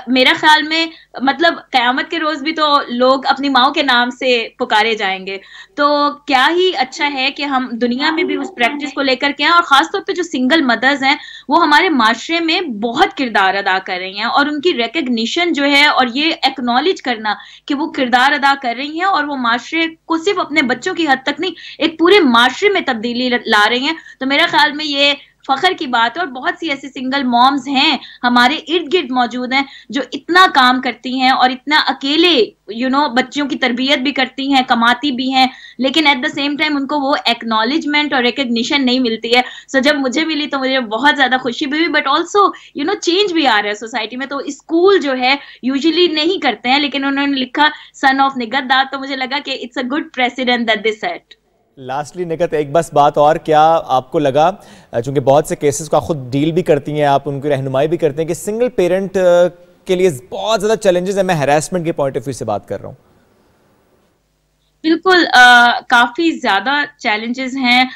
मेरा ख्याल में मतलब क़यामत के रोज भी तो लोग अपनी माओ के नाम से पुकारे जाएंगे। तो क्या ही अच्छा है कि हम दुनिया में भी उस प्रैक्टिस को लेकर के हैं, और खासतौर पे जो सिंगल मदर्स हैं वो हमारे माशरे में बहुत किरदार अदा कर रही हैं, और उनकी रिकग्निशन जो है और ये एक्नॉलेज करना कि वो किरदार अदा कर रही हैं और वो माशरे को सिर्फ अपने बच्चों की हद तक नहीं, एक पूरे माशरे में तब्दीली ला रही हैं, तो मेरा ख्याल में ये फख्र की बात है। और बहुत सी ऐसी सिंगल मॉम्स हैं हमारे इर्द गिर्द मौजूद हैं जो इतना काम करती हैं और इतना अकेले बच्चों की तरबियत भी करती हैं, कमाती भी हैं, लेकिन एट द सेम टाइम उनको वो एक्नॉलेजमेंट और रिकग्निशन नहीं मिलती है। सो जब मुझे मिली तो मुझे बहुत ज्यादा खुशी भी हुई, बट ऑल्सो चेंज भी आ रहा है सोसाइटी में। तो स्कूल जो है यूजुअली नहीं करते हैं, लेकिन उन्होंने लिखा सन ऑफ निगत दाद, तो मुझे लगा कि it's a good president that this set. Lastly Nighat एक बस बात और, क्या आपको लगा, चूंकि बहुत से केसेस को आप खुद डील भी करती हैं, आप उनकी रहनुमाई भी करते हैं, कि सिंगल पेरेंट के लिए बहुत ज्यादा चैलेंजेस है, मैं हैरेसमेंट के पॉइंट ऑफ व्यू से बात कर रहा हूँ? बिल्कुल काफी ज्यादा चैलेंजेस हैं।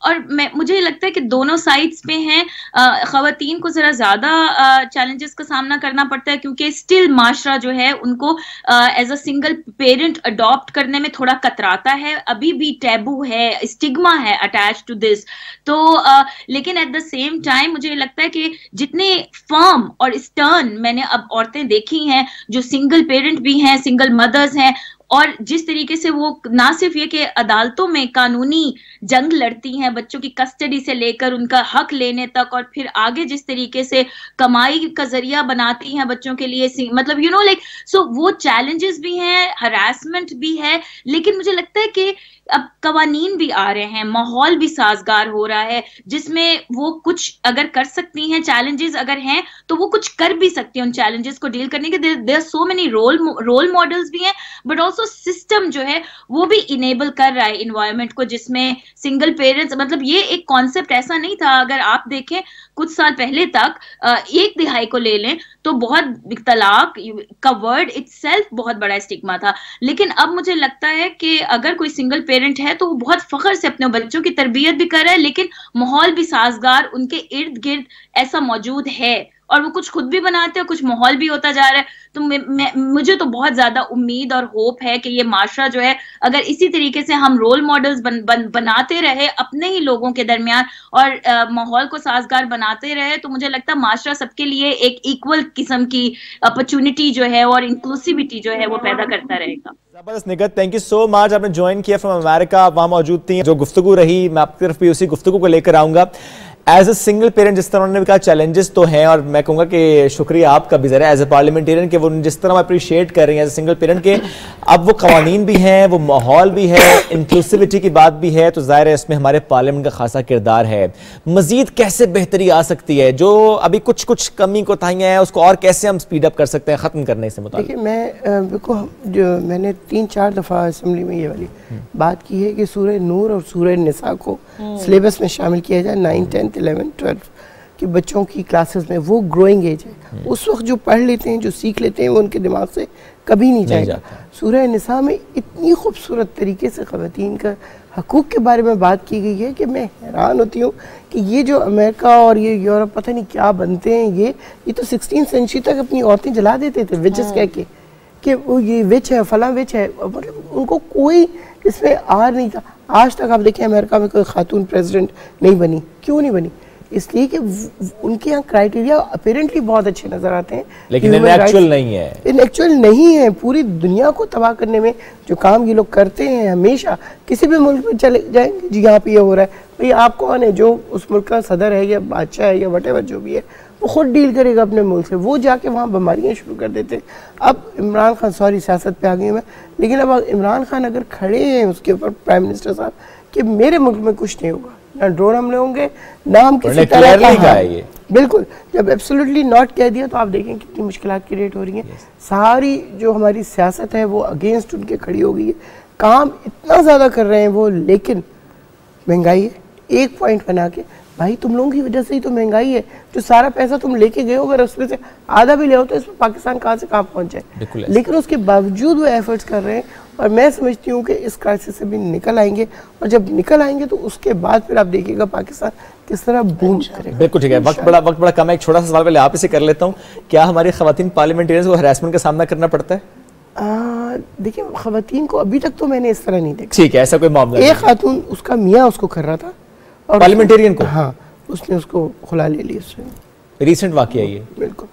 और मुझे लगता है कि दोनों साइड्स पे हैं। खवातीन को जरा ज्यादा चैलेंजेस का सामना करना पड़ता है, क्योंकि स्टिल माशरा जो है उनको as a single parent adopt करने में थोड़ा कतराता है, अभी भी टैबू है, स्टिग्मा है अटैच टू दिस। तो लेकिन एट द सेम टाइम मुझे लगता है कि जितने फर्म और स्टर्न मैंने अब औरतें देखी हैं जो सिंगल पेरेंट भी हैं, सिंगल मदर्स हैं, और जिस तरीके से वो ना सिर्फ ये कि अदालतों में कानूनी जंग लड़ती हैं बच्चों की कस्टडी से लेकर उनका हक लेने तक, और फिर आगे जिस तरीके से कमाई का जरिया बनाती हैं बच्चों के लिए, मतलब यू नो लाइक सो वो चैलेंजेस भी हैं, हरासमेंट भी है। लेकिन मुझे लगता है कि अब कवानीन भी आ रहे हैं, माहौल भी साजगार हो रहा है, जिसमें वो कुछ अगर कर सकती हैं, चैलेंजेस अगर हैं तो वो कुछ कर भी सकती हैं उन चैलेंजेस को डील करने के। There are so many role models भी हैं, बट ऑल्सो सिस्टम जो है वो भी इनेबल कर रहा है इन्वायरमेंट को, जिसमें सिंगल पेरेंट्स, मतलब ये एक कॉन्सेप्ट ऐसा नहीं था। अगर आप देखें कुछ साल पहले तक 1/3 को ले लें तो बहुत तलाक का वर्ड इटसेल्फ बहुत बड़ा स्टिग्मा था। लेकिन अब मुझे लगता है कि अगर कोई सिंगल पेरेंट है तो वो बहुत फख्र से अपने बच्चों की तरबियत भी कर रहा है, लेकिन माहौल भी साजगार उनके इर्द गिर्द ऐसा मौजूद है, और वो कुछ खुद भी बनाते हैं, कुछ माहौल भी होता जा रहा है। तो मुझे तो बहुत ज्यादा उम्मीद और होप है कि ये माशरा जो है अगर इसी तरीके से हम रोल मॉडल्स बनाते रहे अपने ही लोगों के दरमियान और माहौल को साजगार बनाते रहे, तो मुझे लगता है माशरा सबके लिए एक इक्वल किस्म की अपॉर्चुनिटी जो है और इंक्लूसिविटी जो है वो पैदा करता रहेगा। जबरदस्त निगत, थैंक यू सो मच। आपने ज्वाइन किया फ्रॉम अमेरिका, आप वहाँ मौजूद थी। जो गुफ्तगू रही मैं आपकी तरफ भी उसी गुफ्तगू को लेकर आऊंगा। एज अ सिंगल पेरेंट जिस तरह उन्होंने कहा चैलेंजेस तो हैं, और मैं कहूँगा कि शुक्रिया आपका भी ज़रा एज ए पार्लियामेंटेरियन के वो जिस तरह अप्रिशिएट कर रही हैं एज ए सिंगल पेरेंट के। अब वो कवानीन भी हैं, वो माहौल भी है, इंक्लूसिविटी की बात भी है, तो ज़ाहिर है इसमें हमारे पार्लियामेंट का खासा किरदार है। मज़ीद कैसे बेहतरी आ सकती है, जो अभी कुछ कुछ कमी कोताहियाँ हैं उसको और कैसे हम स्पीड अप कर सकते हैं ख़त्म करने से मुताबिक? देखिए मैं जो मैंने 3-4 दफ़ा असेंबली में ये वाली बात की है कि सूरह नूर और सूरह निसा को सिलेबस में शामिल किया जाए 9, 10, 11, 12 कि बच्चों की क्लासेस में। वो ग्रोइंग एज है, उस वक्त जो पढ़ लेते हैं, जो सीख लेते हैं, वो उनके दिमाग से कभी नहीं जाएगा। सूरह निसा में इतनी खूबसूरत तरीके से ख़वातीन का हकूक़ के बारे में बात की गई है कि मैं हैरान होती हूँ कि ये जो अमेरिका और ये यूरोप पता नहीं क्या बनते हैं, ये तो 16वीं सेंचुरी तक अपनी औरतें जला देते थे विचेस कह के कि वो ये विच है, फला विच है, मतलब उनको कोई इसमें आर नहीं था। आज तक आप देखें अमेरिका में कोई खातून प्रेसिडेंट नहीं बनी। क्यों नहीं बनी? इसलिए कि उनके यहाँ क्राइटेरिया अपेरेंटली बहुत अच्छे नजर आते हैं, लेकिन इनएक्चुअल नहीं है। इनएक्चुअल नहीं है। पूरी दुनिया को तबाह करने में जो काम ये लोग करते हैं, हमेशा किसी भी मुल्क में चले जाएंगे जी यहाँ पे ये हो रहा है, भाई आप कौन है? जो उस मुल्क का सदर है या बादशाह है या वटेवर जो भी है, वो खुद डील करेगा अपने मुल्क से। वो जाके वहाँ बीमारियाँ शुरू कर देते हैं। अब इमरान खान, सॉरी सियासत पे आ गई मैं, लेकिन अब इमरान खान अगर खड़े हैं उसके ऊपर प्राइम मिनिस्टर साहब कि मेरे मुल्क में कुछ नहीं होगा, ना ड्रोन हमले होंगे, ना हम किसी तरह का, बिल्कुल जब एब्सोल्युटली नॉट कह दिया तो आप देखें कितनी मुश्किलात क्रिएट हो रही हैं। सारी जो हमारी सियासत है वो अगेंस्ट उनके खड़ी हो गई है। काम इतना ज़्यादा कर रहे हैं वो, लेकिन महंगाई है। एक पॉइंट बना के भाई तुम लोगों की वजह से ही तो महंगाई है। जो सारा पैसा तुम लेके गए हो, अगर उसमें से आधा भी ले हो तो इसमें पाकिस्तान कहाँ से कहाँ पहुँच जाए। लेकिन उसके बावजूद वो एफर्ट्स कर रहे हैं, और मैं समझती हूँ कि इस क्राइसिस से भी निकल आएंगे, और जब निकल आएंगे तो उसके बाद फिर आप देखिएगा पाकिस्तान किस तरह बूम करेगा। बिल्कुल ठीक है, वक्त बड़ा कम है। एक छोटा सा सवाल पहले आप इसे कर लेता हूँ, क्या हमारी खवातीन पार्लियामेंटेरियंस को हरासमेंट का सामना करना पड़ता है? देखिए खवातीन को अभी तक तो मैंने इस तरह नहीं देखा। ठीक है, ऐसा कोई मामला? एक खातून, उसका मियाँ उसको कर रहा था, और पार्लियामेंटेरियन को, हाँ, उसने उसको खुला ले लिया। उससे रीसेंट वाकया ये? बिल्कुल,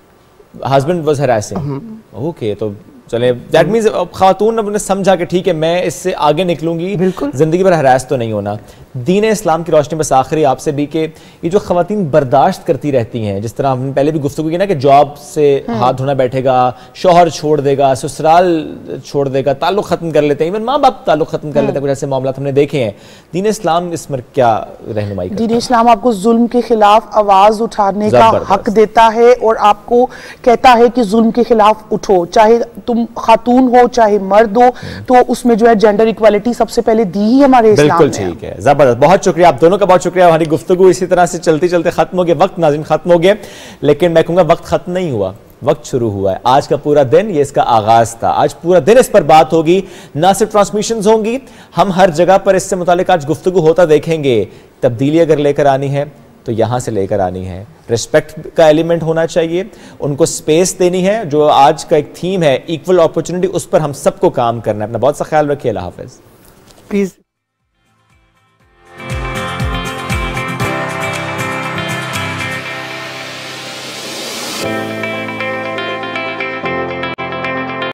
हस्बैंड वाज हरासिंग। ओके, तो चले दैट मीन्स खातून ने समझा कि ठीक है मैं इससे आगे निकलूंगी, जिंदगी भर हरास तो नहीं होना। दीन इस्लाम की रोशनी बस आखिरी आपसे भी कि ये जो खवातीन बर्दाश्त करती रहती हैं, जिस तरह हमने पहले भी गुफ्तगू की ना कि जॉब से हाथ धोना बैठेगा, शौहर छोड़ देगा, ससुराल छोड़ देगा, ताल्लुक खत्म कर लेते हैं, इवन माँ बाप ताल्लुक खत्म कर लेते हैं, कुछ ऐसे मामला हमने देखे हैं। दीन इस्लाम इसमें क्या रहनुमाई करता है? दीन इस्लाम आपको जुल्म के खिलाफ आवाज उठाने का हक देता है और आपको कहता है कि जुल्म के खिलाफ उठो, चाहे तुम खातून हो चाहे मर्द हो, तो उसमें जो है जेंडर इक्वालिटी सबसे पहले दी ही हमारे इस्लाम में। बिल्कुल ठीक है, जबरदस्त, बहुत शुक्रिया आप दोनों का, बहुत शुक्रिया। हमारी गुफ्तगू इसी तरह से चलते चलते खत्म हो गया, वक्त नाज़रीन खत्म हो गया, लेकिन मैं कहूँगा वक्त खत्म नहीं हुआ, वक्त शुरू हुआ है। आज का पूरा दिन ये इसका आगाज था, आज पूरा दिन इस पर बात होगी, ना सिर्फ ट्रांसमिशंस होंगी, हम हर जगह पर इससे मुतालिक आज गुफ्तगू होता देखेंगे। तब्दीली अगर लेकर आनी है तो यहां से लेकर आनी है, रिस्पेक्ट का एलिमेंट होना चाहिए, उनको स्पेस देनी है, जो आज का एक थीम है इक्वल अपॉर्चुनिटी, उस पर हम सबको काम करना है। अपना बहुत सा ख्याल रखिए, अल्लाह हाफिज। प्लीज